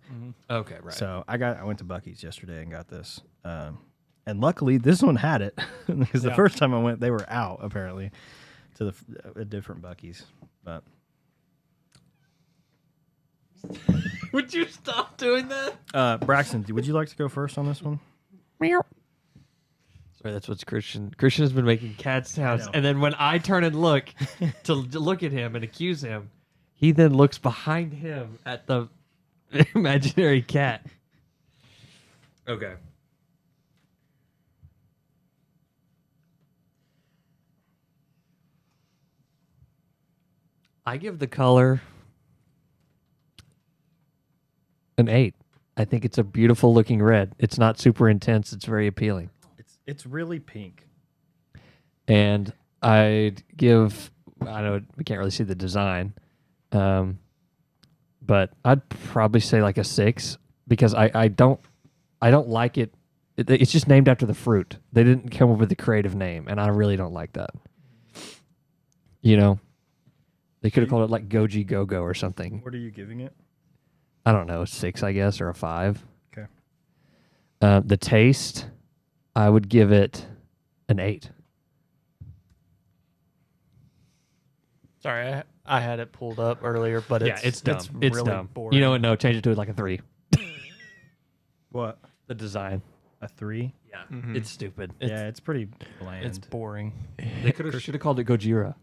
Okay, right. So I went to Buc-ee's yesterday and got this, and luckily this one had it because the first time I went they were out apparently to a different Buc-ee's. But Would you stop doing that? Braxton, would you like to go first on this one? Sorry, that's what's Christian. Christian has been making cat sounds, and then when I turn and look to look at him and accuse him, he then looks behind him at the imaginary cat. Okay. I give the color an 8. I think it's a beautiful looking red. It's not super intense. It's very appealing. It's really pink. And I'd give, I know we can't really see the design, but I'd probably say like a 6 because I don't like it. It's just named after the fruit. They didn't come up with a creative name, and I really don't like that. You know, they could have called it like Goji Go-Go or something. What are you giving it? I don't know, 6, I guess, or a 5. Okay. The taste, I would give it an 8. Sorry, I had it pulled up earlier, but It's dumb. It's really dumb. boring. You know what? No, change it to like a 3. What? The design. A 3? Yeah, Mhm. it's stupid. It's pretty bland. It's boring. They should have called it Gojira.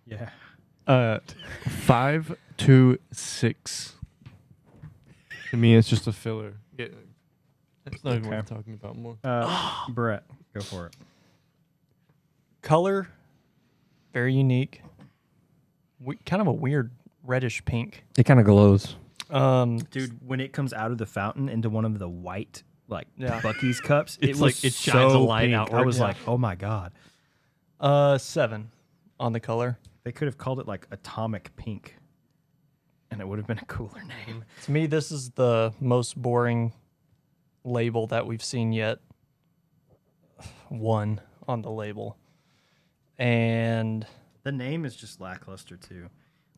Yeah. 5 to 6. To me, it's just a filler. Yeah, that's not even what I'm talking about more. Brett, go for it. Color, very unique. Kind of a weird reddish pink. It kind of glows. Dude, when it comes out of the fountain into one of the white Yeah. Buc-ee's cups, It's it like was it shines so a light pink. outward. I was Yeah. like, oh my god. 7 on the color. They could have called it like atomic pink, and it would have been a cooler name. To me, this is the most boring label that we've seen yet. 1 on the label. And The name is just lackluster too.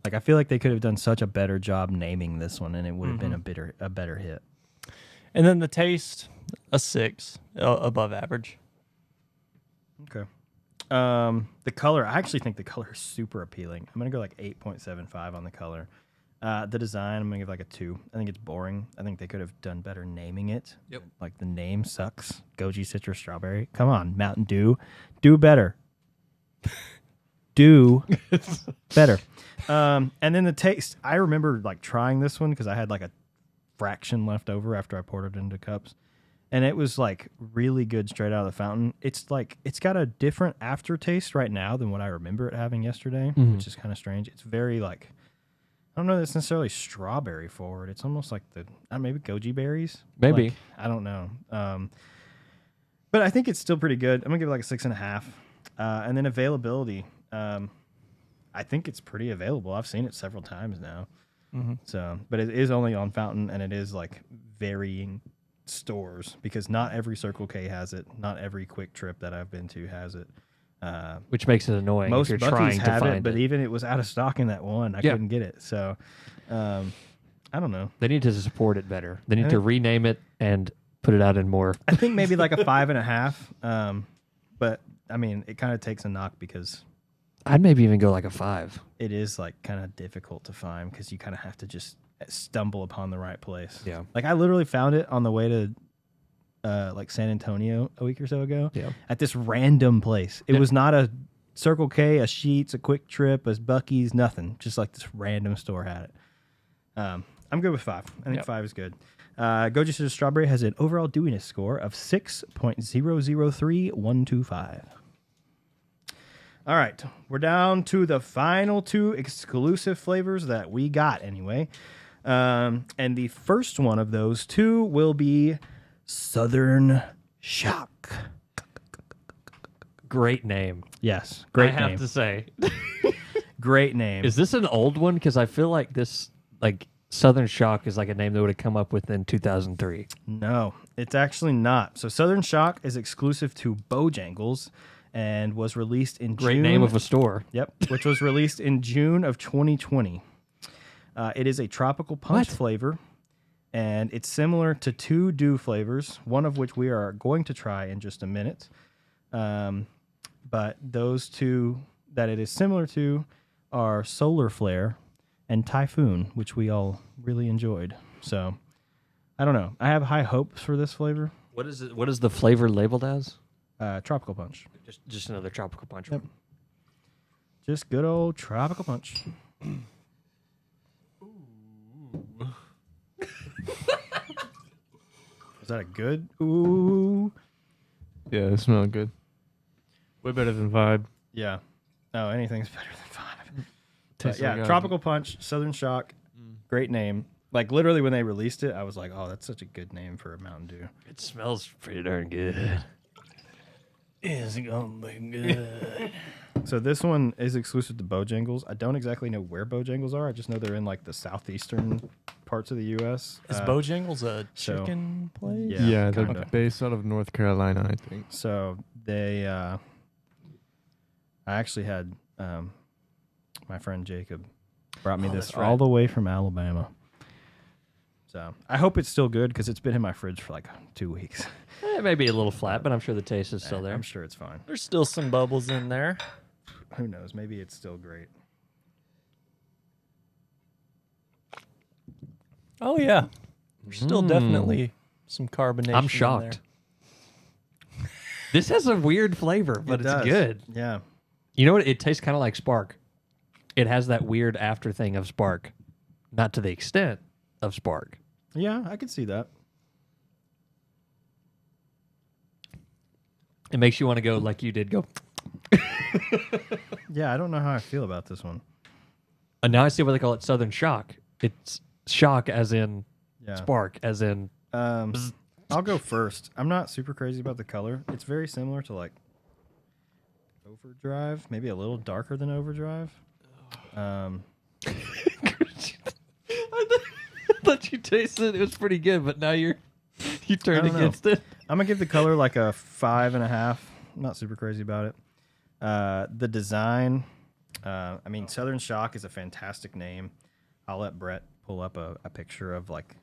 Like I feel like they could have done such a better job naming this one, and it would have been a better hit. then the taste, a 6, above average. Okay. The color, I actually think the color is super appealing. I'm gonna go like 8.75 on the color. The design, I'm gonna give like a 2. I think it's boring. I think they could have done better naming it. Yep. Like the name sucks. Goji Citrus Strawberry. Come on, Mountain Dew. Do better. Do better. And then the taste. I remember like trying this one because I had like a fraction left over after I poured it into cups. And it was like really good straight out of the fountain. It's like it's got a different aftertaste right now than what I remember it having yesterday, which is kind of strange. It's very like I don't know that it's necessarily strawberry forward. It's almost like the maybe goji berries. Maybe. Like, I don't know. But I think it's still pretty good. I'm gonna give it like a 6.5. And then availability. I think it's pretty available. I've seen it several times now. So, but it is only on Fountain, and it is like varying stores because not every Circle K has it. Not every Quick Trip that I've been to has it. Which makes it annoying Most if you're Buc-ee's trying to have find it, but even it was out of stock in that one. I couldn't get it. So, I don't know. They need to support it better. They need to rename it and put it out in more. I think maybe like a 5.5. But I mean, it kind of takes a knock because I'd maybe even go like a 5. it is like kind of difficult to find because you kind of have to just stumble upon the right place. Yeah. Like I literally found it on the way to like San Antonio a week or so ago. Yeah. At this random place. It was not a Circle K, a Sheetz, a Quick Trip, a Buc-ee's, nothing. Just like this random store had it. I'm good with 5. I think 5 is good. Goji Citrus Strawberry has an overall dewiness score of 6.003125. All right, we're down to the final 2 exclusive flavors that we got anyway. And the first one of those 2 will be Southern Shock. Great name. Yes, great I name. have to say. Great name. Is this an old one? Because I feel like this, like Southern Shock, is like a name that would have come up with in 2003. No, it's actually not. So Southern Shock is exclusive to Bojangles and was released in Great June. name of a store. Yep, which was released in June of 2020. It is a tropical punch flavor, and it's similar to 2 dew flavors, one of which we are going to try in just a minute. But those 2 that it is similar to are Solar Flare and Typhoon, which we all really enjoyed. So, I don't know. I have high hopes for this flavor. What is it? What is the flavor labeled as? Tropical punch. Just another tropical punch. Yep. Just good old tropical punch. Is that a good? Ooh. Yeah, it smelled good. Way better than Vibe. Yeah. No, anything's better than 5. Tastes yeah, like Tropical Punch, Southern Shock, great name. Like literally when they released it, I was like, oh, that's such a good name for a Mountain Dew. It smells pretty darn good. Is gonna be good. So this one is exclusive to Bojangles. I don't exactly know where Bojangles are. I just know they're in like the southeastern parts of the U.S. Is Bojangles a chicken place? Yeah, they're kinda. based out of North Carolina, I think. So they, I actually had my friend Jacob brought me this that's right. all the way from Alabama. So I hope it's still good because it's been in my fridge for like 2 weeks. It may be a little flat, but I'm sure the taste is still there. I'm sure it's fine. There's still some bubbles in there. Who knows? Maybe it's still great. Oh yeah, there's still definitely some carbonation. I'm shocked. This has a weird flavor, but It it's does. good. Yeah. You know what? It tastes kind of like Spark. It has that weird after thing of Spark, not to the extent of Spark. Yeah, I can see that. It makes you want to go like you did. Go. Yeah, I don't know how I feel about this one. And now I see why they call it Southern Shock. It's shock as in Yeah. spark, as in I'll go first. I'm not super crazy about the color. It's very similar to like Overdrive, maybe a little darker than Overdrive. I thought you tasted it. It was pretty good, but now you turned I don't know. against it. I'm gonna give the color like a 5.5. I'm not super crazy about it. The design, I mean, Southern Shock is a fantastic name. I'll let Brett pull up a picture of like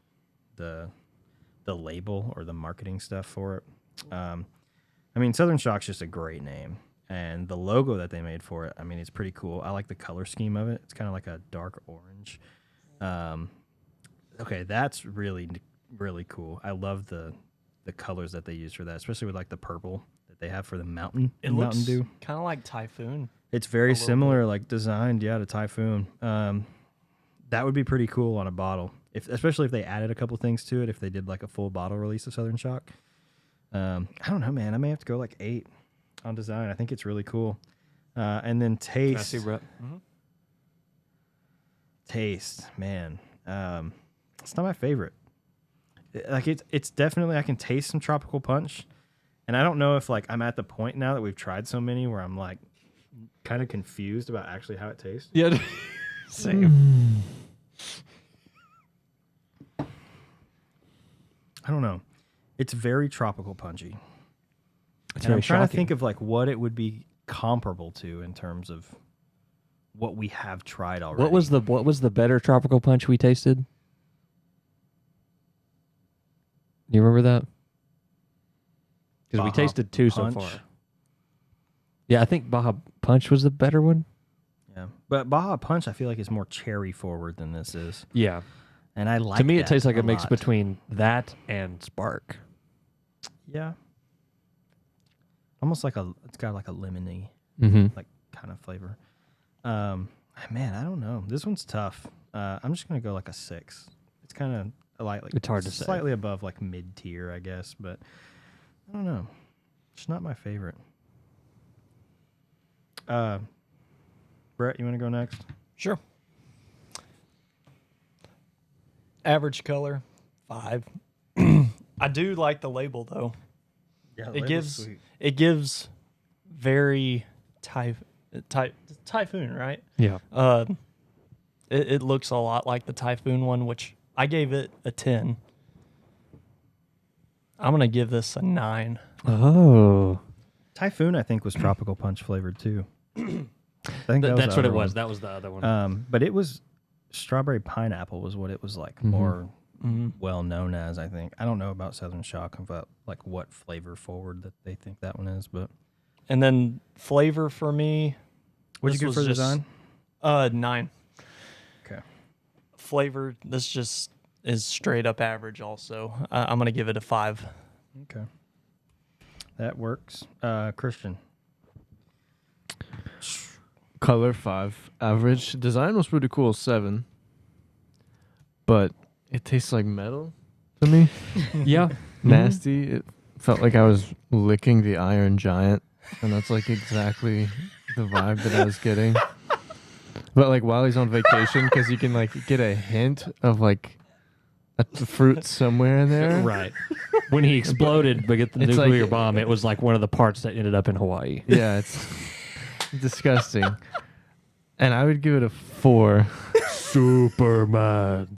the label or the marketing stuff for it. I mean, Southern Shock's just a great name, and the logo that they made for it, I mean, it's pretty cool. I like the color scheme of it. It's kind of like a dark orange. Okay, that's really, really cool. I love the colors that they use for that, especially with like the purple that they have for the Mountain Mountain Dew. kind of like Typhoon. It's very similar, like designed, to Typhoon. That would be pretty cool on a bottle, especially if they added a couple things to it. If they did like a full bottle release of Southern Shock, I don't know, man. I may have to go like 8 on design. I think it's really cool. And then taste. See, Brett? Taste, man. It's not my favorite. Like it's definitely, I can taste some tropical punch, and I don't know if like I'm at the point now that we've tried so many where I'm like kind of confused about actually how it tastes. Yeah. Same. I don't know. It's very tropical punchy. It's And I'm very trying to shocking. think of like what it would be comparable to in terms of what we have tried already. What was the better tropical punch we tasted? You remember that? Because we Baja tasted 2 so Punch? far. Yeah, I think Baja Punch was the better one. Yeah, but Baja Punch I feel like is more cherry forward than this is, Yeah. and I like. To me, it that tastes like a mix lot. between that and Spark. Yeah. Almost like it's got like a lemony Mm-hmm. like kind of flavor. Man, I don't know. This one's tough. I'm just gonna go like a 6. It's kind of like It's hard to say. slightly above like mid tier, I guess, but I don't know. It's not my favorite. Brett, you want to go next? Sure. Average color, 5. I do like the label though. Yeah, It gives very Typhoon, right? Yeah. It looks a lot like the Typhoon one, which I gave it a 10. I'm gonna give this a 9. Oh. Typhoon, I think, was tropical punch flavored too. I think that was That's the what it other was. one. That was the other one. But it was strawberry pineapple was what it was like more well known as. I think I don't know about Southern Shock about like what flavor forward that they think that one is, but And then flavor for me. what'd you this give for was design? 9. Okay, Flavor, this just is straight up average. Also, I'm gonna give it a 5. okay, that works. Christian, Color 5. Average. Design was pretty cool, 7. But it tastes like metal to me. Yeah. Nasty. It felt like I was licking the Iron Giant, and that's like exactly the vibe that I was getting. But like while he's on vacation, because you can like get a hint of like a fruit somewhere in there. Right. When he exploded but get the It's nuclear like- bomb, it was like one of the parts that ended up in Hawaii. Yeah, it's disgusting. And I would give it a 4. Superman.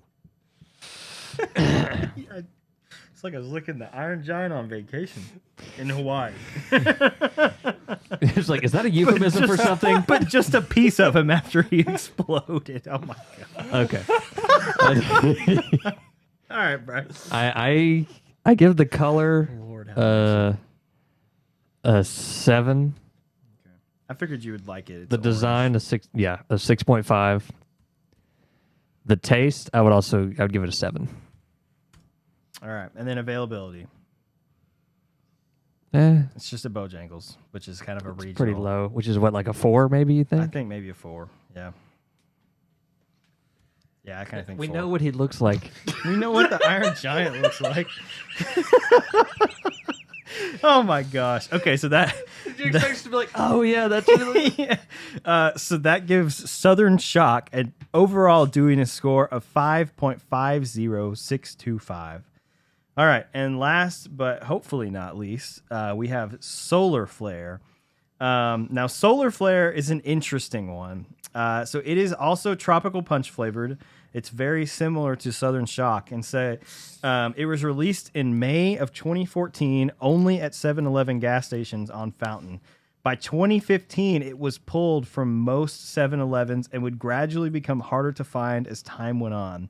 It's like I was looking at the Iron Giant on vacation in Hawaii. It's like, is that a euphemism for something? But just a piece of him after he exploded. Oh my god. Okay. All right, Bryce. I give the color Lord have a 7. I figured you would like it. It's The orange. design a 6.5. The taste, I would give it a 7. All right, and then availability. It's just a Bojangles, which is kind of a regional. Pretty low, which is what, like a 4 maybe, you think? I think maybe a 4. Yeah. Yeah, I kind of think we 4. know what he looks like. We know what the Iron Giant looks like. Oh my gosh. Okay, so that. Did you expect us to be like, oh yeah, that's really... Yeah. So that gives Southern Shock an overall doing a score of 5.50625. All right, and last but hopefully not least, we have Solar Flare. Now, Solar Flare is an interesting one. So it is also tropical punch flavored. It's very similar to Southern Shock. And so it was released in May of 2014 only at 7-Eleven gas stations on Fountain. By 2015, it was pulled from most 7-Elevens and would gradually become harder to find as time went on.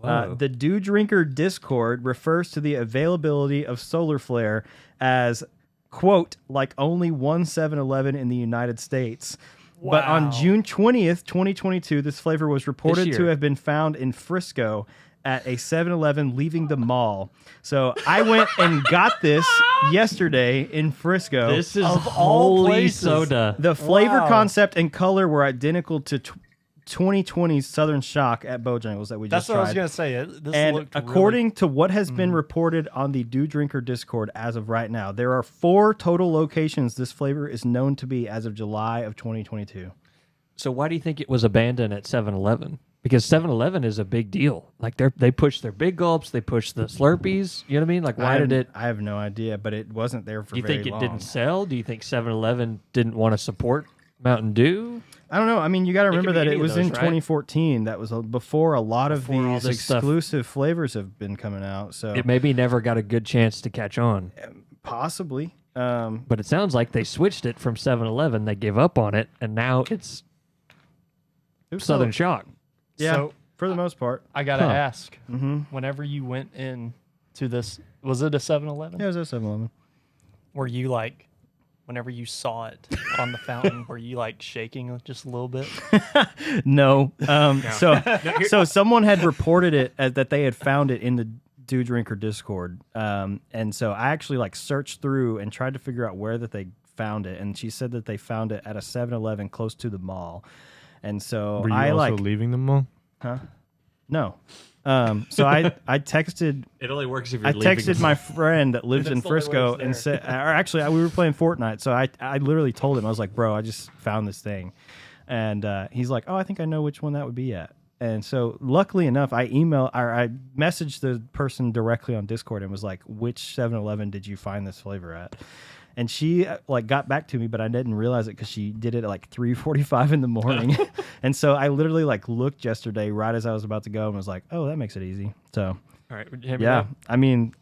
The Dew Drinker Discord refers to the availability of Solar Flare as, quote, like only one 7-Eleven in the United States. Wow. But on June 20th, 2022, this flavor was reported to have been found in Frisco at a 7-Eleven leaving the mall. So I went and got this yesterday in Frisco. This is Of all holy places. soda. The flavor, Wow. concept, and color were identical to 2020's Southern Shock at Bojangles that we That's just what tried. I was gonna say. This And looked according to what has been reported on the Dew Drinker Discord as of right now, there are 4 total locations this flavor is known to be as of July of 2022. So why do you think it was abandoned at 7-Eleven? Because 7-Eleven is a big deal. Like they push their big gulps, they push the Slurpees. You know what I mean? Like why did it? I have no idea, but it wasn't there for Do you very think it long. didn't sell? Do you think 7-Eleven didn't want to support Mountain Dew? I don't know. I mean, you got to remember could be that any it of was those, in right? 2014. That was before a lot of Before all these this stuff. exclusive flavors have been coming out. So It maybe never got a good chance to catch on. possibly. But it sounds like they switched it from 7-Eleven. They gave up on it, and now it's It was Southern still- Shock. Yeah, So- for the most part. I gotta Huh. ask. Mm-hmm. Whenever you went in to this, was it a 7-Eleven? Yeah, it was a 7-Eleven. Were you like, whenever you saw it on the fountain, were you like shaking just a little bit? No. So someone had reported it as that they had found it in the Dew Drinker Discord. And so I actually like searched through and tried to figure out where that they found it. And she said that they found it at a 7-Eleven close to the mall. And so Were you I also like, leaving the mall? no. So I texted It only works if I texted my friend that lives in That's the only way Frisco it's and there. said, or actually, we were playing Fortnite. So I literally told him, I was like, bro, I just found this thing. And he's like, oh, I think I know which one that would be at. And so luckily enough, I messaged the person directly on Discord and was like, which 7-Eleven did you find this flavor at? And she like got back to me, but I didn't realize it because she did it at like 3:45 in the morning. And so I literally like looked yesterday right as I was about to go and was like, oh, that makes it easy. So All right, yeah, I mean,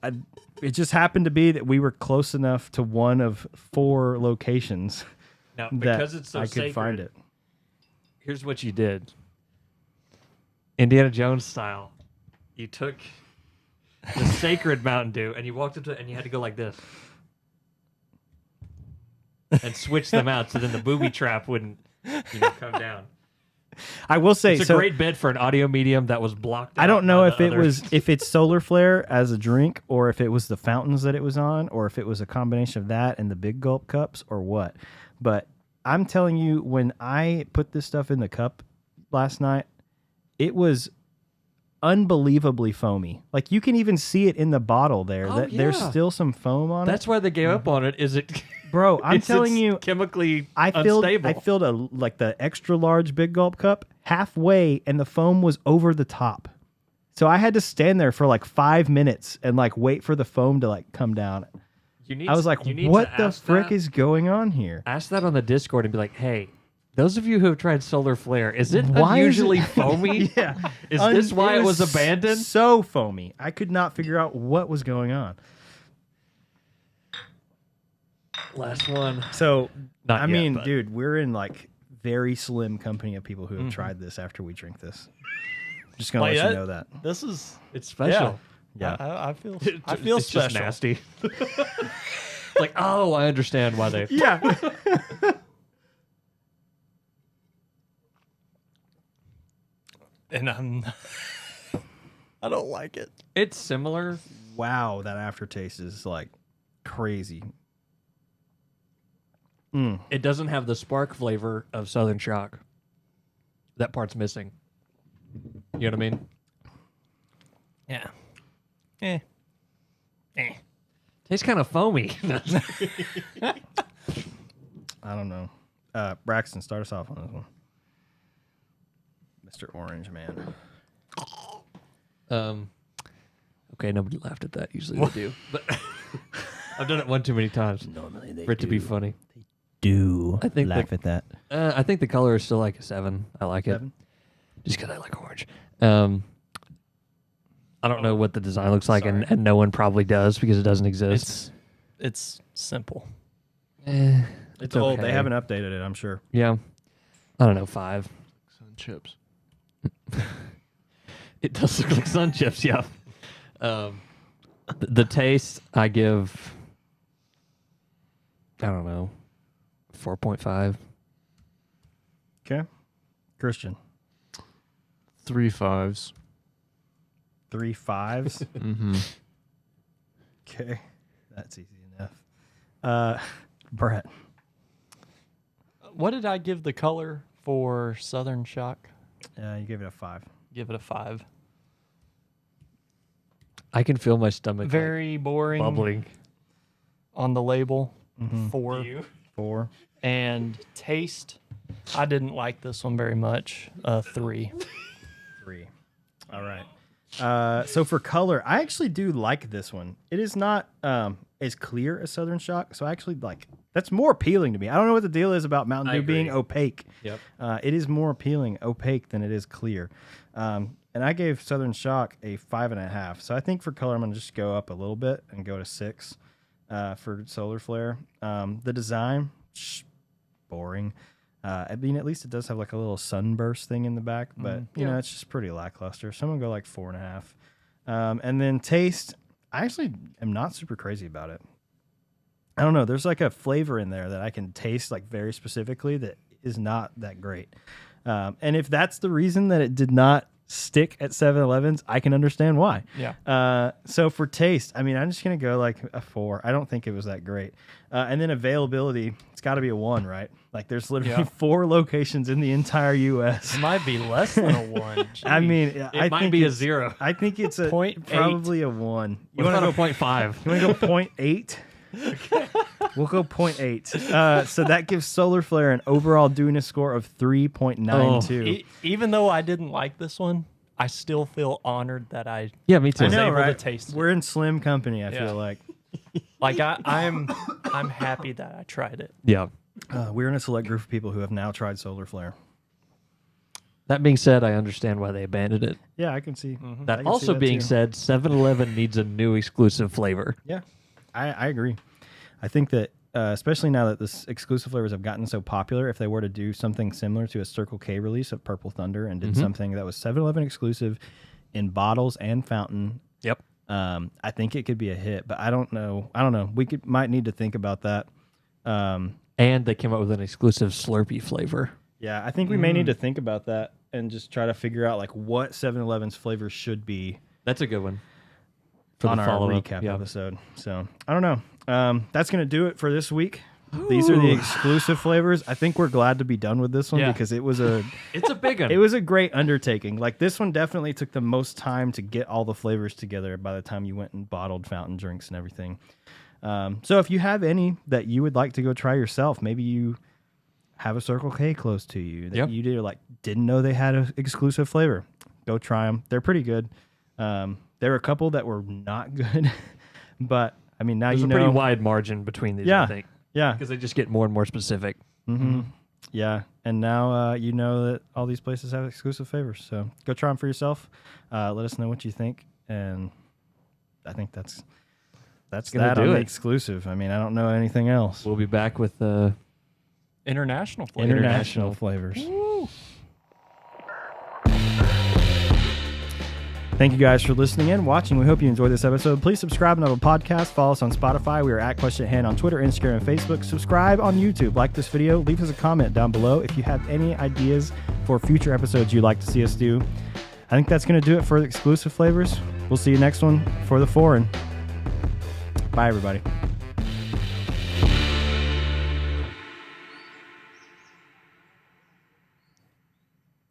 it just happened to be that we were close enough to one of 4 locations Now, that because it's so I could sacred, find it. Here's what you did. Indiana Jones style. You took the sacred Mountain Dew and you walked up to it and you had to go like this. And switch them out so then the booby trap wouldn't come down. I will say, It's a so great bid for an audio medium that was blocked out. I don't know by if the it other- was if it's Solar Flare as a drink or if it was the fountains that it was on or if it was a combination of that and the big gulp cups or what. But I'm telling you, when I put this stuff in the cup last night, it was unbelievably foamy. Like you can even see it in the bottle there. Oh, There's yeah. still some foam on That's why they gave up on it. Is it? Bro, I'm it's telling you, chemically I filled unstable. the extra large big gulp cup halfway and the foam was over the top. So I had to stand there for like 5 minutes and like wait for the foam to like come down. I was like, what the frick is going on here? Ask that on the Discord and be like, hey, those of you who have tried solar flare, is it unusually foamy? Yeah. Is this why it was abandoned? So foamy. I could not figure out what was going on. Last one. So, Not I yet, mean, but- dude, we're in like very slim company of people who have tried this after we drink this. Just gonna let you know that. This is It's special. Yeah. I feel It's special. just nasty. Like, oh, I understand why they. Yeah. And I don't like it. It's similar. Wow, that aftertaste is like crazy. It doesn't have the spark flavor of Southern Shock. That part's missing. You know what I mean? Yeah. Tastes kind of foamy. I don't know. Braxton, start us off on this one. Mr. Orange Man. Okay, nobody laughed at that. Usually they do, but I've done it one too many times Normally they for it to be funny. do I think laugh at that. I think the color is still like a 7. I like 7? it just because I like orange. I don't know what the design looks like, and no one probably does because it doesn't exist. It's simple. It's old. okay. They haven't updated it, I'm sure. Yeah, I don't know, 5. Sun chips. It does look like sun chips, yeah. The taste I give, I don't know, 4.5. Okay. Christian. 3 5s. 3 5s. Mm-hmm. Okay. That's easy enough. Brett. What did I give the color for Southern Shock? You gave it a 5. Give it a 5. I can feel my stomach Very boring. bubbling. On the label. Mhm. 4. 4. And taste, I didn't like this one very much. 3. 3. All right. So for color, I actually do like this one. It is not as clear as Southern Shock, so I actually like that's more appealing to me. I don't know what the deal is about Mountain Dew being opaque. Yep. It is more appealing opaque than it is clear. And I gave Southern Shock a 5.5. So I think for color, I'm gonna just go up a little bit and go to 6 for Solar Flare. The design, boring. I mean, at least it does have like a little sunburst thing in the back, but you know, it's just pretty lackluster. So I'm gonna go like 4.5. And then taste, I actually am not super crazy about it. I don't know. There's like a flavor in there that I can taste like very specifically that is not that great. And if that's the reason that it did not stick at 7-Elevens, I can understand why. Yeah. So for taste, I mean, I'm just going to go like a 4. I don't think it was that great. And then availability, it's got to be a 1, right? Like there's literally 4 locations in the entire U.S. It might be less than a 1. I mean, It might be a 0. I think it's a 0.8. probably a 1. You want to go 0.5? You want to go 0.8? We'll go 0.8. So that gives Solar Flare an overall Duna score of 3.92. Even though I didn't like this one, I still feel honored that I Yeah, me too. I know, able to right? taste it. We're in slim company, I Yeah. feel like. Like I'm happy that I tried it. Yeah. We're in a select group of people who have now tried Solar Flare. That being said, I understand why they abandoned it. Yeah, I can see. That I can also see being too. said, 7-Eleven needs a new exclusive flavor. Yeah, I agree. I think that especially now that this exclusive flavors have gotten so popular, if they were to do something similar to a Circle K release of Purple Thunder and did something that was 7-Eleven exclusive in bottles and fountain, Yep. I think it could be a hit. But I don't know. We might need to think about that. And they came up with an exclusive Slurpee flavor. Yeah, I think we may need to think about that and just try to figure out like what 7-Eleven's flavor should be That's a good one. For on the our follow-up. recap Yeah. episode. So I don't know. That's going to do it for this week. These are the exclusive flavors. I think we're glad to be done with this one because it was a It's a big one. it was a great undertaking. Like this one definitely took the most time to get all the flavors together by the time you went and bottled fountain drinks and everything. So if you have any that you would like to go try yourself, maybe you have a Circle K close to you that you didn't know they had an exclusive flavor. Go try them. They're pretty good. There were a couple that were not good, but I mean, now There's you a know. pretty wide margin between these, I think. Yeah. Because they just get more and more specific. Mm-hmm. Yeah. And now you know that all these places have exclusive flavors. So go try them for yourself. Let us know what you think. And I think that's that on the exclusive. I mean, I don't know anything else. We'll be back with international flavors. International flavors. Woo. Thank you guys for listening and watching. We hope you enjoyed this episode. Please subscribe on Apple Podcasts. Follow us on Spotify. We are at Question at Hand on Twitter, Instagram, and Facebook. Subscribe on YouTube. Like this video. Leave us a comment down below if you have any ideas for future episodes you'd like to see us do. I think that's going to do it for the exclusive flavors. We'll see you next one for the foreign. Bye, everybody.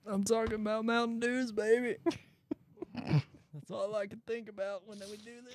I'm talking about Mountain Dews, baby. That's all I can think about when we do this.